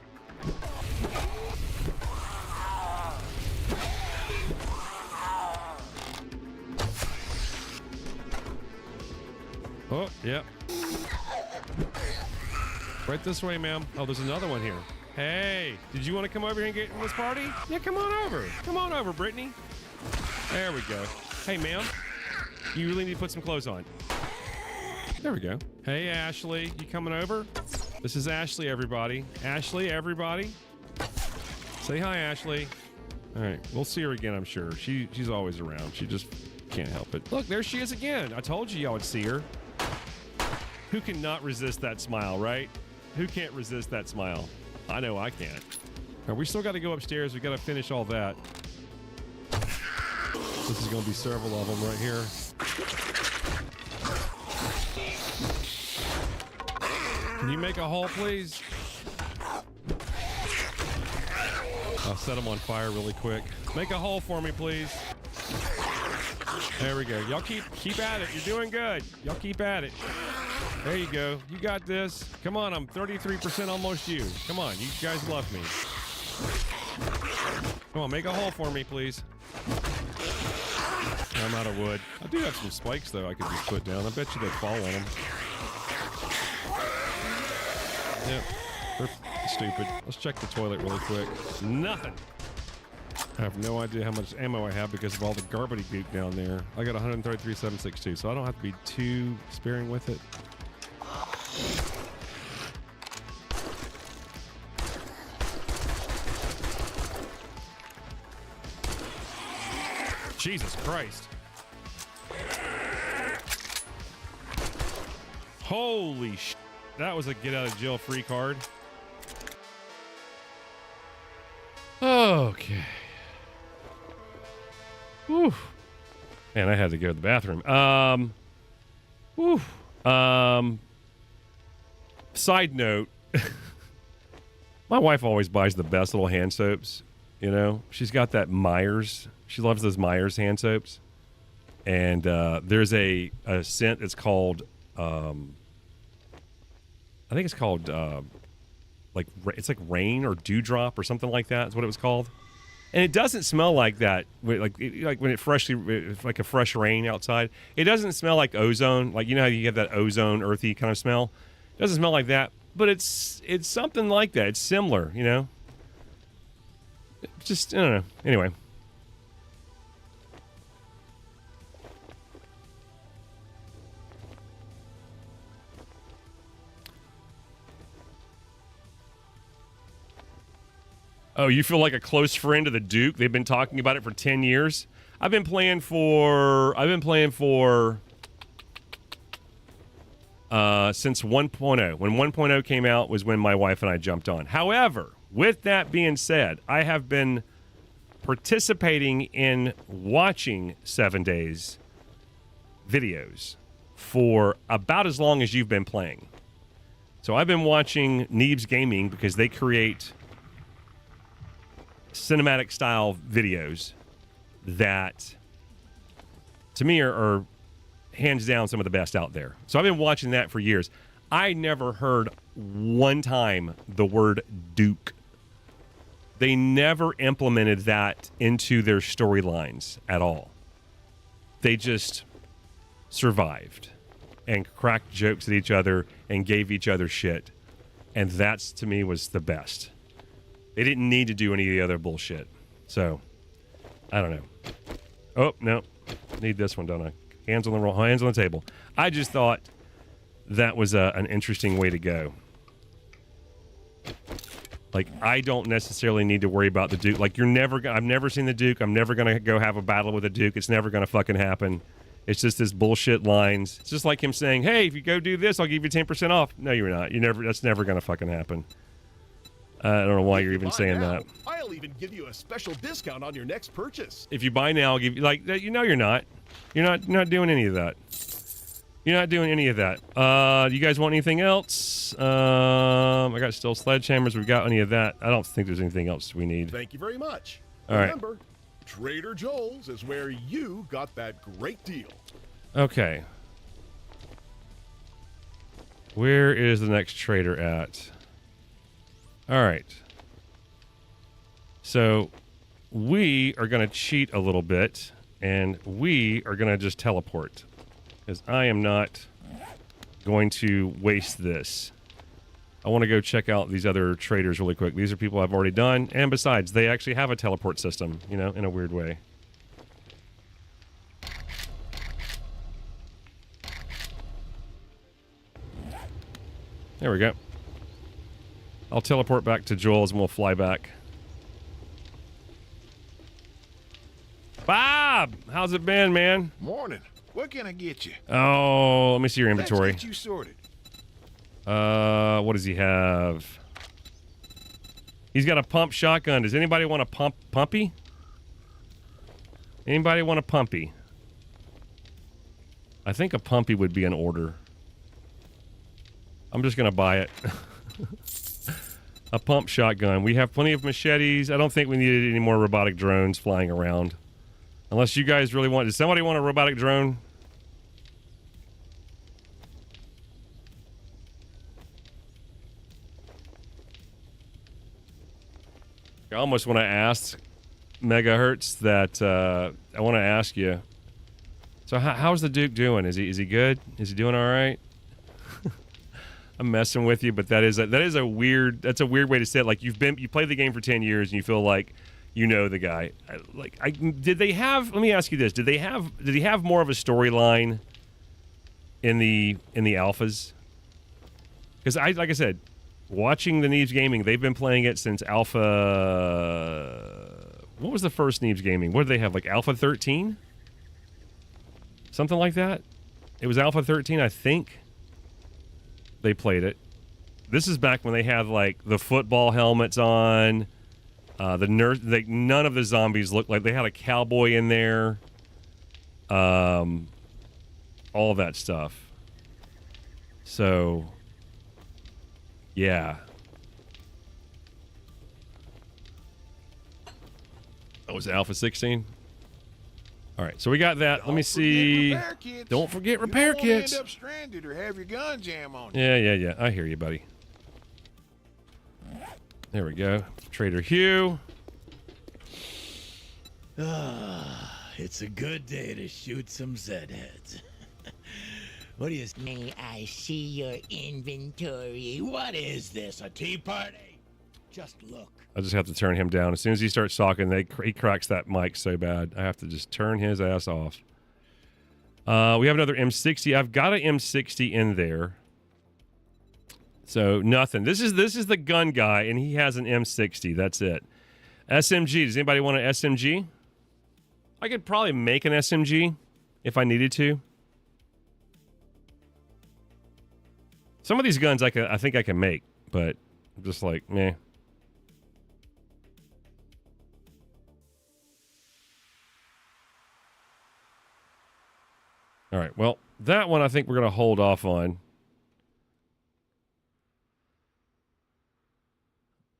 Oh, yeah. Right this way, ma'am. Oh, there's another one here. Hey, did you want to come over here and get in this party? Yeah, come on over. Come on over, Brittany. There we go. Hey, ma'am. You really need to put some clothes on. There we go. Hey, Ashley. You coming over? This is Ashley, everybody. Ashley, everybody. Say hi, Ashley. All right. We'll see her again, I'm sure. She's always around. She just can't help it. Look, there she is again. I told you y'all would see her. Who can not resist that smile, right? Who can't resist that smile? I know I can't. Now, we still got to go upstairs. We got to finish all that. This is going to be several of them right here. Can you make a hole, please? I'll set them on fire really quick. Make a hole for me, please. There we go. Y'all keep at it. You're doing good. Y'all keep at it. There you go. You got this. Come on, I'm 33% almost you. Come on, you guys love me. Come on, make a hole for me, please. I'm out of wood. I do have some spikes, though, I could just put down. I bet you they'd fall on them. Yep, they're stupid. Let's check the toilet really quick. Nothing. I have no idea how much ammo I have because of all the garbage goop down there. I got 133,762, so I don't have to be too sparing with it. Jesus Christ. Holy sh! That was a get out of jail free card. Okay. Whew. Man, I had to go to the bathroom. Whew. Side note. My wife always buys the best little hand soaps. You know, she's got that Myers. She loves those Myers hand soaps. And there's a scent that's called, I think it's called, it's like rain or dewdrop or something like that. Is what it was called. And it doesn't smell like that. Like when it freshly, like a fresh rain outside. It doesn't smell like ozone. Like, you know how you get that ozone, earthy kind of smell? It doesn't smell like that. But it's something like that. It's similar, you know? Just, I don't know. Anyway. Oh, you feel like a close friend of the Duke? They've been talking about it for 10 years. I've been playing for since 1.0. When 1.0 came out was when my wife and I jumped on. However, with that being said, I have been participating in watching 7 Days videos for about as long as you've been playing. So I've been watching Neebs Gaming because they create cinematic style videos that to me are hands down some of the best out there. So I've been watching that for years. I never heard one time the word Duke. They never implemented that into their storylines at all. They just survived and cracked jokes at each other and gave each other shit. And that's, to me, was the best. They didn't need to do any of the other bullshit. So, I don't know. Oh, no. Need this one, don't I? Hands on the table. I just thought that was an interesting way to go. Like, I don't necessarily need to worry about the Duke. Like, I've never seen the Duke. I'm never going to go have a battle with a Duke. It's never going to fucking happen. It's just this bullshit lines. It's just like him saying, hey, if you go do this, I'll give you 10% off. No, you're not. That's never going to fucking happen. I don't know why you're even saying that. I'll even give you a special discount on your next purchase. If you buy now, I'll give you, like, you know you're not. You're not doing any of that. You're not doing any of that. You guys want anything else? I got still sledgehammers. We've got any of that. I don't think there's anything else we need. Thank you very much. All right. Remember, Trader Joel's is where you got that great deal. Okay. Where is the next trader at? All right. So we are going to cheat a little bit, and we are going to just teleport, because I am not going to waste this. I want to go check out these other traders really quick. These are people I've already done, and besides, they actually have a teleport system, you know, in a weird way. There we go. I'll teleport back to Joel's and we'll fly back. Bob! How's it been, man? Morning. What can I get you? Oh, let me see your inventory. Let's get you sorted. What does he have? He's got a pump shotgun. Does anybody want a pumpy? Anybody want a pumpy? I think a pumpy would be in order. I'm just going to buy it. A pump shotgun. We have plenty of machetes. I don't think we needed any more robotic drones flying around. Unless you guys really want... Does somebody want a robotic drone? I almost want to ask Megahertz that... I want to ask you. So how's the Duke doing? Is he good? Is he doing all right? I'm messing with you, but that's a weird way to say it. Like you played the game for 10 years and you feel like you know the guy. Did they have? Let me ask you this: did he have more of a storyline in the alphas? Because like I said, watching the Neebs Gaming, they've been playing it since Alpha. What was the first Neebs Gaming? What did they have? Like Alpha 13? Something like that? It was Alpha 13, I think. They played it. This is back when they had like the football helmets on. None of the zombies looked like they had a cowboy in there. All that stuff. So, yeah. Oh, was it Alpha 16? All right, so we got that. Let me see. Don't forget repair kits. You don't want to end up stranded or have your gun jam on you. Yeah. I hear you, buddy. There we go. Trader Hugh. It's a good day to shoot some Zed-heads. What do you... May I see your inventory? What is this, a tea party? Just look. I just have to turn him down. As soon as he starts talking, he cracks that mic so bad. I have to just turn his ass off. We have another M60. I've got an M60 in there. So nothing. This is the gun guy, and he has an M60. That's it. SMG. Does anybody want an SMG? I could probably make an SMG if I needed to. Some of these guns I think I can make, but I'm just like, meh. All right. Well, that one I think we're going to hold off on.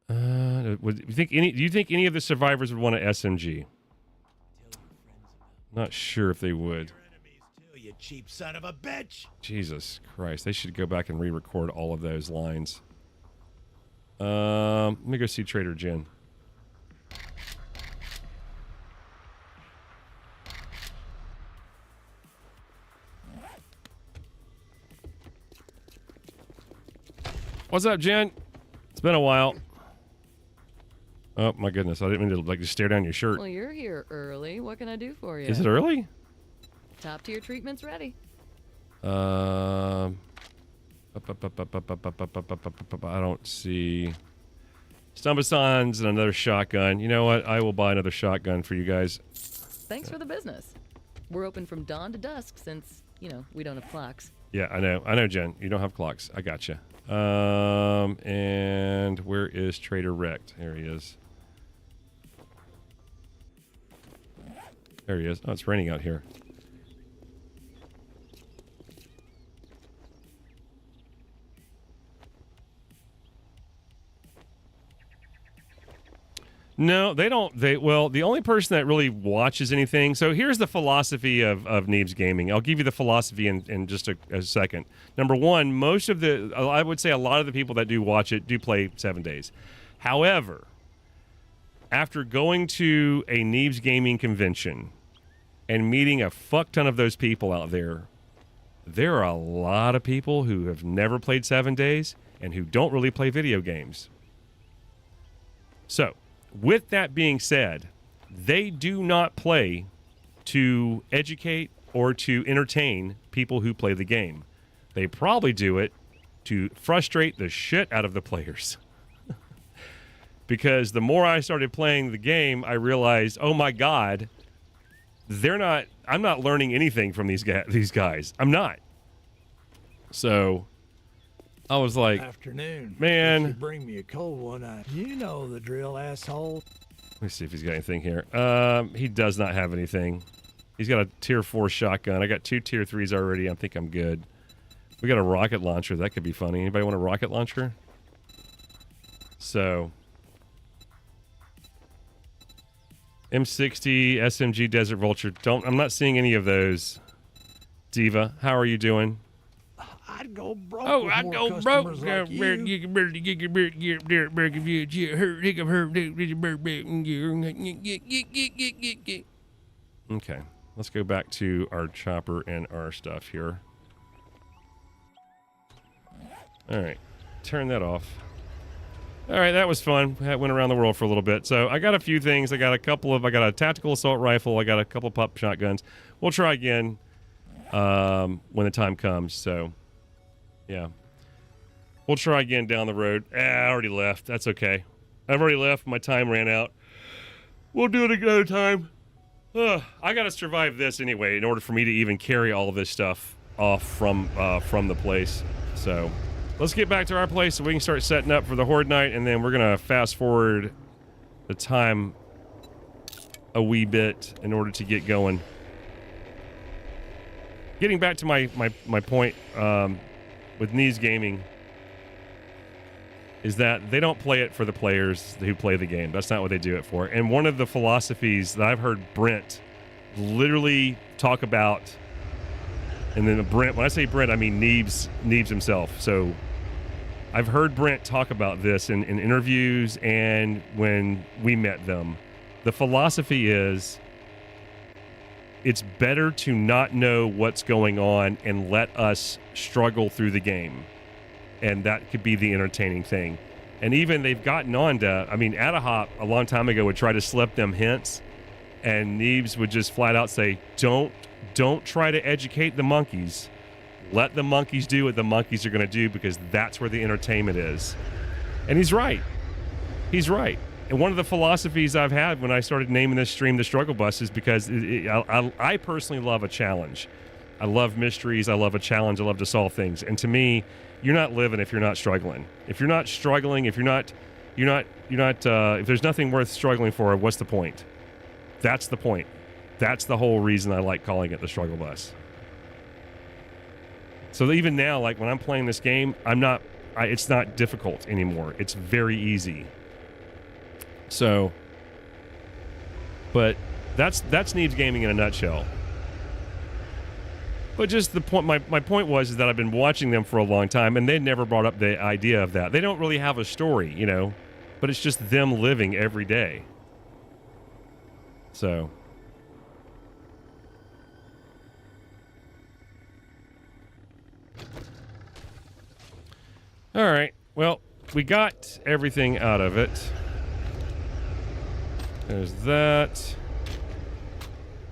Do you think any of the survivors would want an SMG? Not sure if they would. You cheap son of a bitch. Jesus Christ. They should go back and re-record all of those lines. Let me go see Trader Jen. What's up, Jen? It's been a while. Oh, my goodness. I didn't mean to just stare down your shirt. Well, you're here early. What can I do for you? Is it early? Top tier treatment's ready. I don't see Stumbasons and another shotgun. You know what? I will buy another shotgun for you guys. Thanks for the business. We're open from dawn to dusk since, we don't have clocks. Yeah, I know, Jen. You don't have clocks. I gotcha. And where is Trader Wrecked? There he is. There he is. Oh, it's raining out here. No, they don't. Well, the only person that really watches anything. So here's the philosophy of Neebs Gaming. I'll give you the philosophy in just a second. Number one, I would say a lot of the people that do watch it do play 7 days. However, after going to a Neebs Gaming convention and meeting a fuck ton of those people out there are a lot of people who have never played 7 days and who don't really play video games. So, with that being said, they do not play to educate or to entertain people who play the game. They probably do it to frustrate the shit out of the players. Because the more I started playing the game, I realized, oh my God, I'm not learning anything from these guys. I'm not. So I was like, afternoon. Man, if you bring me a cold one. You know the drill, asshole. Let me see if he's got anything here. He does not have anything. He's got a tier 4 shotgun. I got 2 tier 3s already. I think I'm good. We got a rocket launcher. That could be funny. Anybody want a rocket launcher? So, M60, SMG, Desert Vulture. I'm not seeing any of those. Diva, how are you doing? I'd go broke. Oh, I'd go broke. Like okay, let's go back to our chopper and our stuff here. All right, turn that off. All right, that was fun. I went around the world for a little bit. So I got a few things. I got a tactical assault rifle. I got a couple pop shotguns. We'll try again when the time comes. So, yeah. We'll try again down the road. I already left. That's okay. I've already left. My time ran out. We'll do it another time. I got to survive this anyway in order for me to even carry all of this stuff off from the place. So let's get back to our place so we can start setting up for the Horde Night, and then we're going to fast forward the time a wee bit in order to get going. Getting back to my point with Knees Gaming is that they don't play it for the players who play the game. That's not what they do it for. And one of the philosophies that I've heard Brent literally talk about, and then Brent, when I say Brent, I mean Neebs himself. So I've heard Brent talk about this in interviews and when we met them. The philosophy is it's better to not know what's going on and let us struggle through the game. And that could be the entertaining thing. And even they've gotten on to, I mean, Adahop a long time ago would try to slip them hints, and Neebs would just flat out say, don't try to educate the monkeys. Let the monkeys do what the monkeys are going to do, because that's where the entertainment is. And he's right. He's right. And one of the philosophies I've had when I started naming this stream the Struggle Bus is because I personally love a challenge. I love mysteries. I love a challenge. I love to solve things. And to me, you're not living if you're not struggling. If you're not struggling, if there's nothing worth struggling for, what's the point? That's the point. That's the whole reason I like calling it the Struggle Bus. So even now, like when I'm playing this game, it's not difficult anymore. It's very easy. So, but that's Neebs Gaming in a nutshell. But just the point, my point was that I've been watching them for a long time, and they never brought up the idea of that. They don't really have a story, you know, but it's just them living every day. So. All right. Well, we got everything out of it. There's that.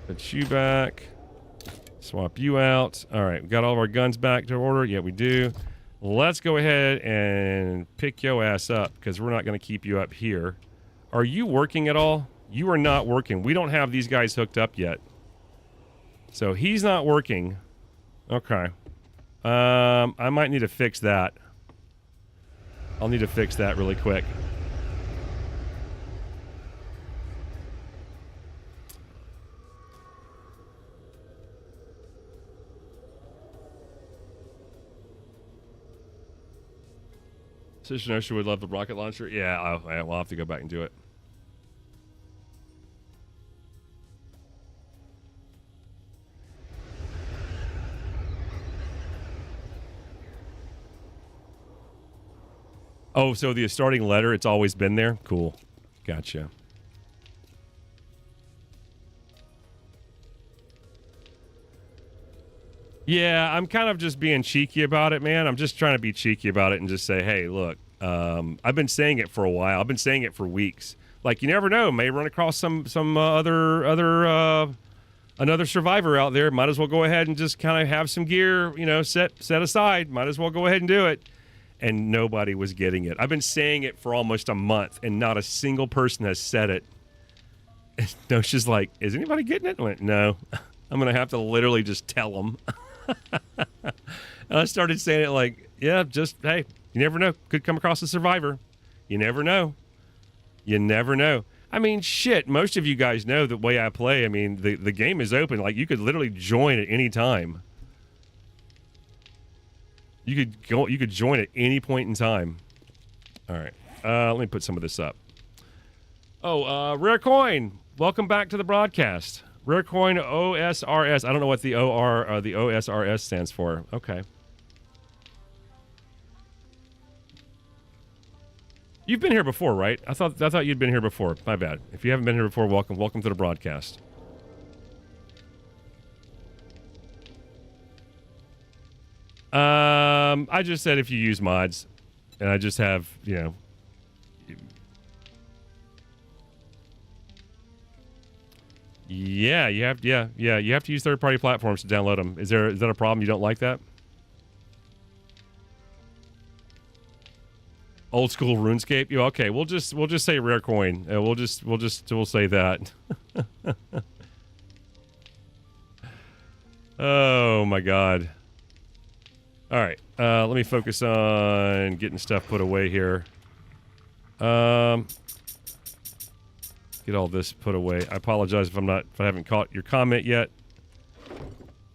Put you back. Swap you out. All right, we got all of our guns back to order. Yeah, we do. Let's go ahead and pick your ass up, because we're not going to keep you up here. Are you working at all? You are not working. We don't have these guys hooked up yet. So he's not working. Okay. I might need to fix that. I'll need to fix that really quick. Sister Nosha would love the rocket launcher. Yeah, we'll have to go back and do it. Oh, so the starting letter, it's always been there? Cool. Gotcha. Yeah, I'm kind of just being cheeky about it, man. I'm just trying to be cheeky about it and just say, hey, look, I've been saying it for a while. I've been saying it for weeks. Like, you never know. May run across some another survivor out there. Might as well go ahead and just kind of have some gear, you know, set aside. Might as well go ahead and do it. And nobody was getting it. I've been saying it for almost a month, and not a single person has said it. And Nosha's like, is anybody getting it? I went, no. I'm going to have to literally just tell them. And I started saying it like, yeah, just, hey, you never know. Could come across a survivor. You never know. You never know. I mean, shit, most of you guys know the way I play. I mean, the game is open. Like, you could literally join at any time. You could join at any point in time. All right. Let me put some of this up. Oh, Rare Coin. Welcome back to the broadcast. Rare Coin OSRS. I don't know what the the OSRS stands for. Okay. You've been here before, right? I thought you'd been here before. My bad. If you haven't been here before, welcome to the broadcast. I just said if you use mods, and I just have, you know. Yeah, you have to use third-party platforms to download them. Is that a problem? You don't like that? Old school RuneScape. Yeah, okay, we'll just say rare coin. We'll say that. Oh my god. All right, let me focus on getting stuff put away here. Get all this put away. I apologize if I haven't caught your comment yet.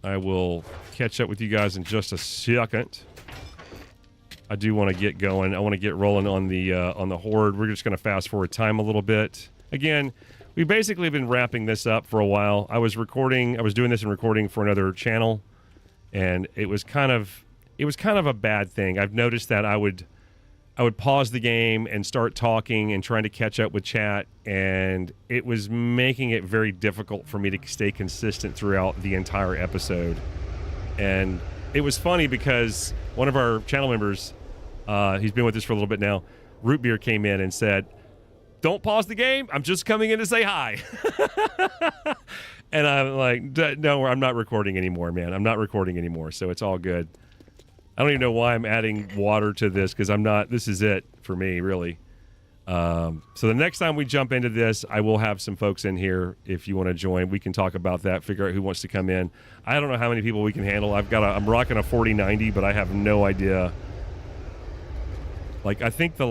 I will catch up with you guys in just a second. I do want to get going. I want to get rolling on the Horde. We're just going to fast forward time a little bit. Again, we basically have been wrapping this up for a while. I was doing this and recording for another channel, and it was kind of a bad thing. I've noticed that I would pause the game and start talking and trying to catch up with chat, and it was making it very difficult for me to stay consistent throughout the entire episode. And it was funny because one of our channel members, he's been with us for a little bit now, Root Beer, came in and said, "Don't pause the game. I'm just coming in to say hi." And I'm like, "No, I'm not recording anymore, man. I'm not recording anymore, so it's all good." I don't even know why I'm adding water to this, because I'm not. This is it for me, really. So the next time we jump into this, I will have some folks in here. If you want to join, we can talk about that. Figure out who wants to come in. I don't know how many people we can handle. I'm rocking a 4090, but I have no idea. Like I think the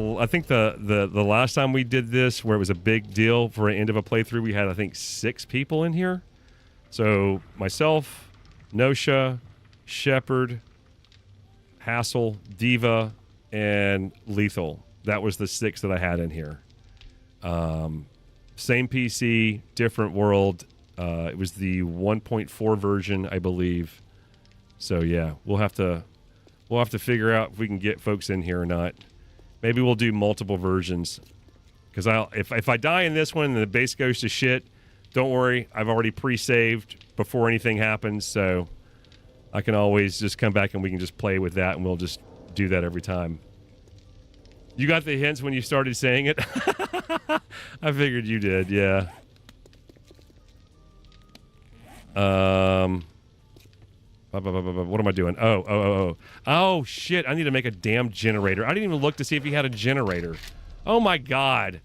last time we did this, where it was a big deal for an end of a playthrough, we had I think 6 people in here. So myself, Nosha, Shepherd, Hassel, Diva, and Lethal. That was the 6 that I had in here. Same PC, different world. It was the 1.4 version, I believe. So yeah, we'll have to figure out if we can get folks in here or not. Maybe we'll do multiple versions. Because if I die in this one and the base goes to shit, don't worry. I've already pre-saved before anything happens, so I can always just come back and we can just play with that, and we'll just do that every time. You got the hints when you started saying it? I figured you did, yeah. What am I doing? Oh, shit. I need to make a damn generator. I didn't even look to see if he had a generator. Oh, my God.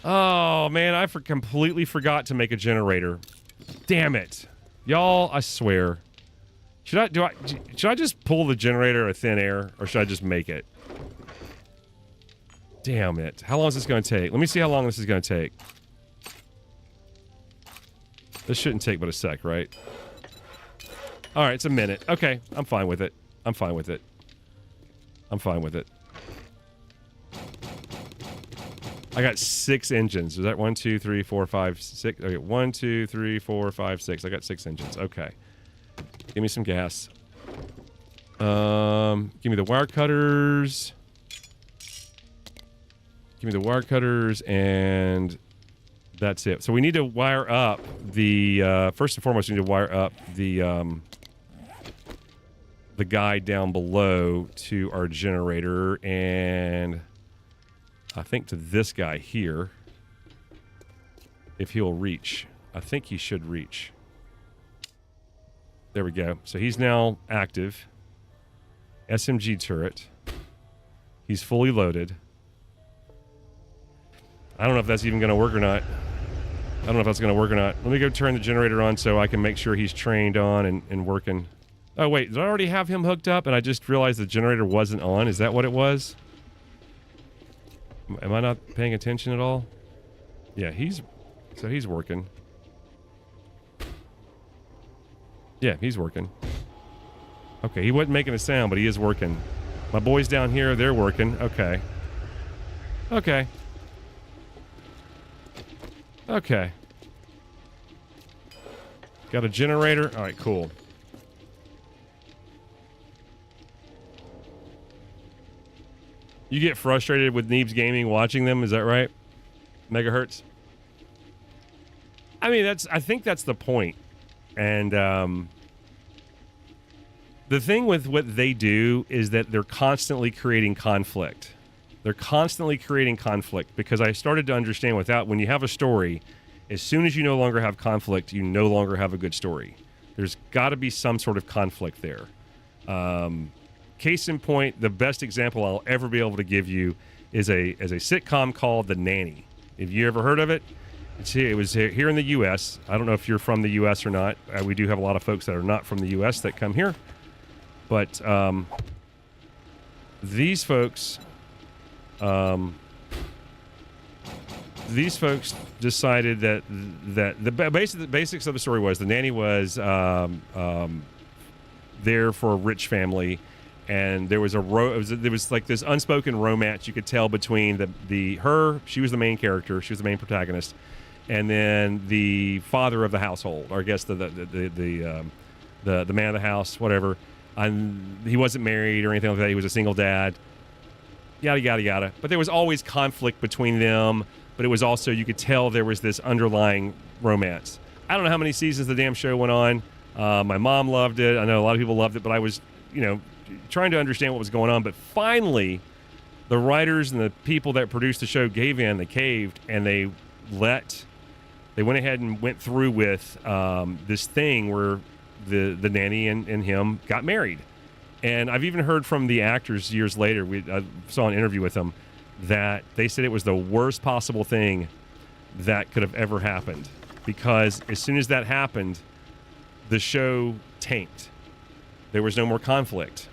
Oh, man, I completely forgot to make a generator. Damn it. Y'all, I swear. Should I just pull the generator out of thin air, or should I just make it? Damn it. How long is this going to take? Let me see how long this is going to take. This shouldn't take but a sec, right? All right, it's a minute. Okay, I'm fine with it. I'm fine with it. I'm fine with it. I got 6 engines. Is that 1, 2, 3, 4, 5, 6? Okay, 1, 2, 3, 4, 5, 6. I got 6 engines. Okay. Give me some gas. Give me the wire cutters. Give me the wire cutters, and that's it. So we need to wire up the, first and foremost, we need to wire up the guy down below to our generator, and I think to this guy here, if he'll reach. I think he should reach. There we go. So he's now active. SMG turret. He's fully loaded. I don't know if that's even going to work or not. I don't know if that's going to work or not. Let me go turn the generator on so I can make sure he's trained on and working. Oh, wait. Did I already have him hooked up and I just realized the generator wasn't on? Is that what it was? Am I not paying attention at all? Yeah, he's working. Yeah, he's working. Okay, he wasn't making a sound, but he is working. My boys down here, they're working. Okay. Okay. Okay. Got a generator. All right, cool. You get frustrated with Neebs Gaming watching them, is that right? Megahertz? I mean, I think that's the point. And the thing with what they do is that they're constantly creating conflict. They're constantly creating conflict, because I started to understand when you have a story, as soon as you no longer have conflict, you no longer have a good story. There's got to be some sort of conflict there. case in point, the best example I'll ever be able to give you is a sitcom called The Nanny. Have you ever heard of it? It was here in the U.S. I don't know if you're from the U.S. or not. We do have a lot of folks that are not from the U.S. that come here. But these folks decided that the basics of the story was the nanny was there for a rich family, and there was there was like this unspoken romance you could tell between she was the main character, she was the main protagonist, and then the father of the household, or I guess the man of the house, whatever. And he wasn't married or anything like that. He was a single dad. Yada yada yada. But there was always conflict between them. But it was also, you could tell there was this underlying romance. I don't know how many seasons the damn show went on. My mom loved it. I know a lot of people loved it, but I was, trying to understand what was going on. But finally, the writers and the people that produced the show gave in, they caved, and they went ahead and went through with this thing where the nanny and him got married. And I've even heard from the actors years later, I saw an interview with them, that they said it was the worst possible thing that could have ever happened, because as soon as that happened, the show tanked. There was no more conflict.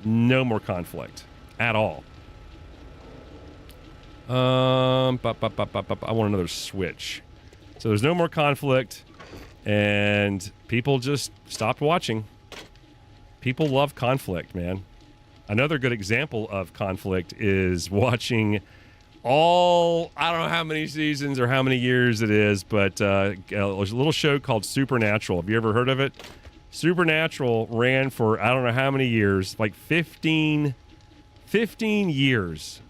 No more conflict at all. I want another switch. So there's no more conflict, and people just stopped watching. People love conflict, man. Another good example of conflict is watching I don't know how many seasons or how many years it is, but there's a little show called Supernatural. Have you ever heard of it? Supernatural ran for I don't know how many years, like 15 years.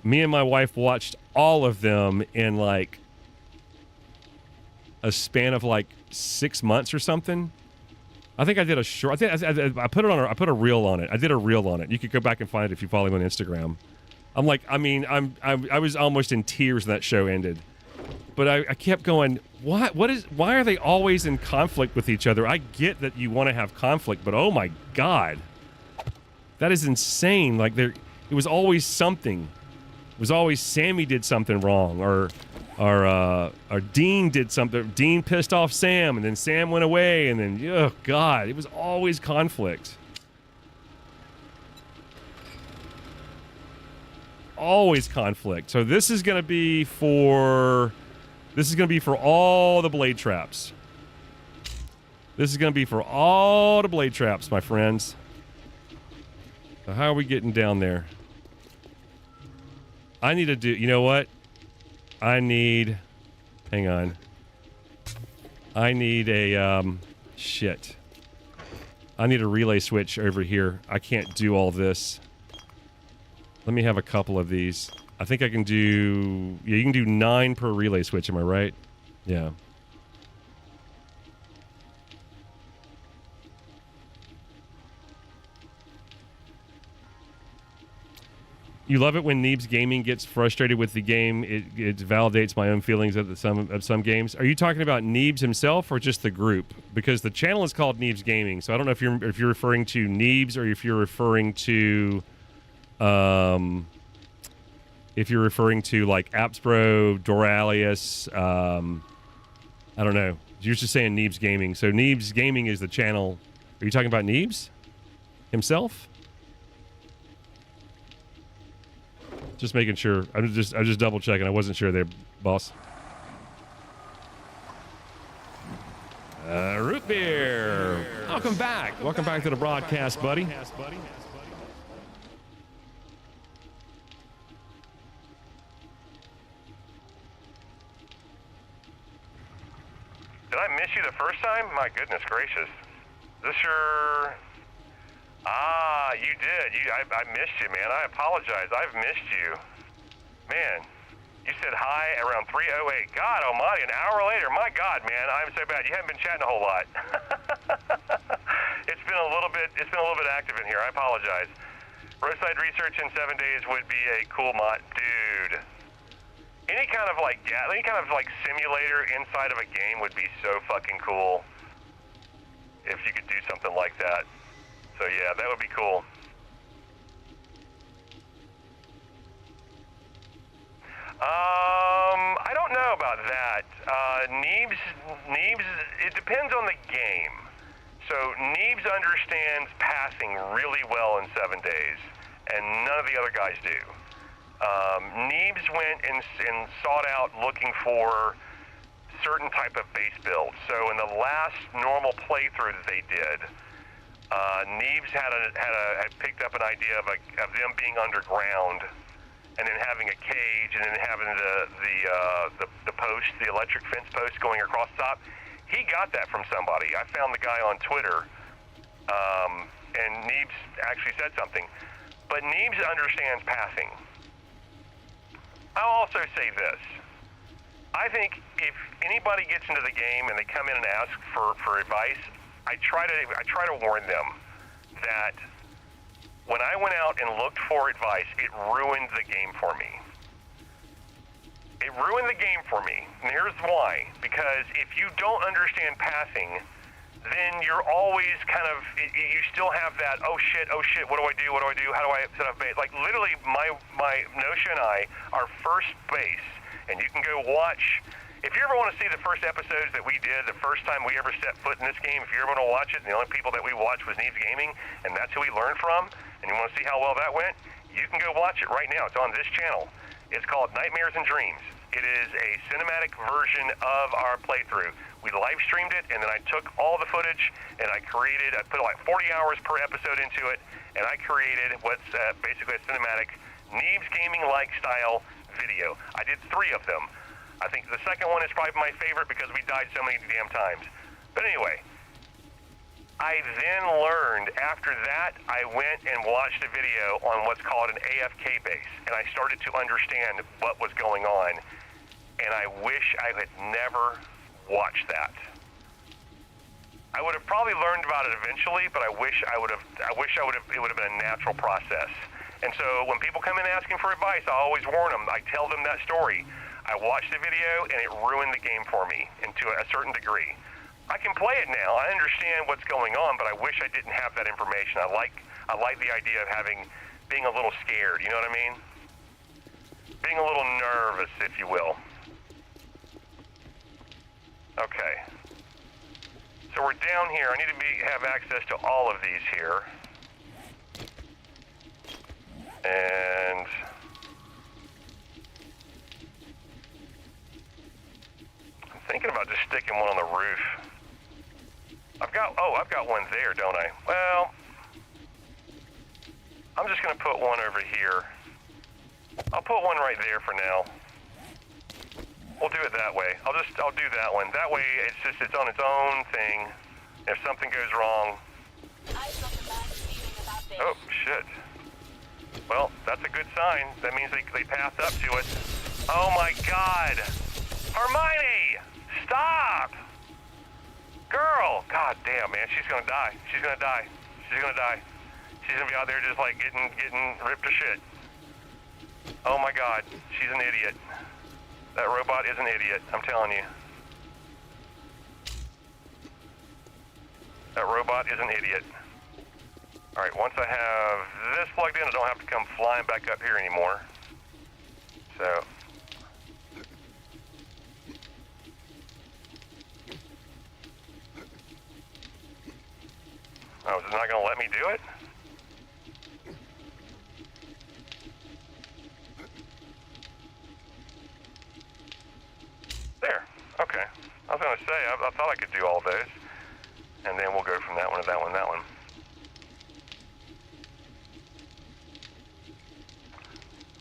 Me and my wife watched all of them in like a span of like 6 months or something. I think I did a short. I put it on. I put a reel on it. I did a reel on it. You could go back and find it if you follow me on Instagram. I was almost in tears when that show ended, but I kept going. Why are they always in conflict with each other? I get that you want to have conflict, but oh my god, that is insane. Like it was always something. It was always Sammy did something wrong, or Dean did something. Dean pissed off Sam, and then Sam went away, and then, oh, God, it was always conflict. Always conflict. So this is going to be for all the blade traps. This is going to be for all the blade traps, my friends. So how are we getting down there? I need to do, you know what? Hang on. I need a, shit. I need a relay switch over here. I can't do all this. Let me have a couple of these. I think I can do, yeah, you can do 9 per relay switch, am I right? Yeah. You love it when Neebs Gaming gets frustrated with the game. It validates my own feelings of some games. Are you talking about Neebs himself or just the group? Because the channel is called Neebs Gaming, so I don't know if you're referring to Neebs or if you're referring to like Appspro, Doralius. I don't know. You're just saying Neebs Gaming. So Neebs Gaming is the channel. Are you talking about Neebs himself? Just making sure. I was just double checking. I wasn't sure there, boss. Root beer. Welcome back. Welcome back to the broadcast, buddy. Did I miss you the first time? My goodness gracious. Is this your... Ah, you did. I missed you, man. I apologize. I've missed you. Man, you said hi around 3:08. God almighty, an hour later. My God, man, I'm so bad. You haven't been chatting a whole lot. It's been a little bit active in here. I apologize. Roadside research in 7 days would be a cool mod. Dude. Any kind of like simulator inside of a game would be so fucking cool if you could do something like that. So yeah, that would be cool. I don't know about that. Neebs, it depends on the game. So Neebs understands passing really well in 7 days, and none of the other guys do. Neebs went and sought out looking for certain type of base builds. So in the last normal playthrough that they did, Neebs had picked up an idea of them being underground, and then having a cage, and then having the post, the electric fence post going across the top. He got that from somebody. I found the guy on Twitter, and Neebs actually said something. But Neebs understands passing. I'll also say this. I think if anybody gets into the game and they come in and ask for advice, I try to warn them that when I went out and looked for advice, it ruined the game for me. It ruined the game for me, and here's why. Because if you don't understand passing, then you're always kind of, you still have that, oh shit, what do I do, how do I set up base? Like literally my Nosha and I, our first base, and you can go watch, if you ever want to see the first episodes that we did, the first time we ever set foot in this game, if you ever want to watch it, and the only people that we watched was Neebs Gaming, and that's who we learned from, and you want to see how well that went, you can go watch it right now. It's on this channel. It's called Nightmares and Dreams. It is a cinematic version of our playthrough. We live streamed it, and then I took all the footage, and I put like 40 hours per episode into it, and I created what's basically a cinematic Neebs Gaming-like style video. I did 3 of them. I think the second one is probably my favorite because we died so many damn times. But anyway, I then learned, after that, I went and watched a video on what's called an AFK base, and I started to understand what was going on, and I wish I had never watched that. I would have probably learned about it eventually, but it would have been a natural process. And so when people come in asking for advice, I always warn them. I tell them that story. I watched the video, and it ruined the game for me to a certain degree. I can play it now. I understand what's going on, but I wish I didn't have that information. I like the idea of being a little scared, you know what I mean? Being a little nervous, if you will. Okay. So we're down here. I need to have access to all of these here. And I'm thinking about just sticking one on the roof. I've got one there, don't I? Well, I'm just gonna put one over here. I'll put one right there for now. We'll do it that way. I'll do that one. That way it's on its own thing. If something goes wrong. I've got a bad feeling about this. Oh shit. Well, that's a good sign. That means they passed up to it. Oh my god! Hermione! Stop! Girl! God damn, man, she's gonna die. She's gonna die. She's gonna die. She's gonna be out there just like getting ripped to shit. Oh my god, she's an idiot. That robot is an idiot, I'm telling you. That robot is an idiot. Alright, once I have this plugged in, I don't have to come flying back up here anymore. So. Oh, is it not going to let me do it? There. Okay. I was going to say, I thought I could do all those. And then we'll go from that one to that one, that one.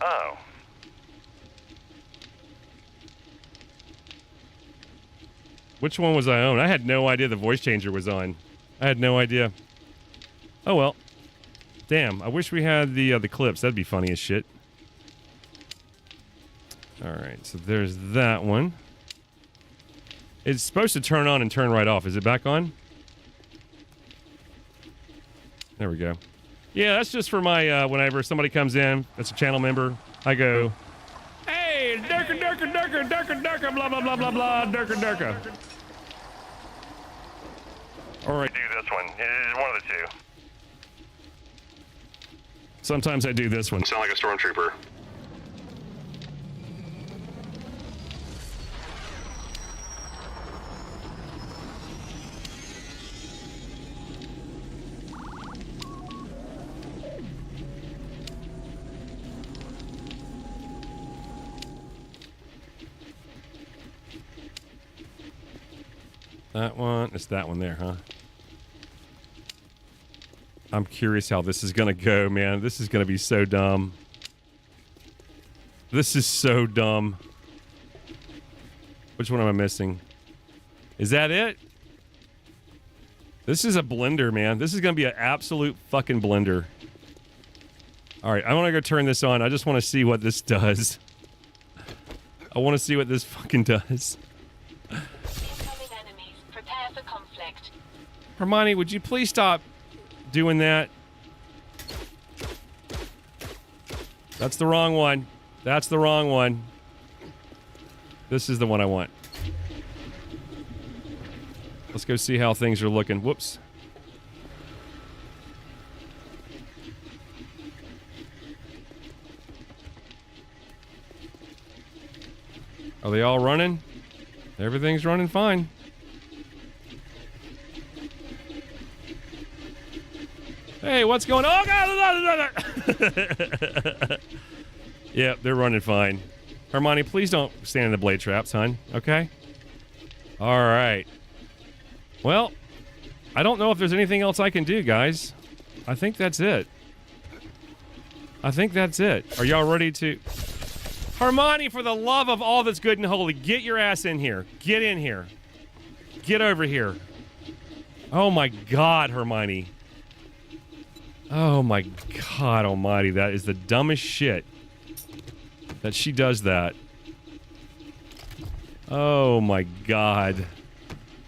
Oh. Which one was I on? I had no idea the voice changer was on. I had no idea. Oh well. Damn, I wish we had the clips. That'd be funny as shit. Alright, so there's that one. It's supposed to turn on and turn right off. Is it back on? There we go. Yeah, that's just for my, whenever somebody comes in, that's a channel member, I go, hey, Durka, Durka, Durka, Durka, Durka, blah, blah, blah, blah, blah, Durka, Durka. All right. Do this one. It is one of the two. Sometimes I do this one. Sound like a stormtrooper. That one. It's that one there, huh? I'm curious how this is gonna go, man. This is gonna be so dumb. This is so dumb. Which one am I missing? Is that it? This is a blender, man. This is gonna be an absolute fucking blender. Alright, I wanna go turn this on. I just wanna see what this does. I wanna see what this fucking does. Incoming enemies. Prepare for conflict. Hermione, would you please stop doing that? That's the wrong one. That's the wrong one. This is the one I want. Let's go see how things are looking. Whoops. Are they all running? Everything's running fine. Hey, what's going on? Oh, God! Yep, they're running fine. Hermione, please don't stand in the blade traps, hon. Okay? All right. Well, I don't know if there's anything else I can do, guys. I think that's it. I think that's it. Are y'all ready to... Hermione, for the love of all that's good and holy, get your ass in here. Get in here. Get over here. Oh, my God, Hermione. Oh, my God almighty. That is the dumbest shit that she does that. Oh, my God.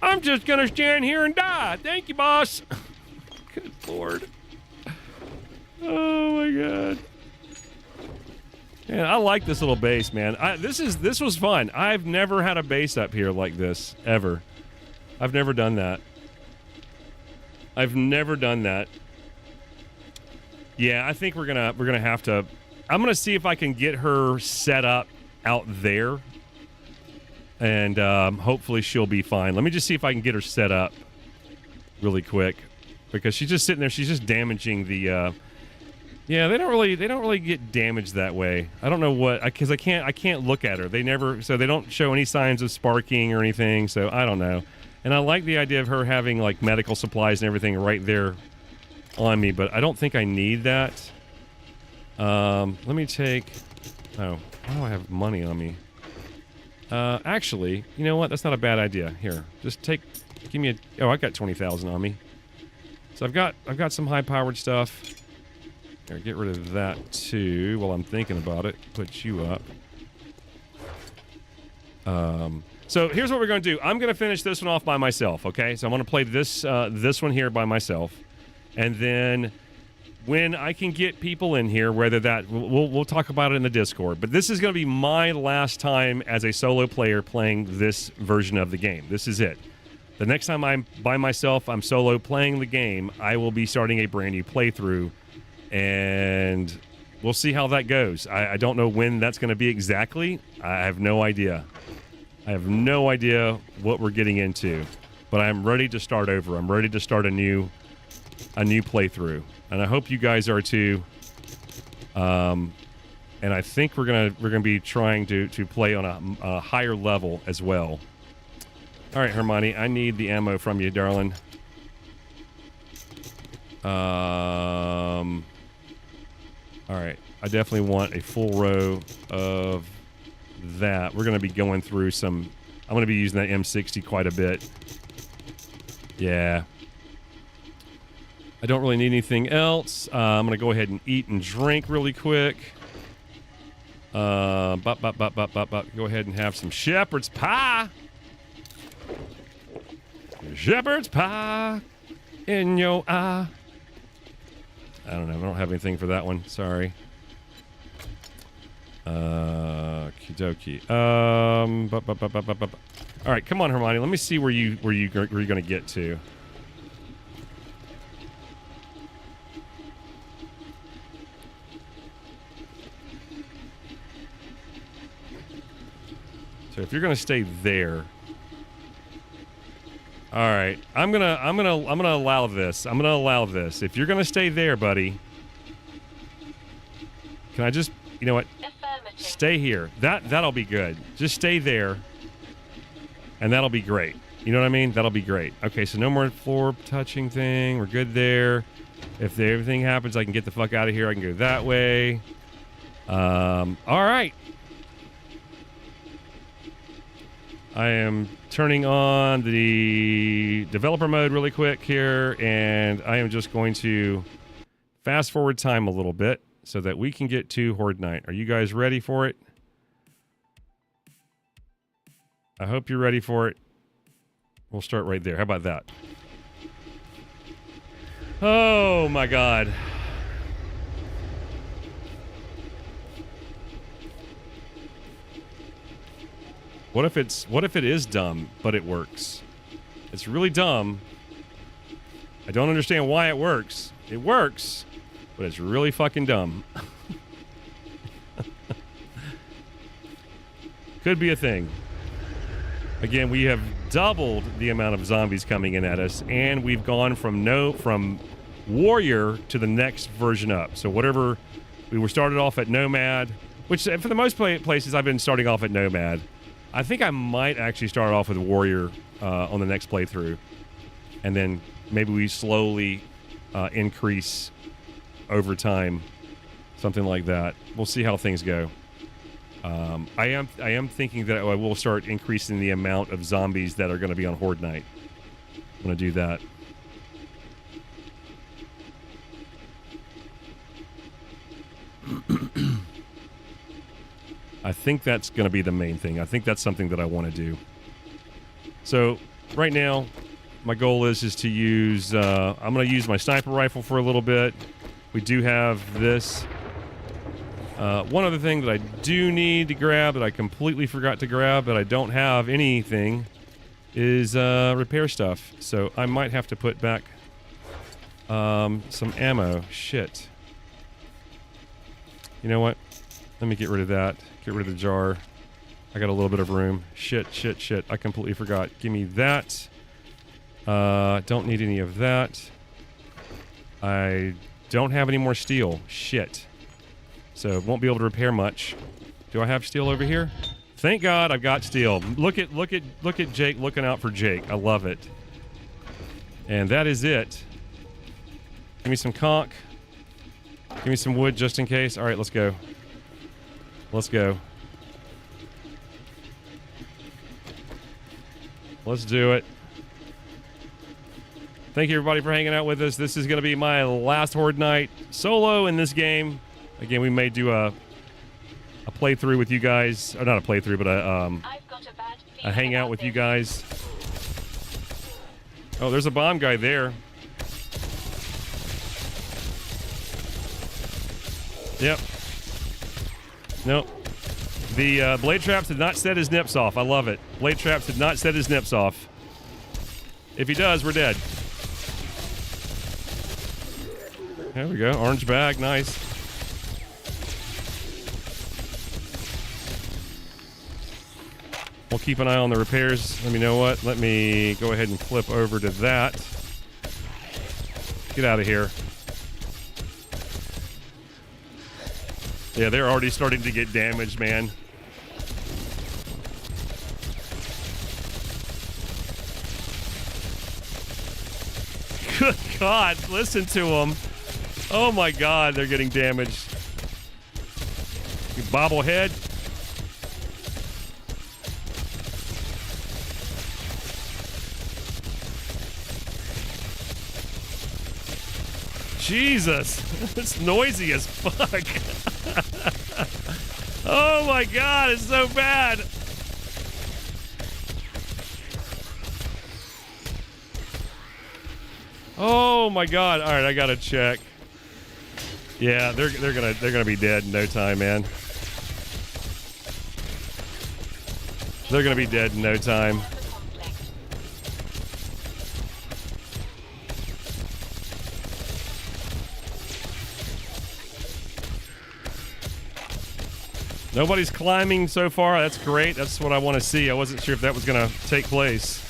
I'm just gonna stand here and die. Thank you, boss. Good Lord. Oh, my God. Man, I like this little base, man. This was fun. I've never had a base up here like this, ever. I've never done that. I've never done that. Yeah, I think we're gonna have to... I'm gonna see if I can get her set up out there. And hopefully she'll be fine. Let me just see if I can get her set up really quick. Because she's just sitting there, she's just damaging the... Yeah, they don't really get damaged that way. I don't know what, because I can't look at her. They don't show any signs of sparking or anything, so I don't know. And I like the idea of her having like medical supplies and everything right there on me, but I don't think I need that. Let me take... Oh, why do I have money on me? Actually, you know what? That's not a bad idea. Here, just give me a... Oh, I got 20,000 on me. So I've got some high-powered stuff. Here, get rid of that too while I'm thinking about it. Put you up. So here's what we're going to do. I'm going to finish this one off by myself, okay? So I'm going to play this one here by myself. And then when I can get people in here, whether that... We'll talk about it in the Discord. But this is going to be my last time as a solo player playing this version of the game. This is it. The next time I'm by myself, I'm solo playing the game, I will be starting a brand new playthrough. And we'll see how that goes. I don't know when that's going to be exactly. I have no idea. I have no idea what we're getting into. But I'm ready to start over. I'm ready to start a new playthrough. And I hope you guys are too. And I think we're gonna be trying to play on a higher level as well. All right, Hermione, I need the ammo from you, darling. All right, I definitely want a full row of that. We're going to be going through some... I'm going to be using that M60 quite a bit. Yeah. I don't really need anything else. I'm going to go ahead and eat and drink really quick. Go ahead and have some shepherd's pie. Shepherd's pie in your eye. I don't know. I don't have anything for that one. Sorry. Kidoki. All right, come on, Hermione. Let me see where you're going to get to. So if you're gonna stay there, all right. I'm gonna allow this. I'm gonna allow this. If you're gonna stay there, buddy, can I just, you know what? Affirmative. Stay here. That'll be good. Just stay there, and that'll be great. You know what I mean? That'll be great. Okay, so no more floor touching thing. We're good there. If everything happens, I can get the fuck out of here. I can go that way. All right. I am turning on the developer mode really quick here, and I am just going to fast forward time a little bit so that we can get to Horde Night. Are you guys ready for it? I hope you're ready for it. We'll start right there. How about that? Oh my God. What if it is dumb, but it works? It's really dumb. I don't understand why it works. It works, but it's really fucking dumb. Could be a thing. Again, we have doubled the amount of zombies coming in at us, and we've gone from warrior to the next version up. So whatever, we were started off at nomad, which for the most places I've been starting off at nomad. I think I might actually start off with warrior on the next playthrough, and then maybe we slowly increase over time, something like that. We'll see how things go. I am thinking that I will start increasing the amount of zombies that are going to be on Horde Night. I'm going to do that. I think that's going to be the main thing. I think that's something that I want to do. So right now, my goal is to use, I'm going to use my sniper rifle for a little bit. We do have this. One other thing that I do need to grab that I completely forgot to grab, but I don't have anything, is repair stuff. So I might have to put back some ammo. Shit. You know what? Let me get rid of that. Get rid of the jar. I got a little bit of room. Shit. I completely forgot. Give me that. Don't need any of that. I don't have any more steel. Shit. So won't be able to repair much. Do I have steel over here? Thank God I've got steel. Look at Jake looking out for Jake. I love it. And that is it. Give me some conch. Give me some wood just in case. All right, let's go. Let's go. Let's do it. Thank you everybody for hanging out with us. This is going to be my last Horde Night solo in this game. Again, we may do a playthrough with you guys, or not a playthrough, but a hangout with you guys. Oh, there's a bomb guy there. Yep. Nope. The blade traps did not set his nips off. I love it. Blade traps did not set his nips off. If he does, we're dead. There we go. Orange bag. Nice. We'll keep an eye on the repairs. Let me know what. Let me go ahead and flip over to that. Get out of here. Yeah, they're already starting to get damaged, man. Good God, listen to them. Oh my God, they're getting damaged. You bobblehead. Jesus, it's noisy as fuck. Oh my God, it's so bad. Oh my God. All right, I gotta check. Yeah, they're gonna be dead in no time, man. They're gonna be dead in no time. Nobody's climbing so far. That's great. That's what I want to see. I wasn't sure if that was going to take place.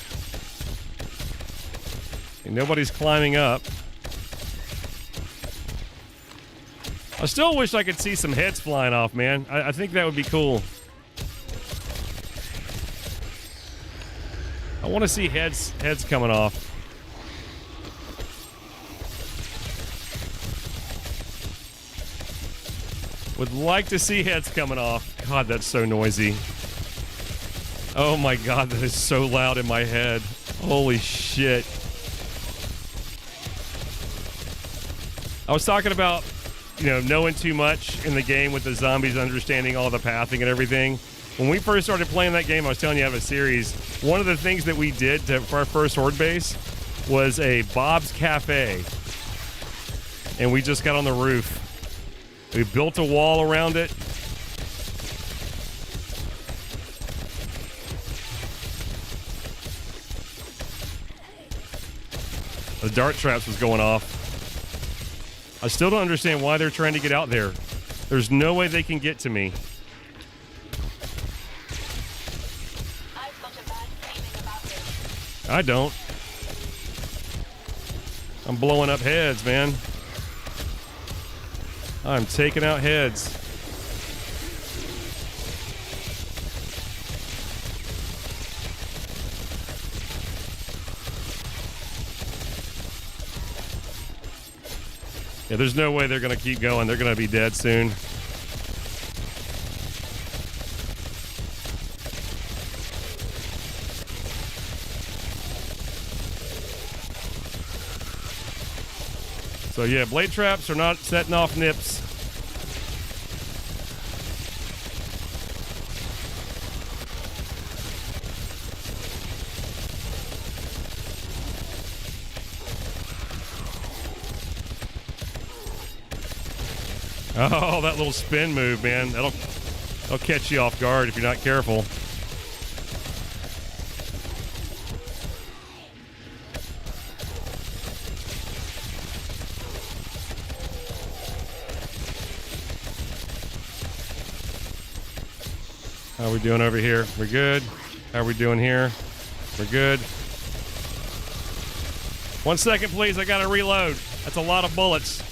And nobody's climbing up. I still wish I could see some heads flying off, man. I think that would be cool. I want to see heads coming off. Would like to see heads coming off. God, that's so noisy. Oh my God, that is so loud in my head. Holy shit. I was talking about, you know, knowing too much in the game with the zombies, understanding all the pathing and everything. When we first started playing that game, I was telling you I have a series. One of the things that we did for our first Horde base was a Bob's Cafe. And we just got on the roof. We built a wall around it. The dart traps was going off. I still don't understand why they're trying to get out there. There's no way they can get to me. I've got a bad feeling about this. I don't. I'm blowing up heads, man. I'm taking out heads. Yeah, there's no way they're going to keep going. They're going to be dead soon. So yeah, blade traps are not setting off nips. Oh, that little spin move, man. That'll catch you off guard if you're not careful. How are we doing over here? We're good. How are we doing here? We're good. 1 second, please. I gotta reload. That's a lot of bullets.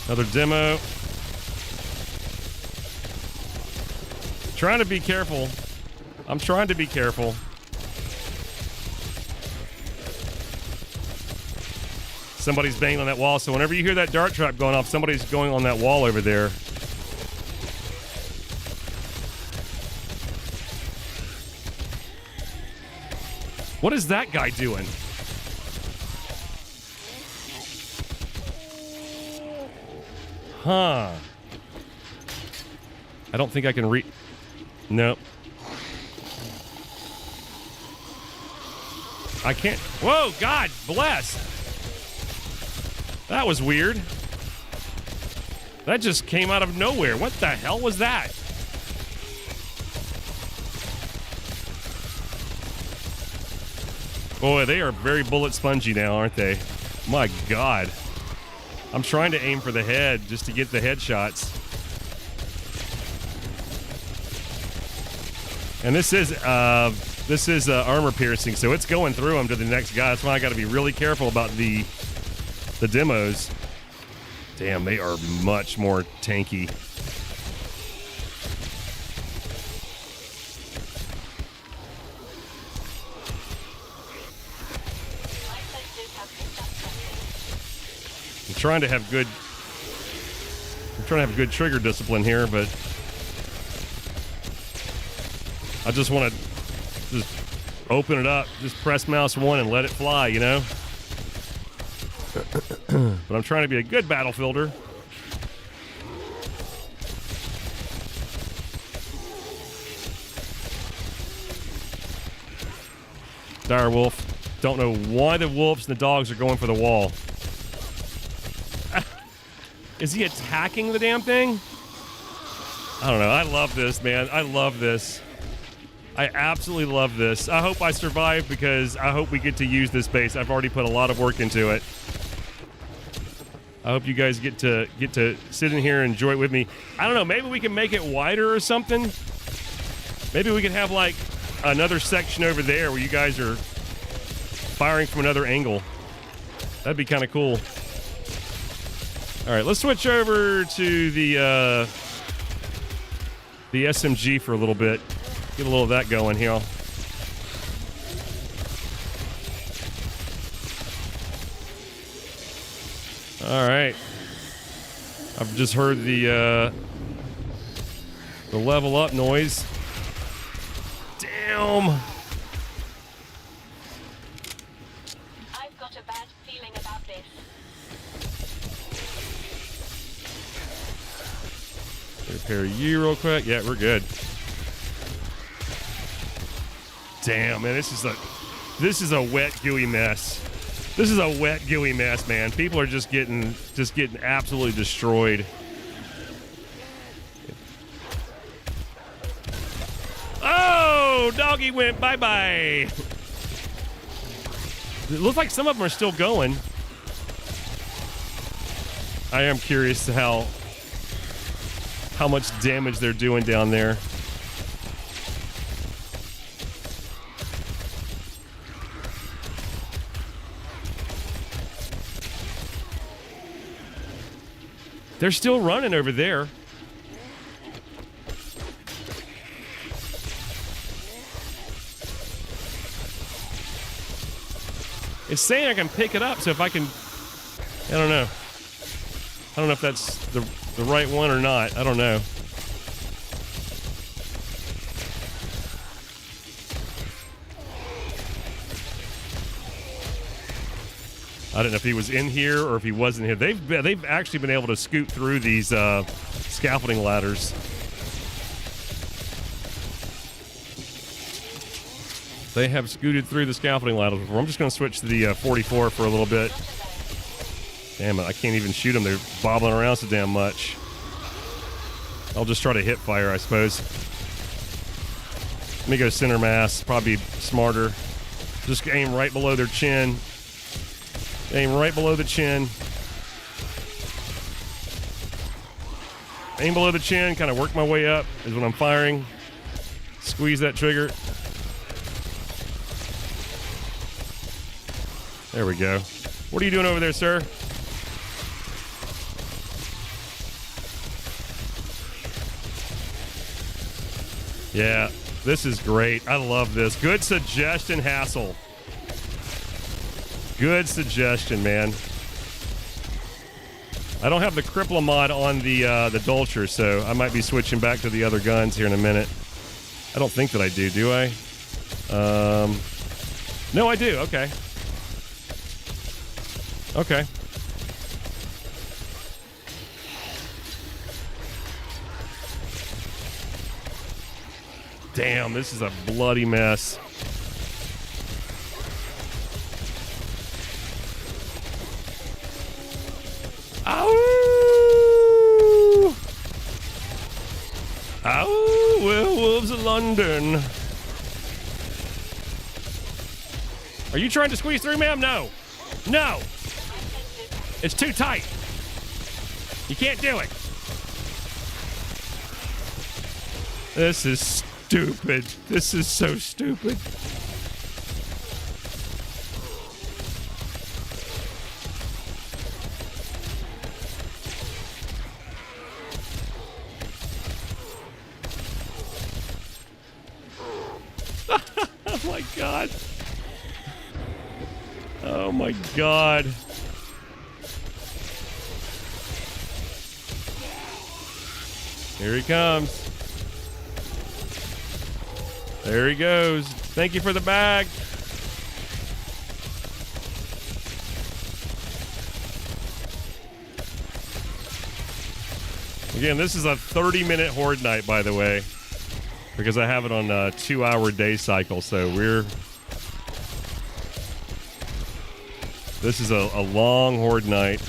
Another demo. Trying to be careful. I'm trying to be careful. Somebody's banging on that wall, so whenever you hear that dart trap going off, somebody's going on that wall over there. What is that guy doing? Huh. I don't think I can Nope. I can't. Whoa, God bless. That was weird. That just came out of nowhere. What the hell was that? Boy, they are very bullet spongy now, aren't they? My God. I'm trying to aim for the head just to get the headshots. And this is armor piercing, so it's going through them to the next guy. That's why I got to be really careful about the demos. Damn, they are much more tanky. I'm trying to have good trigger discipline here, but I just want to just open it up, just press mouse 1 and let it fly, you know? But I'm trying to be a good battlefielder. Dire wolf. Don't know why the wolves and the dogs are going for the wall. Is he attacking the damn thing? I don't know. I love this, man. I love this. I absolutely love this. I hope I survive because I hope we get to use this base. I've already put a lot of work into it. I hope you guys get to sit in here and enjoy it with me. I don't know, maybe we can make it wider or something. Maybe we can have like another section over there where you guys are firing from another angle. That'd be kind of cool. All right, let's switch over to the SMG for a little bit. Get a little of that going here. All right. I've just heard the level up noise. Damn. I've got a bad feeling about this. Repair you real quick. Yeah, we're good. Damn, man, this is a wet, gooey mess. This is a wet, gooey mess, man. People are just getting absolutely destroyed. Oh, doggy went bye-bye. It looks like some of them are still going. I am curious to how much damage they're doing down there. They're still running over there. It's saying I can pick it up, so if I can... I don't know. I don't know if that's the right one or not. I don't know. I don't know if he was in here or if he wasn't here. They've actually been able to scoot through these scaffolding ladders. They have scooted through the scaffolding ladders before. I'm just going to switch to the 44 for a little bit. Damn it, I can't even shoot them. They're bobbling around so damn much. I'll just try to hip fire, I suppose. Let me go center mass. Probably smarter. Just aim right below their chin. Aim right below the chin. Aim below the chin, kind of work my way up is when I'm firing. Squeeze that trigger. There we go. What are you doing over there, sir? Yeah, this is great. I love this. Good suggestion, Hassel. Good suggestion, man. I don't have the Crippler mod on the Dolcher, so I might be switching back to the other guns here in a minute. I don't think that I do I? No, I do. Okay. Okay. Damn, this is a bloody mess. Ow! Ow! Werewolves of London. Are you trying to squeeze through, ma'am? No. No. It's too tight. You can't do it. This is stupid. This is so stupid. Oh my God. Oh my God. Here he comes. There he goes. Thank you for the bag. Again, this is a 30-minute Horde Night, by the way, because I have it on a 2-hour day cycle, so this is a long Horde Night.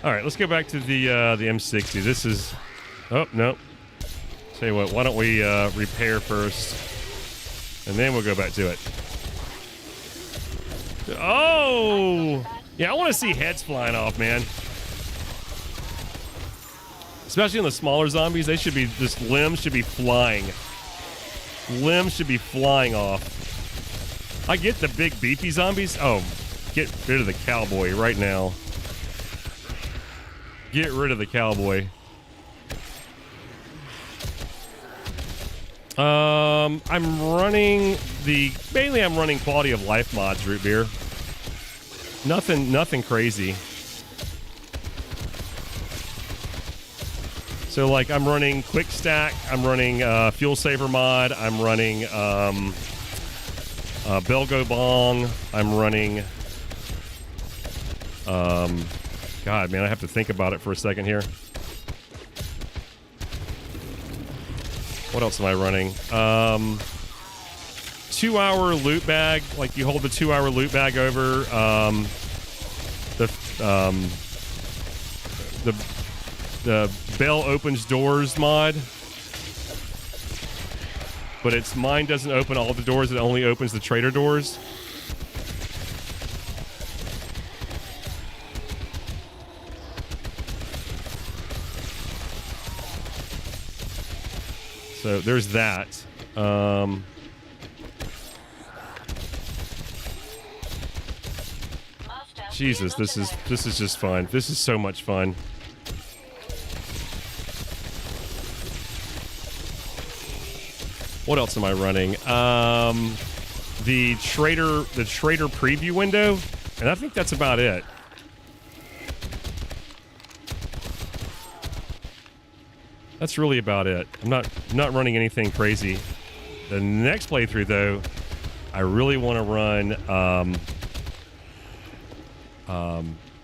All right, let's go back to the M60. This is... Oh, no. Tell you what, why don't we repair first, and then we'll go back to it. Oh! Yeah, I want to see heads flying off, man. Especially in the smaller zombies, they should be... Just limbs should be flying. Limbs should be flying off. I get the big beefy zombies. Oh, get rid of the cowboy right now. Get rid of the cowboy. I'm running mainly I'm running quality of life mods, Root Beer. Nothing crazy. So like I'm running quick stack, I'm running fuel saver mod, I'm running Belgo Bong, I'm running God, man, I have to think about it for a second here. What else am I running? 2-hour loot bag. Like you hold the 2-hour loot bag over the bell opens doors mod. But mine doesn't open all the doors, it only opens the trader doors. So there's that. Jesus, this is just fun. This is so much fun. What else am I running? The trader preview window, and I think that's about it. That's really about it. I'm not running anything crazy. The next playthrough, though, I really want to run.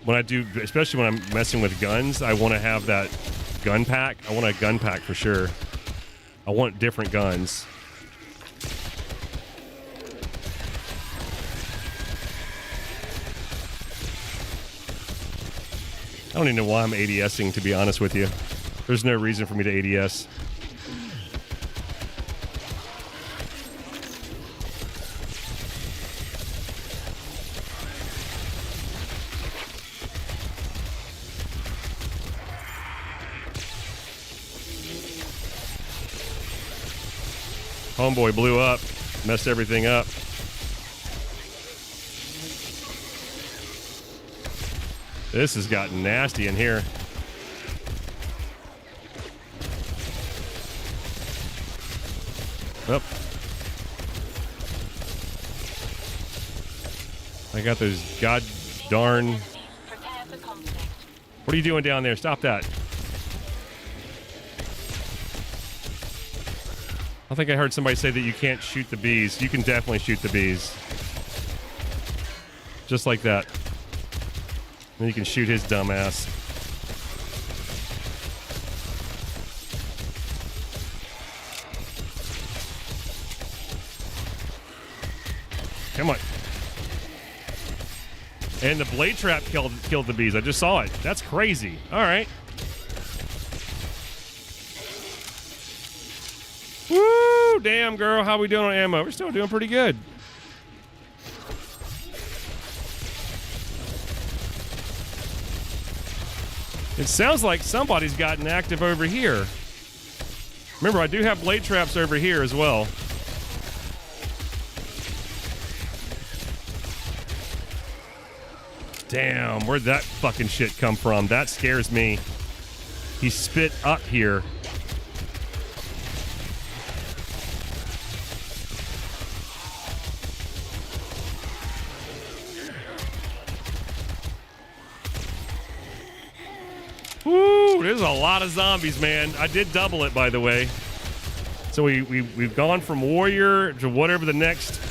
When I do, especially when I'm messing with guns, I want to have that gun pack. I want a gun pack for sure. I want different guns. I don't even know why I'm ADSing, to be honest with you. There's no reason for me to ADS. Homeboy blew up, messed everything up. This has gotten nasty in here. Up. I got those god darn. What are you doing down there? Stop that. I think I heard somebody say that you can't shoot the bees. You can definitely shoot the bees. Just like that. And you can shoot his dumb ass. Come on. And the blade trap killed the bees. I just saw it. That's crazy. All right. Woo! Damn, girl. How we doing on ammo? We're still doing pretty good. It sounds like somebody's gotten active over here. Remember, I do have blade traps over here as well. Damn, where'd that fucking shit come from? That scares me. He spit up here. Woo, there's a lot of zombies, man. I did double it, by the way. So we've gone from warrior to whatever the next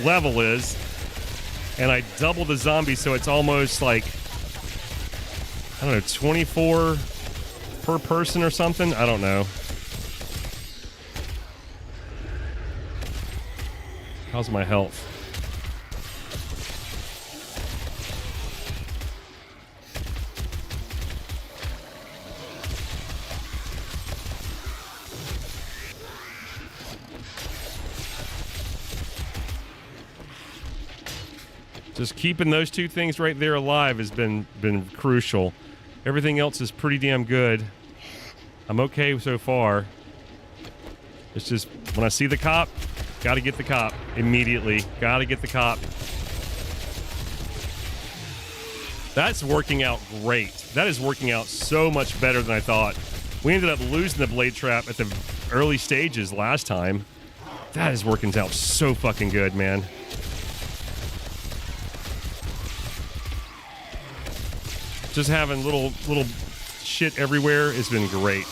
level is. And I doubled the zombies, so it's almost like, I don't know, 24 per person or something? I don't know. How's my health? Just keeping those two things right there alive has been crucial. Everything else is pretty damn good. I'm okay so far. It's just when I see the cop, gotta get the cop immediately. Gotta get the cop. That's working out great. That is working out so much better than I thought. We ended up losing the blade trap at the early stages last time. That is working out so fucking good, man. Just having little shit everywhere has been great.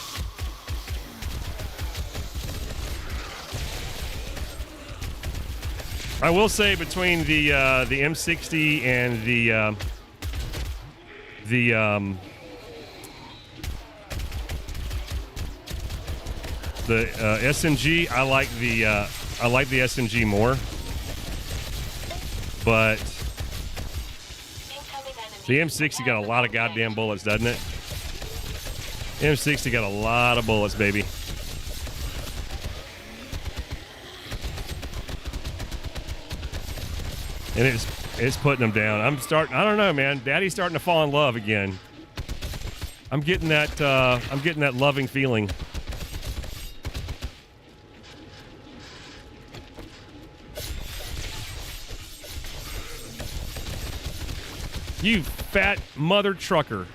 I will say between the M60 and the SMG, I like the SMG more, but the M60 got a lot of goddamn bullets, doesn't it? M60 got a lot of bullets, baby. And it's putting them down. I don't know, man. Daddy's starting to fall in love again. I'm getting that loving feeling. You fat mother trucker.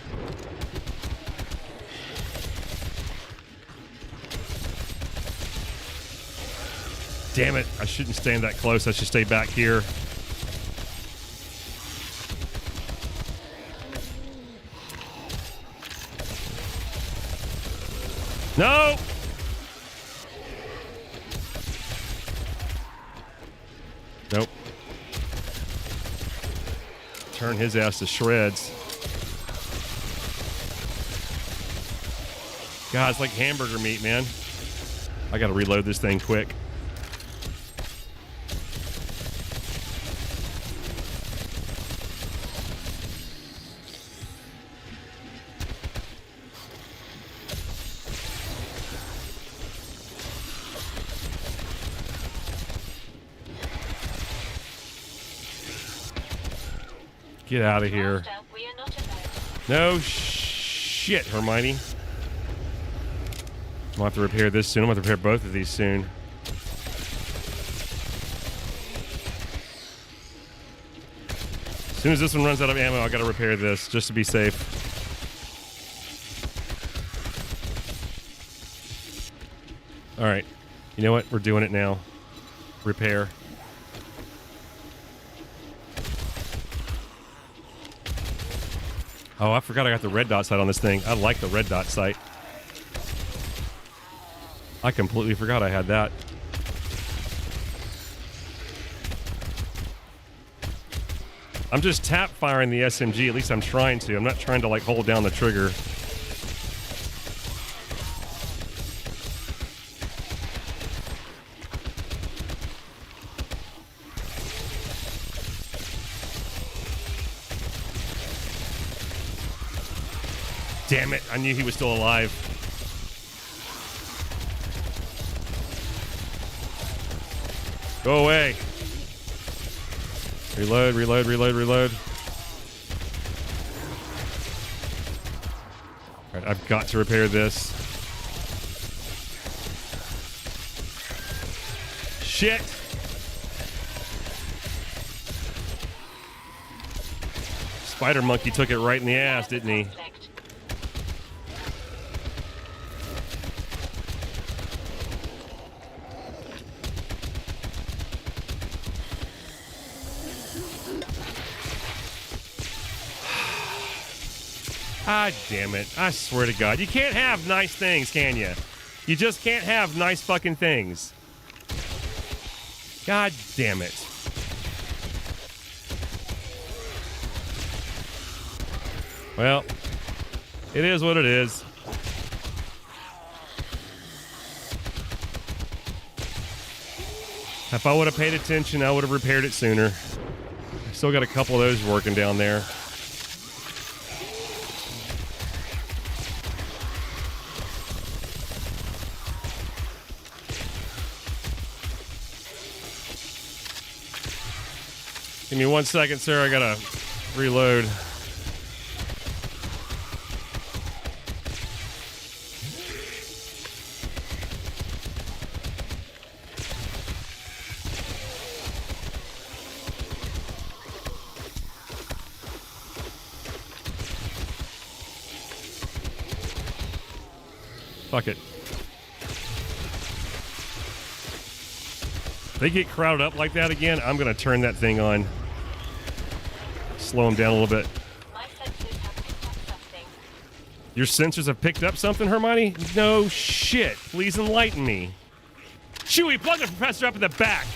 Damn it. I shouldn't stand that close. I should stay back here. No! Nope. Turn his ass to shreds. God, it's like hamburger meat, man. I gotta reload this thing quick. Get out of here. No shit, Hermione. I'll have to repair this soon. I'm going to repair both of these soon. As soon as this one runs out of ammo, I got to repair this just to be safe. All right. You know what? We're doing it now. Repair. Oh, I forgot I got the red dot sight on this thing. I like the red dot sight. I completely forgot I had that. I'm just tap firing the SMG. At least I'm trying to. I'm not trying to like hold down the trigger. Damn it, I knew he was still alive. Go away. Reload, reload, reload, reload. All right, I've got to repair this. Shit. Spider monkey took it right in the ass, didn't he? God damn it. I swear to God. You can't have nice things, can you? You just can't have nice fucking things. God damn it. Well, it is what it is. If I would have paid attention, I would have repaired it sooner. I still got a couple of those working down there. Give me 1 second, sir. I gotta reload. Fuck it. If they get crowded up like that again, I'm going to turn that thing on. Slow them down a little bit. My sensors have picked up something. Your sensors have picked up something, Hermione? No shit. Please enlighten me. Chewie, plug the professor up in the back.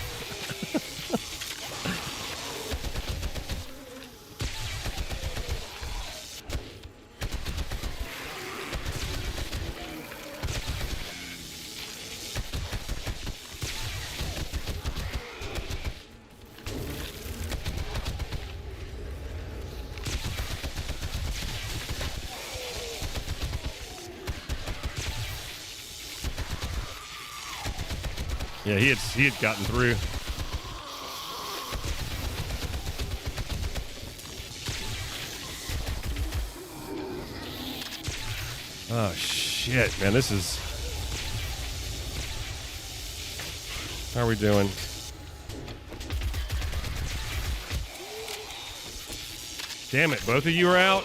Yeah, he had gotten through. Oh shit, man, this is. How are we doing? Damn it, both of you are out?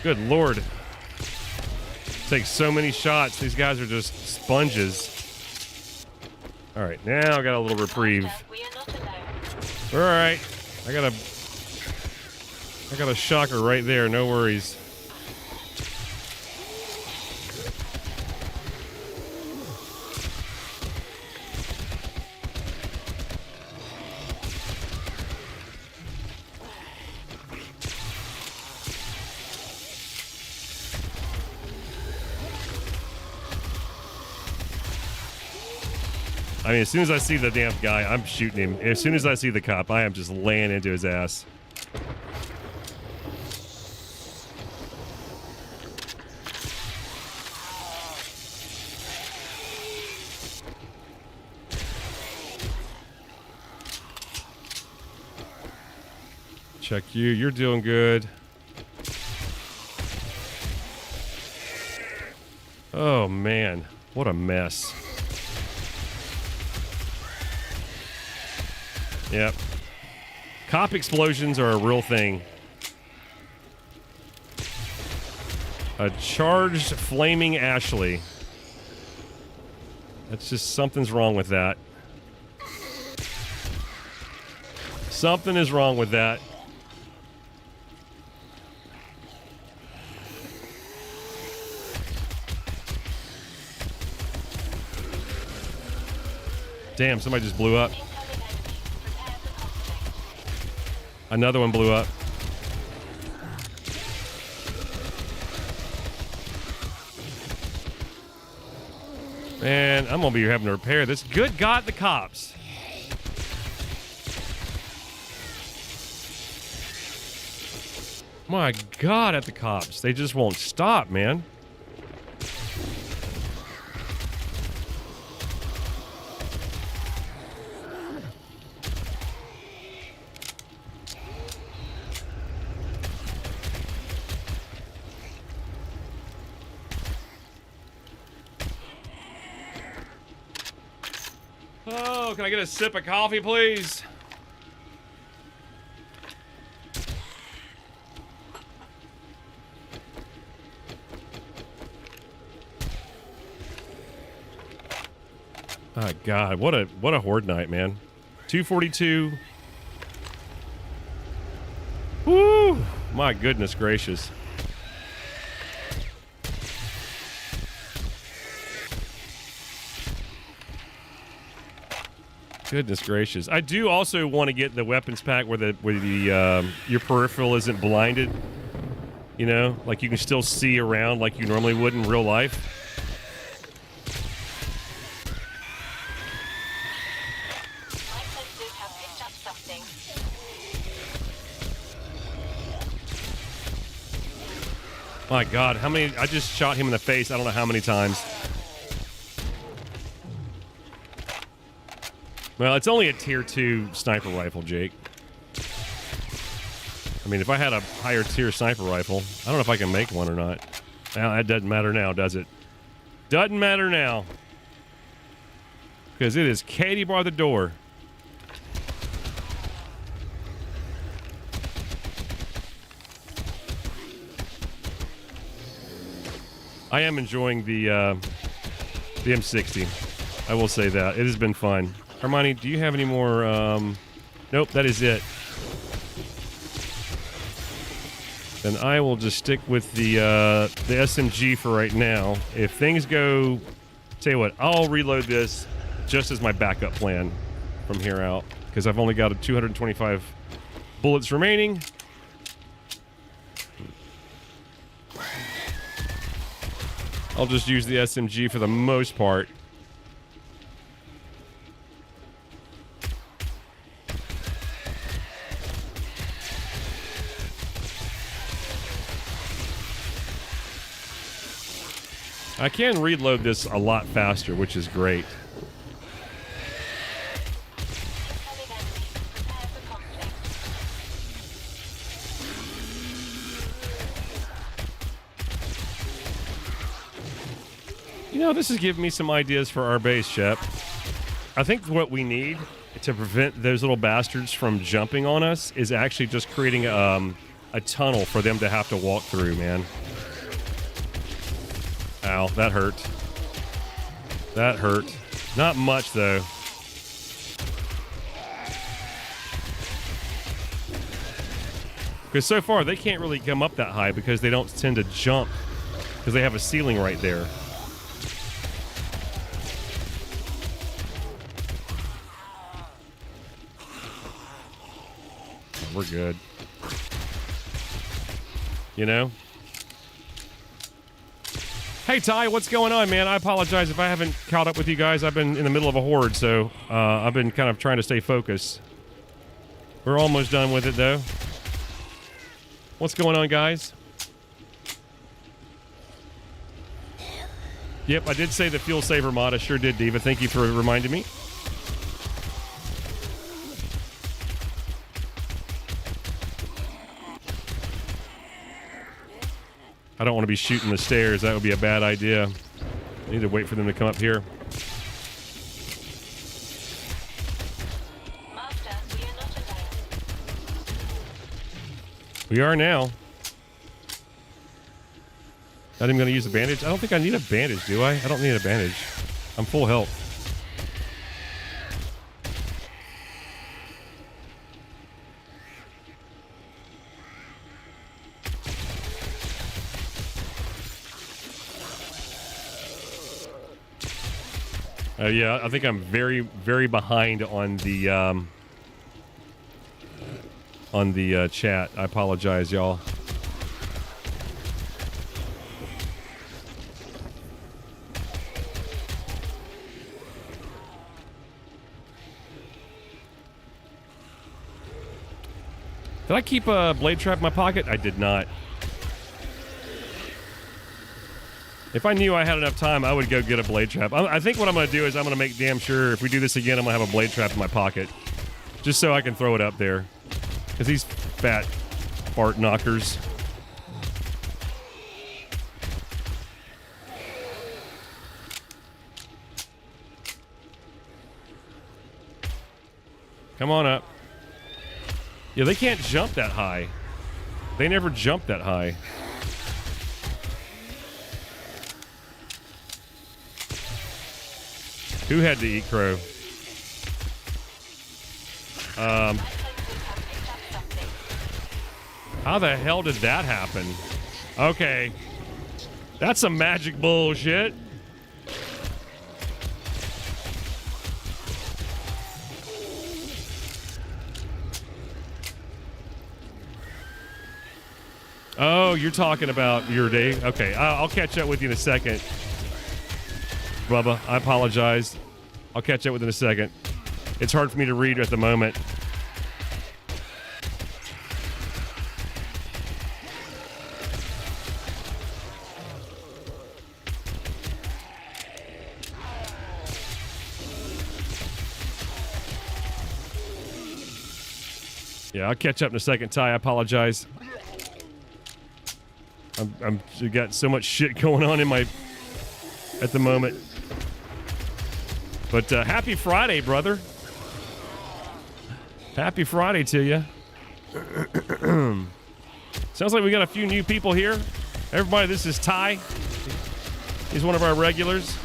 Good Lord. Takes so many shots. These guys are just sponges. All right, now I got a little reprieve. We are not alone. All right. I got a shocker right there. No worries. I mean, as soon as I see the damn guy, I'm shooting him. As soon as I see the cop, I am just laying into his ass. Check you. You're doing good. Oh, man. What a mess. Yep. Cop explosions are a real thing. A charged flaming Ashley. That's just something's wrong with that. Something is wrong with that. Damn, somebody just blew up. Another one blew up. Man, I'm gonna be having to repair this. Good God, the cops. My God, at the cops. They just won't stop, man. Oh, can I get a sip of coffee, please? Oh God, what a horde night, man. 242. Woo! My goodness gracious. Goodness gracious. I do also want to get the weapons pack where the your peripheral isn't blinded. You know, like you can still see around like you normally would in real life. My God, how many? I just shot him in the face. I don't know how many times. Well, it's only a tier 2 sniper rifle, Jake. I mean, if I had a higher tier sniper rifle, I don't know if I can make one or not. Well, that doesn't matter now, does it? Doesn't matter now. Because it is Katie bar the door. I am enjoying the M60. I will say that. It has been fun. Armani, do you have any more? Nope, that is it. Then I will just stick with the SMG for right now. If things go, tell you what, I'll reload this just as my backup plan from here out, because I've only got 225 bullets remaining. I'll just use the SMG for the most part. I can reload this a lot faster, which is great. You know, this is giving me some ideas for our base, Shep. I think what we need to prevent those little bastards from jumping on us is actually just creating a tunnel for them to have to walk through, man. Ow, that hurt. That hurt. Not much, though. Because so far, they can't really come up that high because they don't tend to jump because they have a ceiling right there. We're good. You know? Hey, Ty, what's going on, man? I apologize if I haven't caught up with you guys. I've been in the middle of a horde, so I've been kind of trying to stay focused. We're almost done with it, though. What's going on, guys? Yep, I did say the fuel saver mod. I sure did, Diva. Thank you for reminding me. I don't want to be shooting the stairs. That would be a bad idea. I need to wait for them to come up here. Master, we are not alone. We are now. Not even going to use a bandage. I don't think I need a bandage, do I? I don't need a bandage. I'm full health. Yeah, I think I'm very, very behind on the chat. I apologize, y'all. Did I keep a blade trap in my pocket? I did not. If I knew I had enough time, I would go get a blade trap. I think what I'm going to do is I'm going to make damn sure if we do this again, I'm going to have a blade trap in my pocket. Just so I can throw it up there. Because these fat fart knockers. Come on up. Yeah, they can't jump that high. They never jump that high. Who had to eat crow? How the hell did that happen? Okay. That's some magic bullshit. Oh, you're talking about your day? Okay, I'll catch up with you in a second. Bubba, I apologize. I'll catch up with you in a second. It's hard for me to read at the moment. Yeah, I'll catch up in a second, Ty. I apologize. I'm got so much shit going on in my at the moment. But happy Friday, brother. Happy Friday to you. Sounds like we got a few new people here. Everybody, this is Ty. He's one of our regulars.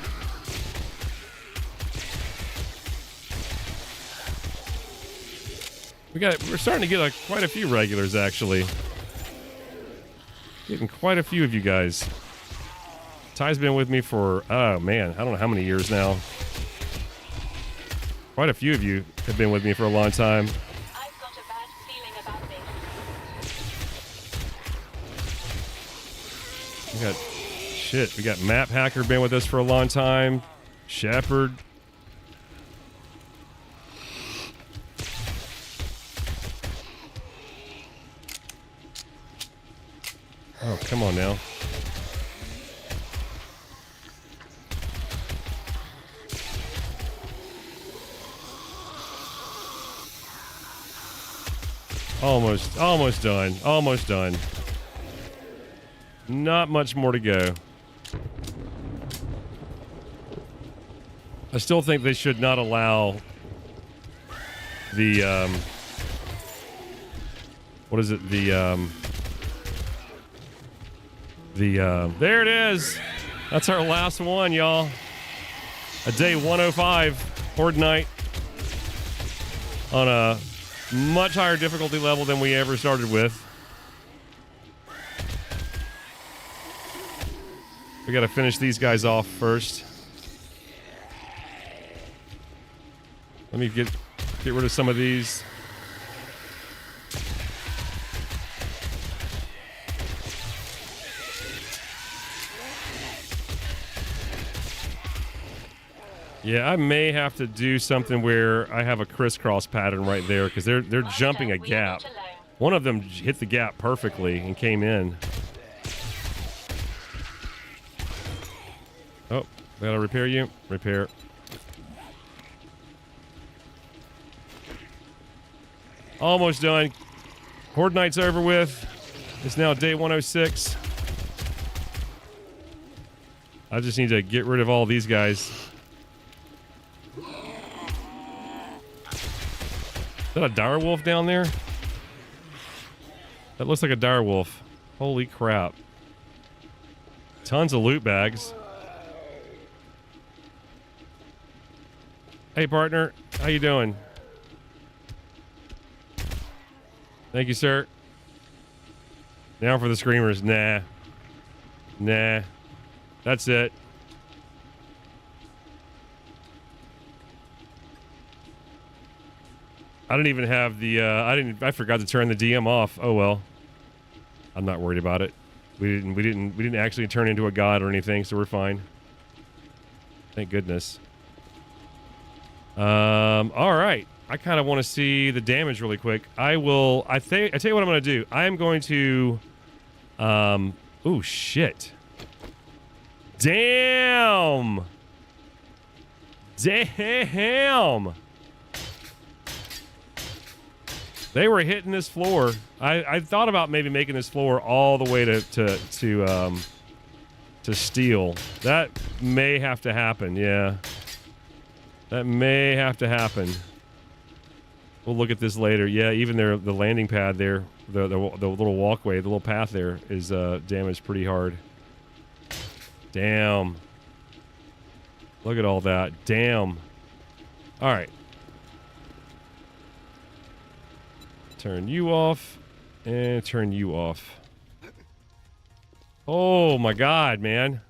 We're starting to get quite a few regulars, actually. Getting quite a few of you guys. Ty's been with me for, oh man, I don't know how many years now. Quite a few of you have been with me for a long time. I've got a bad feeling about this. We got Map Hacker been with us for a long time. Shepard. Oh, come on now. Almost done. Almost done. Not much more to go. I still think they should not allow the, what is it? There it is. That's our last one, y'all. A day 105, Horde Night. On a much higher difficulty level than we ever started with. We gotta finish these guys off first. Let me get rid of some of these. Yeah, I may have to do something where I have a crisscross pattern right there because they're jumping a gap. One of them hit the gap perfectly and came in. Oh, gotta repair you. Repair. Almost done. Horde Night's over with. It's now day 106. I just need to get rid of all these guys. Is that a direwolf down there? That looks like a direwolf. Holy crap. Tons of loot bags. Hey partner, how you doing? Thank you, sir. Now for the screamers. Nah. Nah. That's it. I don't even have the, I forgot to turn the DM off. Oh well. I'm not worried about it. We didn't actually turn into a god or anything, so we're fine. Thank goodness. Alright. I kind of want to see the damage really quick. I tell you what I'm going to do. I am going to, oh shit. Damn! Damn! They were hitting this floor. I thought about maybe making this floor all the way to steel. That may have to happen, yeah. That may have to happen. We'll look at this later. Yeah, even the landing pad there, the little walkway, the little path there is damaged pretty hard. Damn. Look at all that. Damn. All right. Turn you off and turn you off. Oh my God, man.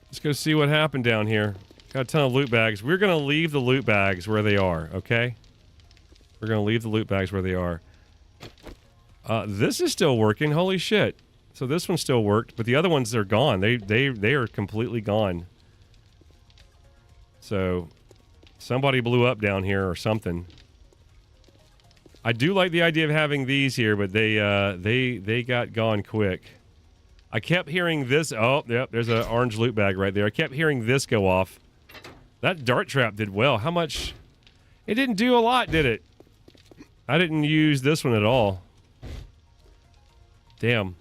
Let's go see what happened down here. Got a ton of loot bags. We're going to leave the loot bags where they are, okay? We're going to leave the loot bags where they are. This is still working. Holy shit. So this one still worked, but the other ones are gone. They are completely gone. So somebody blew up down here or something. I do like the idea of having these here, but they got gone quick. I kept hearing this. Oh, yep, there's an orange loot bag right there. I kept hearing this go off. That dart trap did well. How much? It didn't do a lot, did it? I didn't use this one at all. Damn.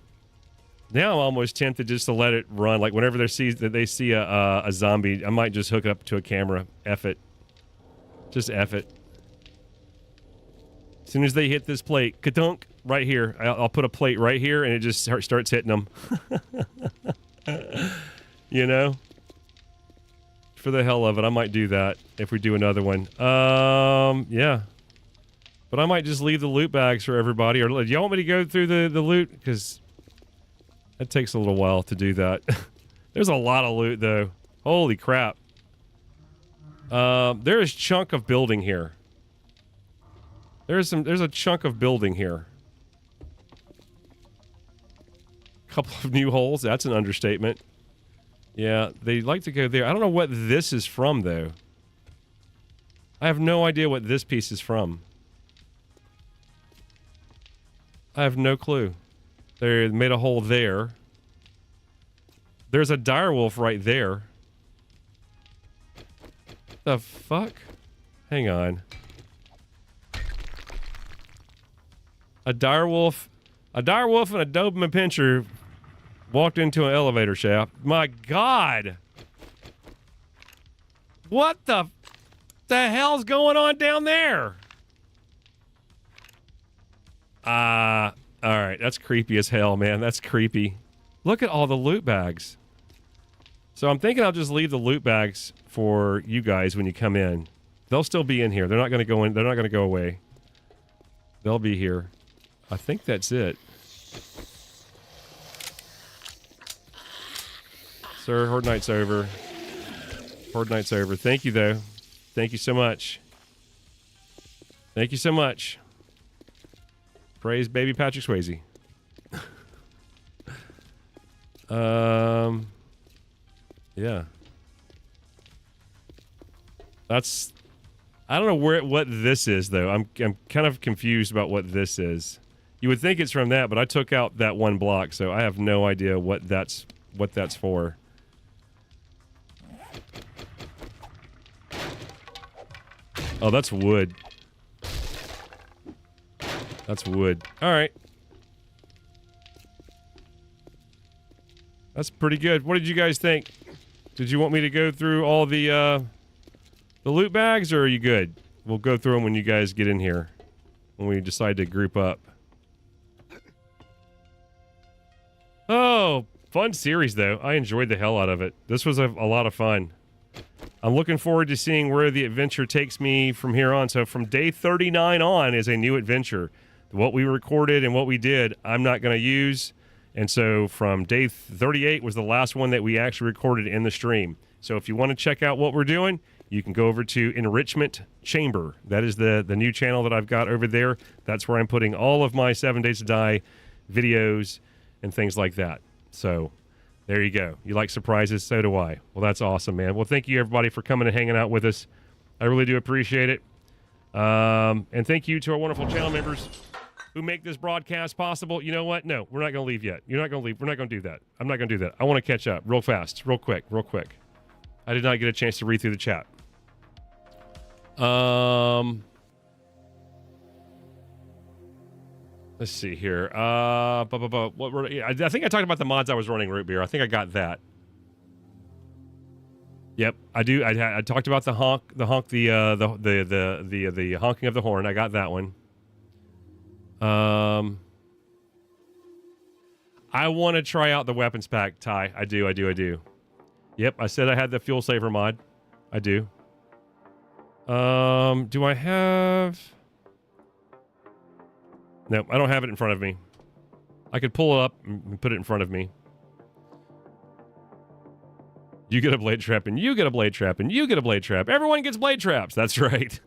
Now I'm almost tempted just to let it run. Like whenever they see a zombie, I might just hook up to a camera. F it. Just F it. As soon as they hit this plate, ka-dunk, right here. I'll put a plate right here, and it just starts hitting them. You know? For the hell of it, I might do that if we do another one. Yeah. But I might just leave the loot bags for everybody. Or do y'all want me to go through the loot? Because that takes a little while to do that. There's a lot of loot, though. Holy crap. There is chunk of building here. There's a chunk of building here. Couple of new holes. That's an understatement. Yeah, they like to go there. I don't know what this is from, though. I have no idea what this piece is from. I have no clue. They made a hole there. There's a direwolf right there. The fuck? Hang on. A direwolf and a Doberman Pinscher walked into an elevator shaft. My God! What the hell's going on down there? Alright, that's creepy as hell, man. That's creepy. Look at all the loot bags. So I'm thinking I'll just leave the loot bags for you guys when you come in. They'll still be in here. They're not going to go in. They're not going to go away. They'll be here. I think that's it. Sir, Horde Night's over. Horde Night's over. Thank you, though. Thank you so much. Thank you so much. Praise baby Patrick Swayze. Yeah. That's... I don't know what this is, though. I'm kind of confused about what this is. You would think it's from that, but I took out that one block, so I have no idea what that's for. Oh, that's wood. That's wood. All right. That's pretty good. What did you guys think? Did you want me to go through all the loot bags, or are you good? We'll go through them when you guys get in here, when we decide to group up. Oh, fun series, though. I enjoyed the hell out of it. This was a lot of fun. I'm looking forward to seeing where the adventure takes me from here on. So from day 39 on is a new adventure. What we recorded and what we did, I'm not going to use. And so from day 38 was the last one that we actually recorded in the stream. So if you want to check out what we're doing, you can go over to Enrichment Chamber. That is the new channel that I've got over there. That's where I'm putting all of my 7 Days to Die videos and things like that. So there you go. You like surprises? So do I. Well, that's awesome, man. Well, thank you, everybody, for coming and hanging out with us. I really do appreciate it. And thank you to our wonderful channel members who make this broadcast possible. You know what? No, we're not going to leave yet. You're not going to leave. We're not going to do that. I'm not going to do that. I want to catch up real fast, real quick. I did not get a chance to read through the chat. Let's see here. I think I talked about the mods I was running, Root Beer. I think I got that. Yep, I do. I talked about the honking of the horn. I got that one. I want to try out the weapons pack, Ty. I do. Yep, I said I had the fuel saver mod. I do. Do I have... No, I don't have it in front of me. I could pull it up and put it in front of me. You get a blade trap, and you get a blade trap, and you get a blade trap. Everyone gets blade traps. That's right.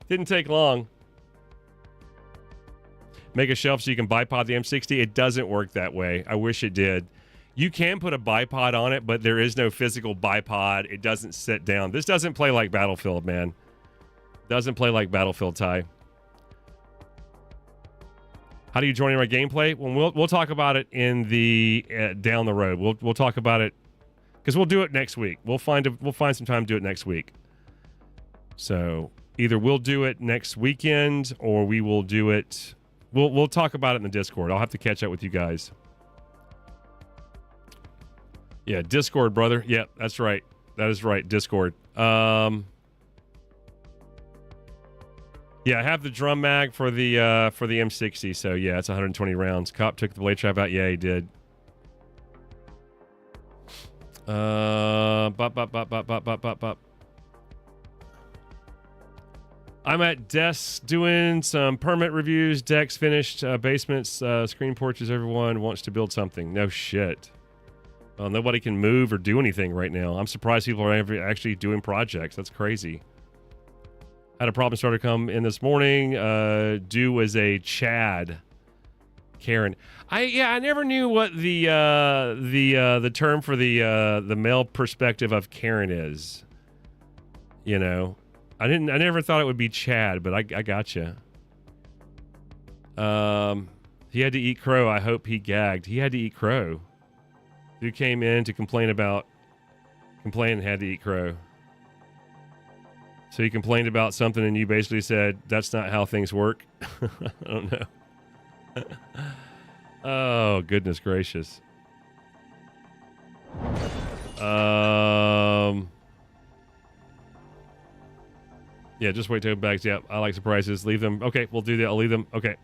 Didn't take long. Make a shelf so you can bipod the M60. It doesn't work that way. I wish it did. You can put a bipod on it, but there is no physical bipod. It doesn't sit down. This doesn't play like Battlefield, man. Doesn't play like Battlefield, Ty. How do you join in my gameplay? Well, we'll talk about it in the down the road. We'll talk about it because we'll do it next week. We'll find some time to do it next week. So either we'll do it next weekend or we will do it. We'll talk about it in the Discord. I'll have to catch up with you guys. Yeah, Discord, brother. Yeah, that's right. That is right. Discord. Yeah, I have the drum mag for the M60, so yeah, it's 120 rounds. Cop took the blade trap out. Yeah, he did. Bop. I'm at desks doing some permit reviews. Decks finished. Basements, screen porches. Everyone wants to build something. No shit. Well, nobody can move or do anything right now. I'm surprised people are actually doing projects. That's crazy. Had a problem starter come in this morning. Due was a Chad. Karen. I never knew what the term for the male perspective of Karen is. You know, I never thought it would be Chad, but I gotcha. He had to eat crow. I hope he gagged. He had to eat crow. Dude came in to complain and had to eat crow. So he complained about something and you basically said, that's not how things work. I don't know. Oh, goodness gracious. Yeah, just wait till bags. Yeah, I like surprises. Leave them. Okay, we'll do that. I'll leave them. Okay.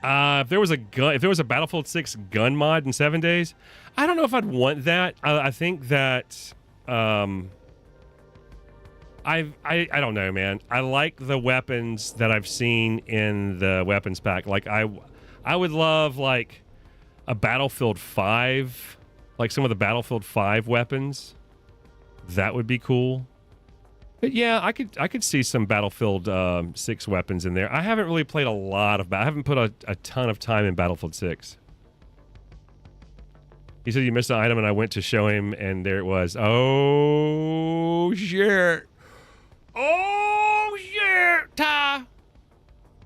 If there was a Battlefield 6 gun mod in 7 days, I don't know if I'd want that. I think that I don't know, man. I like the weapons that I've seen in the weapons pack. Like I would love like a Battlefield 5, like some of the Battlefield 5 weapons. That would be cool. But yeah, I could see some Battlefield 6 weapons in there. I haven't really played a lot of. I haven't put a ton of time in Battlefield 6. He said you missed an item, and I went to show him, and there it was. Oh shit! Oh shit! Ty,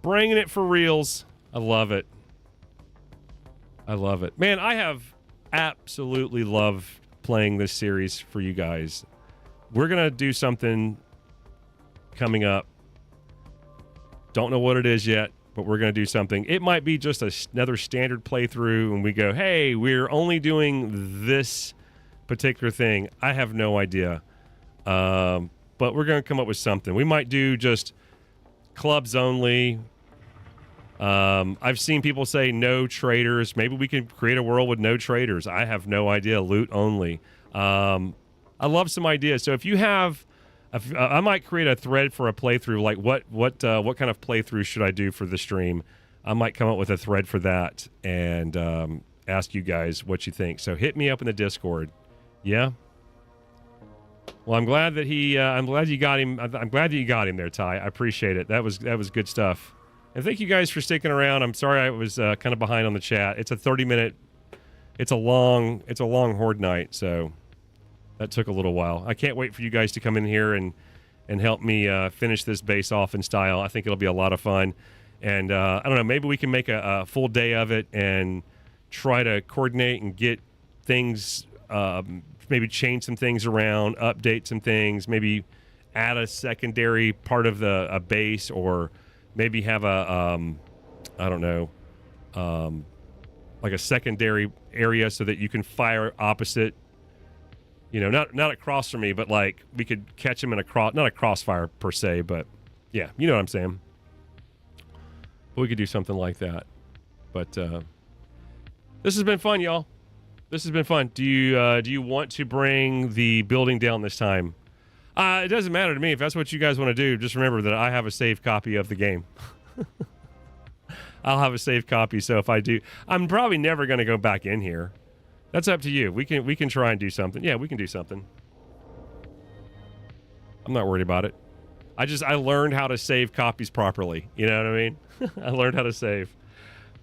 bringing it for reals. I love it. I love it, man. I have absolutely loved playing this series for you guys. We're gonna do something coming up. Don't know what it is yet, but we're gonna do something. It might be just another standard playthrough, and we go, "Hey, we're only doing this particular thing." I have no idea, but we're gonna come up with something. We might do just clubs only. I've seen people say no traders. Maybe we can create a world with no traders. I have no idea. Loot only. I love some ideas. So if you have, I might create a thread for a playthrough. Like what kind of playthrough should I do for the stream? I might come up with a thread for that and ask you guys what you think. So hit me up in the Discord. Yeah. Well, I'm glad that I'm glad you got him. I'm glad that you got him there, Ty. I appreciate it. That was good stuff. And thank you guys for sticking around. I'm sorry I was kind of behind on the chat. It's a 30-minute. It's a long Horde night, so that took a little while. I can't wait for you guys to come in here and help me finish this base off in style. I think it'll be a lot of fun. And I don't know, maybe we can make a full day of it and try to coordinate and get things, maybe change some things around, update some things, maybe add a secondary part of a base, or maybe have a, I don't know, like a secondary area so that you can fire opposite. You know, not across from me, but like we could catch him in not a crossfire per se, but yeah, you know what I'm saying. But we could do something like that. But this has been fun, y'all. This has been fun. Do you want to bring the building down this time? It doesn't matter to me if that's what you guys want to do. Just remember that I have a saved copy of the game. I'll have a saved copy, so if I do, I'm probably never going to go back in here. That's up to you. We can try and do something. Yeah, we can do something. I'm not worried about it. I learned how to save copies properly. You know what I mean? I learned how to save.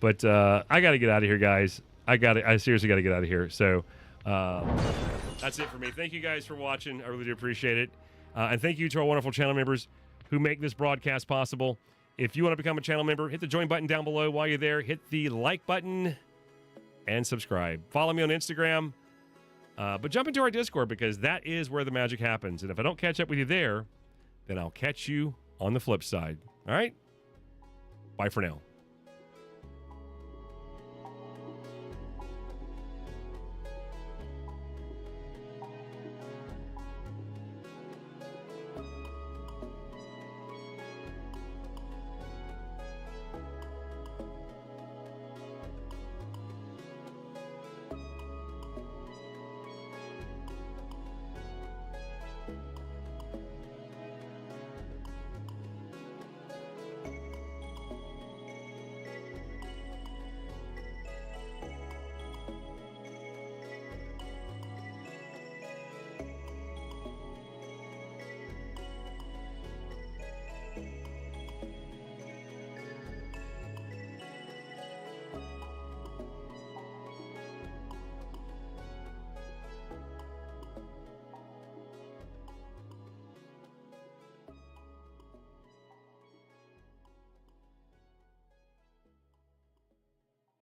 But I got to get out of here, guys. I seriously got to get out of here. So that's it for me. Thank you guys for watching. I really do appreciate it. And thank you to our wonderful channel members who make this broadcast possible. If you want to become a channel member, hit the join button down below. While you're there, hit the like button. and subscribe. Follow me on Instagram. But jump into our Discord because that is where the magic happens. And if I don't catch up with you there, then I'll catch you on the flip side. All right? Bye for now.